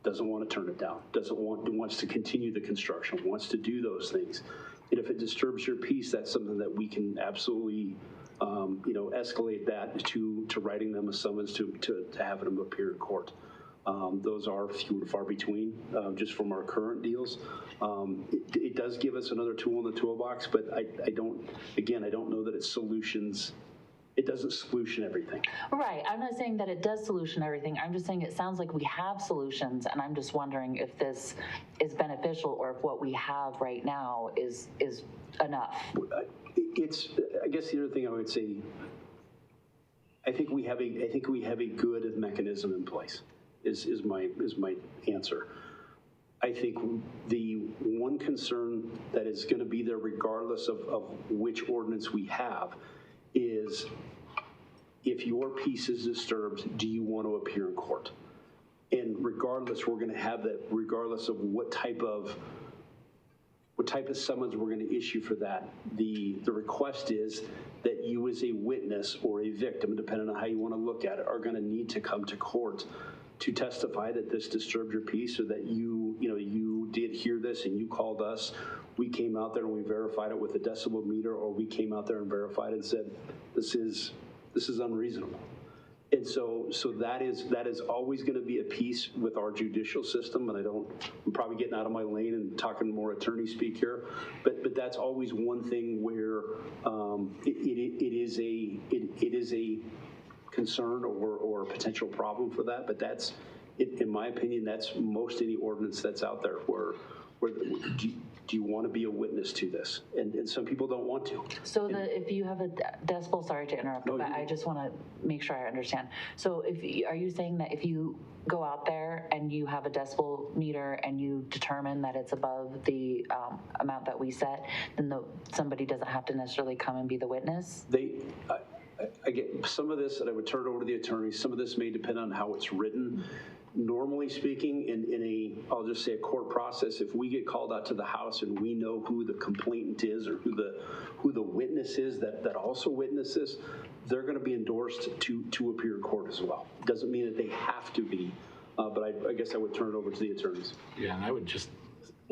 doesn't want to turn it down, wants to continue the construction, wants to do those things. And if it disturbs your peace, that's something that we can absolutely, escalate that to writing them a summons to having them appear in court. Those are few and far between, just from our current deals. It does give us another tool in the toolbox, but I don't know that it doesn't solution everything. Right, I'm not saying that it does solution everything. I'm just saying it sounds like we have solutions, and I'm just wondering if this is beneficial or if what we have right now is enough. I guess the other thing I would say, I think we have a good mechanism in place, is my answer. I think the one concern that is going to be there regardless of which ordinance we have is, if your peace is disturbed, do you want to appear in court? And regardless, we're going to have that regardless of what type of summons we're going to issue for that. The request is that you as a witness or a victim, depending on how you want to look at it, are going to need to come to court to testify that this disturbed your peace, or that you did hear this and you called us. We came out there and we verified it with a decibel meter, or we came out there and verified it and said, this is unreasonable. And so that is always going to be a piece with our judicial system. And I'm probably getting out of my lane and talking more attorney speak here, but that's always one thing where it is a concern or potential problem for that, but that's, in my opinion, that's most any ordinance that's out there where do you want to be a witness to this? And some people don't want to. So if you have a decibel, sorry to interrupt, No, but I just want to make sure I understand. So are you saying that if you go out there and you have a decibel meter and you determine that it's above the amount that we set, then somebody doesn't have to necessarily come and be the witness? I get some of this, and I would turn it over to the attorney. Some of this may depend on how it's written. Normally speaking, I'll just say a court process, if we get called out to the house and we know who the complainant is or who the witness is that also witnesses, they're going to be endorsed to appear in court as well. Doesn't mean that they have to be, but I guess I would turn it over to the attorneys. Yeah, and I would just,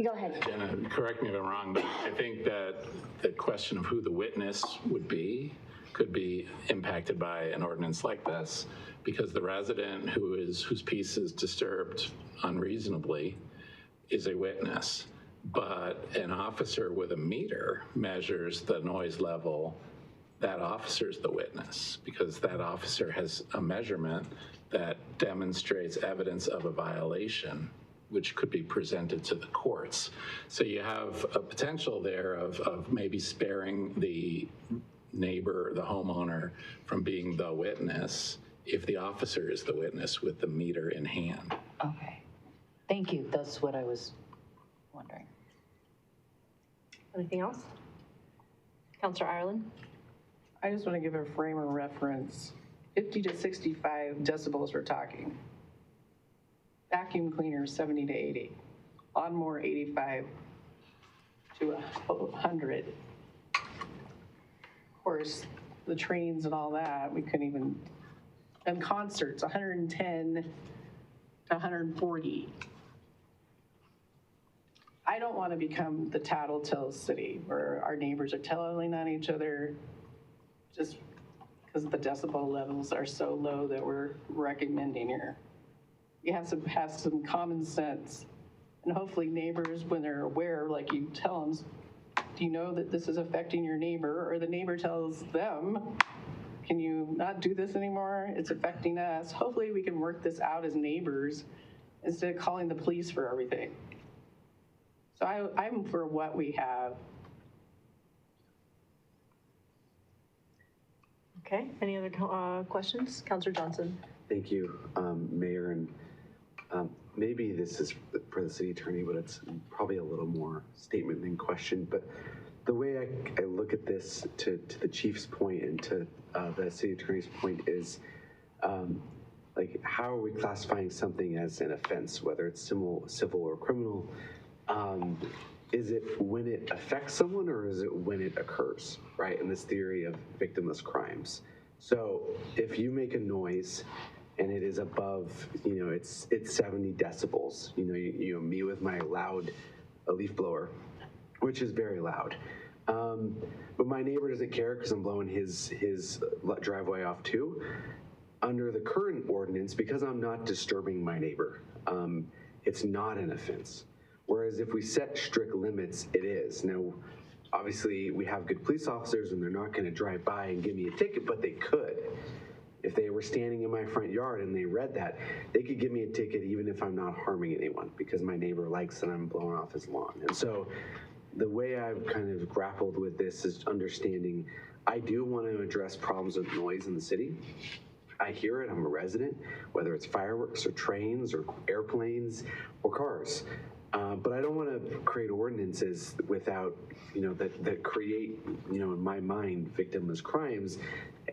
Go ahead. Jenna, correct me if I'm wrong, but I think that the question of who the witness would be could be impacted by an ordinance like this, because the resident whose peace is disturbed unreasonably is a witness, but an officer with a meter measures the noise level. That officer's the witness, because that officer has a measurement that demonstrates evidence of a violation, which could be presented to the courts. So you have a potential there of maybe sparing the neighbor, the homeowner, from being the witness if the officer is the witness with the meter in hand. Okay. Thank you. That's what I was wondering. Anything else? Councilor Ireland? I just want to give a frame of reference. 50 to 65 decibels we're talking. Vacuum cleaner 70 to 80. Lawnmower 85 to 100. Of course, the trains and all that, we couldn't even, and concerts 110 to 140. I don't want to become the tattletale city where our neighbors are telling on each other just because the decibel levels are so low that we're recommending here. You have to have some common sense, and hopefully neighbors, when they're aware, like you tell them, do you know that this is affecting your neighbor? Or the neighbor tells them, can you not do this anymore? It's affecting us. Hopefully we can work this out as neighbors instead of calling the police for everything. So I'm for what we have. Okay, any other questions? Councilor Johnson. Thank you, Mayor, and maybe this is for the city attorney, but it's probably a little more statement than question. But the way I look at this, to the chief's point and to the city attorney's point, is like, how are we classifying something as an offense, whether it's civil or criminal? Is it when it affects someone, or is it when it occurs, right? In this theory of victimless crimes. So if you make a noise and it is above, it's 70 decibels, me with my loud leaf blower, which is very loud. But my neighbor doesn't care because I'm blowing his driveway off too. Under the current ordinance, because I'm not disturbing my neighbor, it's not an offense. Whereas if we set strict limits, it is. Now, obviously, we have good police officers and they're not going to drive by and give me a ticket, but they could. If they were standing in my front yard and they read that, they could give me a ticket even if I'm not harming anyone, because my neighbor likes that I'm blowing off his lawn. And so the way I've kind of grappled with this is understanding I do want to address problems with noise in the city. I hear it, I'm a resident, whether it's fireworks or trains or airplanes or cars. But I don't want to create ordinances without, that create, in my mind, victimless crimes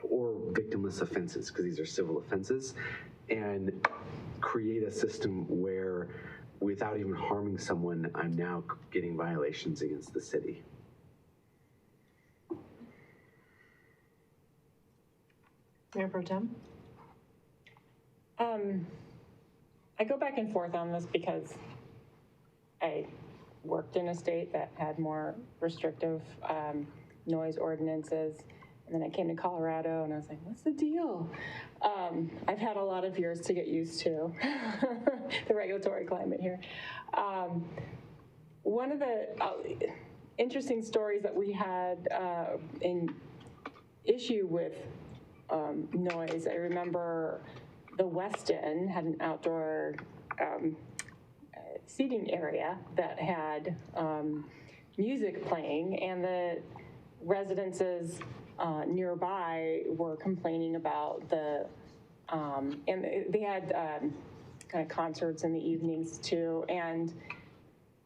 or victimless offenses, because these are civil offenses, and create a system where, without even harming someone, I'm now getting violations against the city. Mayor Pro Tem? I go back and forth on this because I worked in a state that had more restrictive noise ordinances, and then I came to Colorado and I was like, what's the deal? I've had a lot of years to get used to the regulatory climate here. One of the interesting stories that we had in issue with noise. I remember the Westin had an outdoor seating area that had music playing, and the residences nearby were complaining about the, and they had kind of concerts in the evenings too, and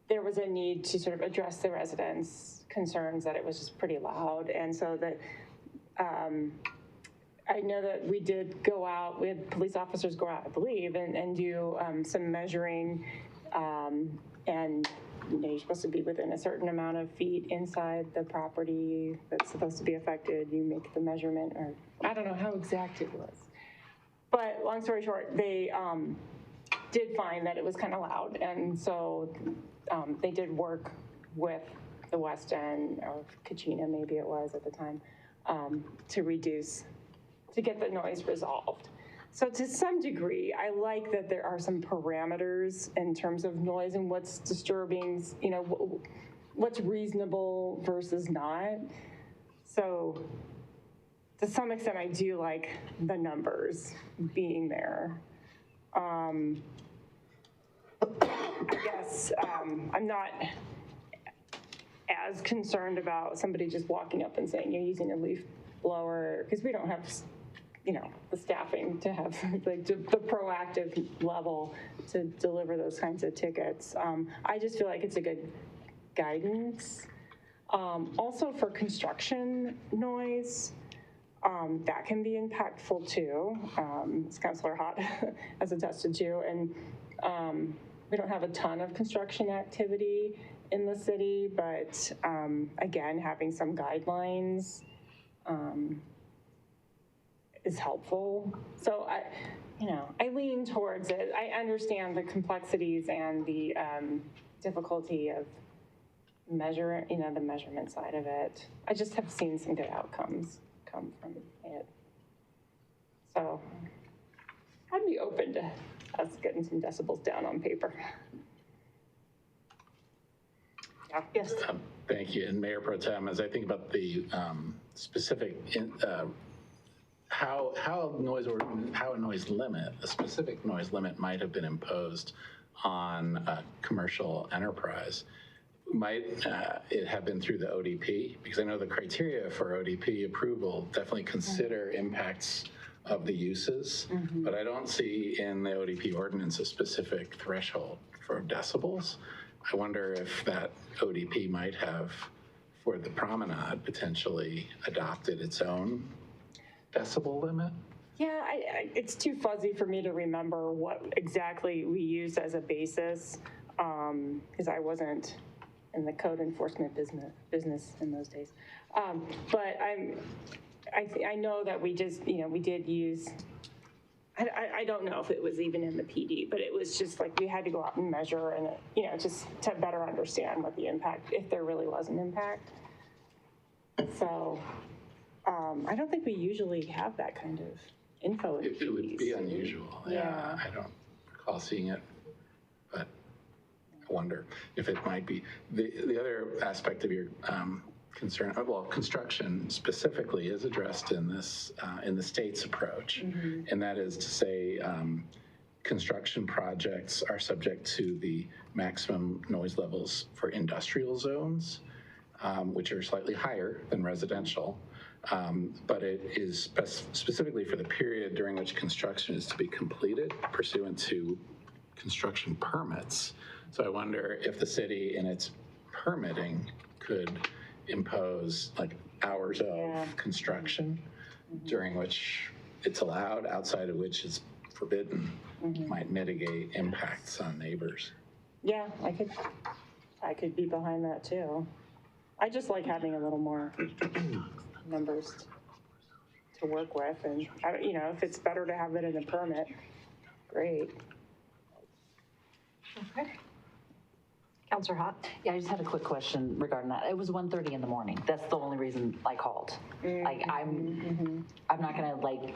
there was a need to sort of address the residents' concerns that it was just pretty loud, and so that I know that we did go out, we had police officers go out, I believe, and do some measuring, and you're supposed to be within a certain amount of feet inside the property that's supposed to be affected. You make the measurement, or I don't know how exact it was. But long story short, they did find that it was kind of loud, and so they did work with the West End, or Kachina maybe it was at the time, to get the noise resolved. So to some degree, I like that there are some parameters in terms of noise and what's disturbing, you know, what's reasonable versus not. So to some extent, I do like the numbers being there. I guess I'm not as concerned about somebody just walking up and saying you're using a leaf blower, because we don't have, you know, the staffing to have like the proactive level to deliver those kinds of tickets. I just feel like it's a good guidance. Also for construction noise, that can be impactful too, as Councilor Hott has attested to. And we don't have a ton of construction activity in the city, but again, having some guidelines is helpful. So I lean towards it. I understand the complexities and the difficulty of measuring, the measurement side of it. I just have seen some good outcomes come from it. So I'd be open to us getting some decibels down on paper. Yeah. Yes. Thank you. And Mayor Pro Tem, as I think about the specific, how a noise limit, a specific noise limit might have been imposed on a commercial enterprise, might it have been through the ODP? Because I know the criteria for ODP approval definitely consider impacts of the uses, but I don't see in the ODP ordinance a specific threshold for decibels. I wonder if that ODP might have, for the promenade, potentially adopted its own decibel limit? Yeah, it's too fuzzy for me to remember what exactly we used as a basis, because I wasn't in the code enforcement business in those days. But I know that we just, we did use, I don't know if it was even in the PD, but it was just like we had to go out and measure and, just to better understand what the impact, if there really was an impact. So I don't think we usually have that kind of info in PDs. It would be unusual. Yeah. I don't recall seeing it, but I wonder if it might be. The other aspect of your concern, well, construction specifically is addressed in this, in the state's approach, and that is to say construction projects are subject to the maximum noise levels for industrial zones, which are slightly higher than residential, but it is specifically for the period during which construction is to be completed pursuant to construction permits. So I wonder if the city in its permitting could impose like hours of construction during which it's allowed, outside of which it's forbidden, might mitigate impacts on neighbors. Yeah, I could be behind that too. I just like having a little more numbers to work with, and if it's better to have it in a permit, great. Okay. Councilor Hott? Yeah, I just had a quick question regarding that. It was 1:30 in the morning. That's the only reason I called. Like I'm not gonna like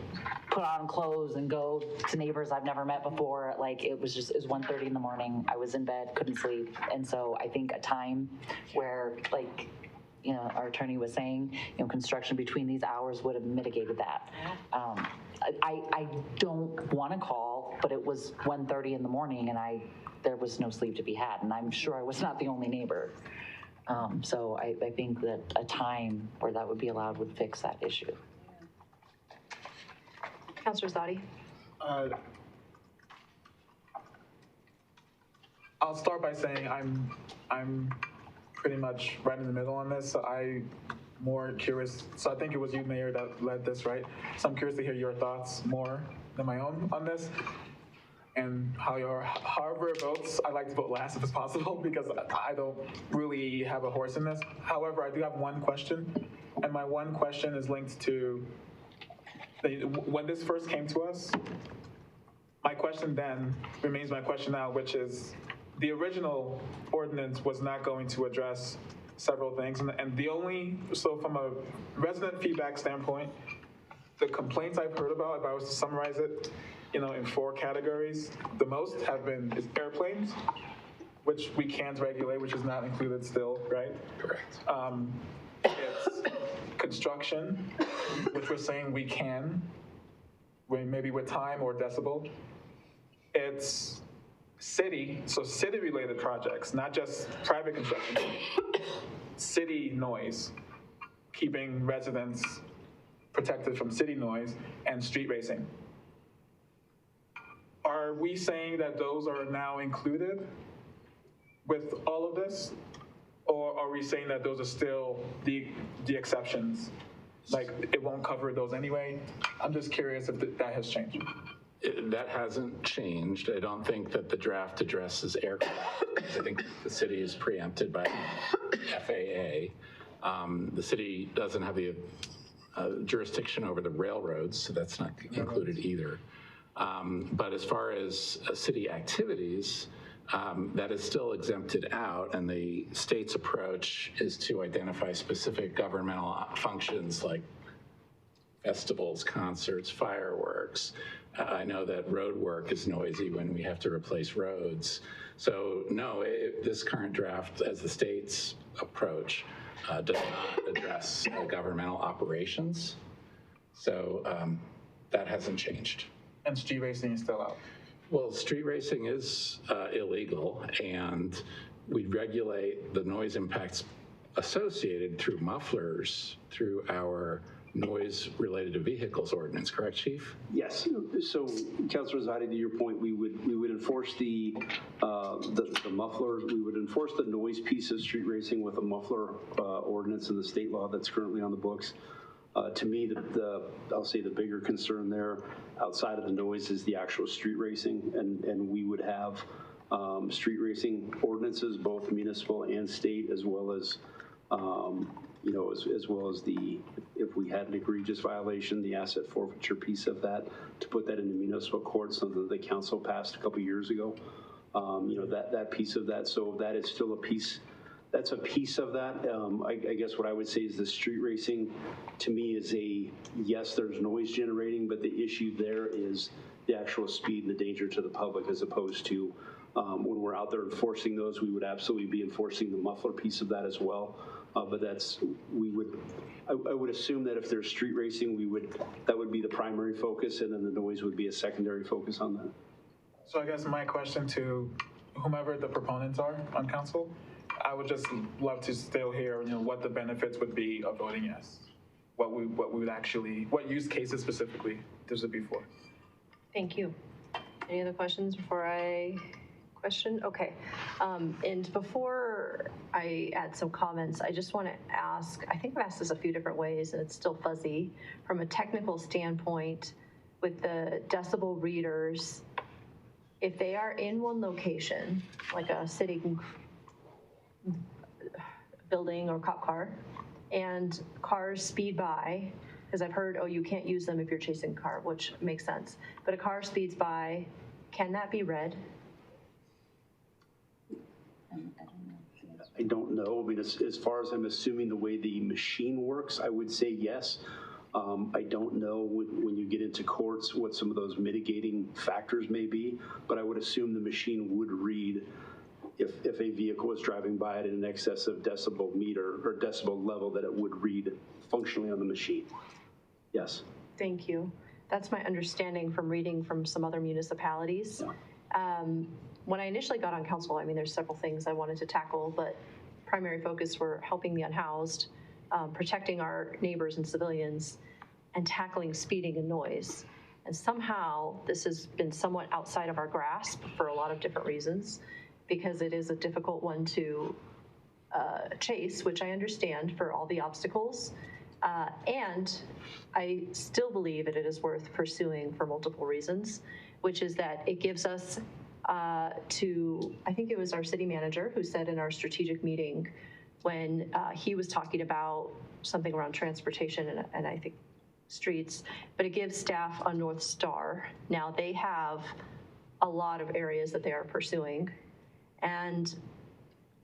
put on clothes and go to neighbors I've never met before. Like it was 1:30 in the morning. I was in bed, couldn't sleep, and so I think a time where like our attorney was saying, construction between these hours would have mitigated that. I don't want to call, but it was 1:30 in the morning and there was no sleep to be had, and I'm sure I was not the only neighbor. So I think that a time where that would be allowed would fix that issue. Councilor Zadi. I'll start by saying I'm pretty much right in the middle on this. So I'm more curious. So I think it was you, Mayor, that led this, right? So I'm curious to hear your thoughts more than my own on this. And however it votes, I like to vote last if it's possible because I don't really have a horse in this. However, I do have one question, and my one question is linked to when this first came to us. My question then remains my question now, which is the original ordinance was not going to address several things, so from a resident feedback standpoint, the complaints I've heard about, if I was to summarize it, in 4 categories, the most have been airplanes, which we can't regulate, which is not included still, right? Correct. It's construction, which we're saying we can, maybe with time or decibel. It's city-related projects, not just private construction. City noise, keeping residents protected from city noise, and street racing. Are we saying that those are now included with all of this? Or are we saying that those are still the exceptions? Like, it won't cover those anyway? I'm just curious if that has changed. That hasn't changed. I don't think that the draft addresses aircraft. I think the city is preempted by FAA. The city doesn't have the jurisdiction over the railroads, so that's not included either. But as far as city activities, that is still exempted out, and the state's approach is to identify specific governmental functions like festivals, concerts, fireworks. I know that road work is noisy when we have to replace roads. So no, this current draft, as the state's approach, does not address governmental operations. So that hasn't changed. And street racing is still out. Well, street racing is illegal, and we regulate the noise impacts associated through mufflers through our noise related to vehicles ordinance, correct, Chief? Yes. So, Councilor Zadi, to your point, we would enforce the mufflers. We would enforce the noise piece of street racing with a muffler ordinance in the state law that's currently on the books. To me, I'll say the bigger concern there, outside of the noise, is the actual street racing, and we would have street racing ordinances, both municipal and state, as well as as well as if we had an egregious violation, the asset forfeiture piece of that, to put that into municipal court, something that the council passed a couple years ago. That piece of that. So that is still a piece. That's a piece of that. I guess what I would say is the street racing, to me, is yes, there's noise generating, but the issue there is the actual speed and the danger to the public, as opposed to when we're out there enforcing those, we would absolutely be enforcing the muffler piece of that as well. But I would assume that if there's street racing, that would be the primary focus, and then the noise would be a secondary focus on that. So I guess my question to whomever the proponents are on council, I would just love to still hear, what the benefits would be of voting yes. What use cases specifically this would be for. Thank you. Any other questions before I question? Okay. And before I add some comments, I just want to ask, I think I've asked this a few different ways and it's still fuzzy. From a technical standpoint, with the decibel readers, if they are in one location, like a city building or cop car, and cars speed by, because I've heard, you can't use them if you're chasing a car, which makes sense. But a car speeds by, can that be read? I don't know. I mean, as far as I'm assuming the way the machine works, I would say yes. I don't know when you get into courts what some of those mitigating factors may be, but I would assume the machine would read if a vehicle was driving by at an excess of decibel meter or decibel level, that it would read functionally on the machine. Yes. Thank you. That's my understanding from reading from some other municipalities. When I initially got on council, I mean, there's several things I wanted to tackle, but primary focus were helping the unhoused, protecting our neighbors and civilians, and tackling speeding and noise. And somehow this has been somewhat outside of our grasp for a lot of different reasons, because it is a difficult one to chase, which I understand for all the obstacles. And I still believe that it is worth pursuing for multiple reasons, which is that it gives us I think it was our city manager who said in our strategic meeting when he was talking about something around transportation and I think streets, but it gives staff a North Star. Now they have a lot of areas that they are pursuing, and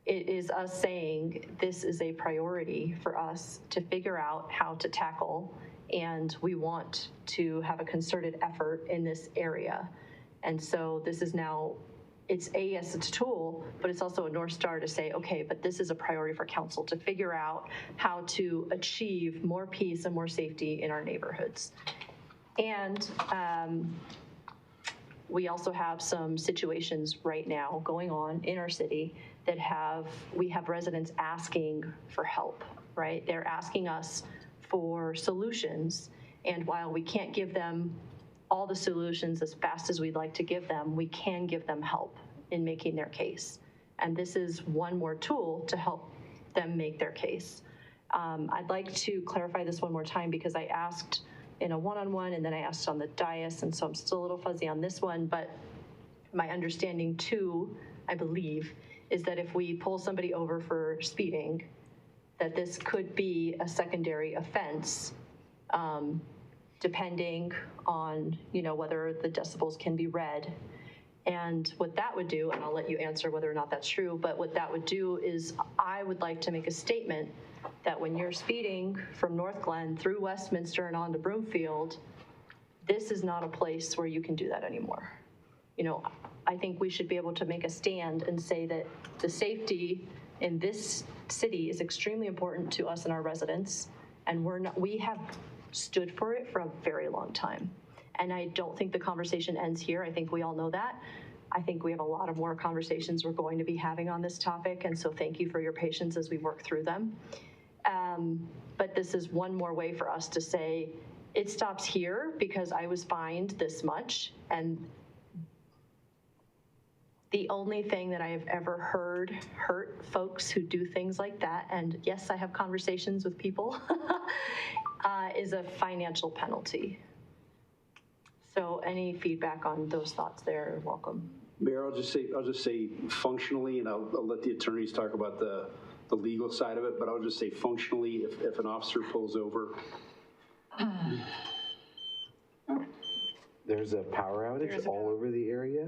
it is us saying this is a priority for us to figure out how to tackle, and we want to have a concerted effort in this area. And so this is now, yes, it's a tool, but it's also a North Star to say, okay, but this is a priority for council to figure out how to achieve more peace and more safety in our neighborhoods. And we also have some situations right now going on in our city that we have residents asking for help, right? They're asking us for solutions. And while we can't give them all the solutions as fast as we'd like to give them, we can give them help in making their case. And this is one more tool to help them make their case. I'd like to clarify this one more time because I asked in a one-on-one and then I asked on the dais, and so I'm still a little fuzzy on this one, but my understanding too, I believe, is that if we pull somebody over for speeding, that this could be a secondary offense, depending on, whether the decibels can be read. And what that would do, and I'll let you answer whether or not that's true, but what that would do is I would like to make a statement that when you're speeding from North Glen through Westminster and on to Broomfield, this is not a place where you can do that anymore. I think we should be able to make a stand and say that the safety in this city is extremely important to us and our residents, and we have stood for it for a very long time. And I don't think the conversation ends here. I think we all know that. I think we have a lot of more conversations we're going to be having on this topic, and so thank you for your patience as we work through them. But this is one more way for us to say, it stops here because I was fined this much, and the only thing that I have ever heard hurt folks who do things like that, and yes, I have conversations with people, is a financial penalty. So any feedback on those thoughts there, welcome. Mayor, I'll just say functionally, and I'll let the attorneys talk about the legal side of it, but I'll just say functionally, if an officer pulls over. There's a power outage all over the area.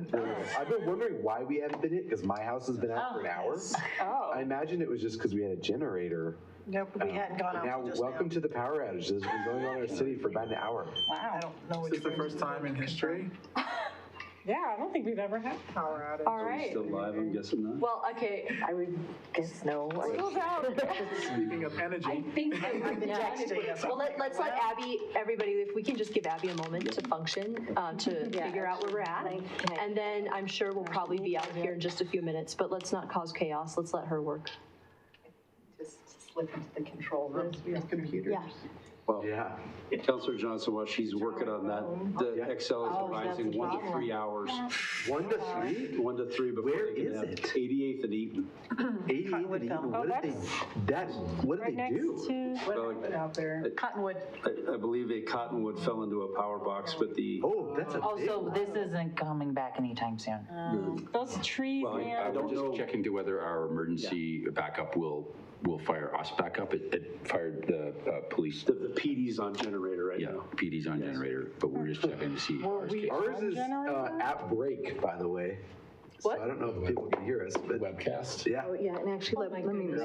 I've been wondering why we haven't been hit, because my house has been out for an hour. Oh. I imagine it was just because we had a generator. Nope, we hadn't gone out Now, just welcome to the power outage. This has been going on in our city for about an hour. Wow. I don't know. Is this the first time in history? Yeah, I don't think we've ever had power outage. All Are we right. still live? I'm guessing not. Well, okay. I would guess no. School's out. Speaking of energy. I've been texting us. Well, let's let everybody, if we can just give Abby a moment to function, to figure out where we're at. And then I'm sure we'll probably be out here in just a few minutes, but let's not cause chaos. Let's let her work. Just slip into the control room. We have computers. Yeah. Well, Yeah. Councilor Johnson, while she's working on that, the Excel is advising 1 to 3 hours. 1 to 3? 1 to 3 before Where they can is have it? 88th and Eaton. 88 and even, what did Right they next do? to, Well, Out there. Cottonwood. I believe a cottonwood fell into a power box, but the, Oh, that's a big So this isn't coming back anytime soon. those trees, well, man. I don't We're know. just checking to whether our emergency backup will fire us back up. It fired the police. The PD's on generator right Yeah, now. PD's on generator, but we're just checking to see. ours came. Ours is at break, by the way. What? So I don't know if people can hear us, but Webcast. yeah. Oh, yeah, and actually, let me.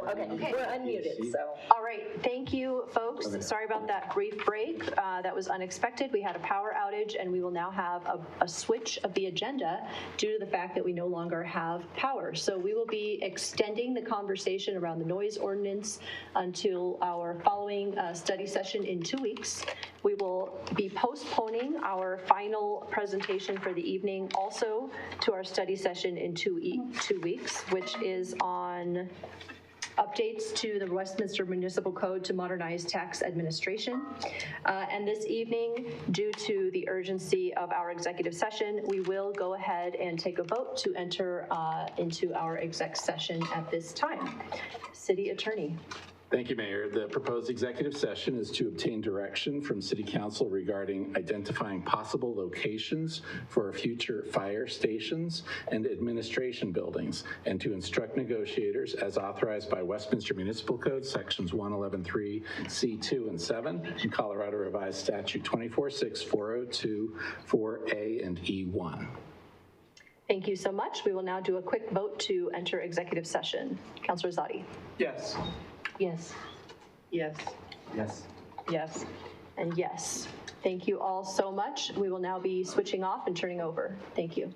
Oh, okay, we're unmuted, so. All right, thank you, folks. Sorry about that brief break. That was unexpected. We had a power outage, and we will now have a switch of the agenda due to the fact that we no longer have power. So we will be extending the conversation around the noise ordinance until our following study session in 2 weeks. We will be postponing our final presentation for the evening also to our study session in 2 weeks, which is on updates to the Westminster Municipal Code to modernize tax administration. And this evening, due to the urgency of our executive session, we will go ahead and take a vote to enter into our exec session at this time. City Attorney. Thank you, Mayor. The proposed executive session is to obtain direction from City Council regarding identifying possible locations for future fire stations and administration buildings, and to instruct negotiators as authorized by Westminster Municipal Code, Sections 111.3, C2 and 7, and Colorado Revised Statute 24.6, 402, 4A, and E1. Thank you so much. We will now do a quick vote to enter executive session. Councilor Zadi. Yes. Yes. Yes. Yes. Yes. And yes. Thank you all so much. We will now be switching off and turning over. Thank you.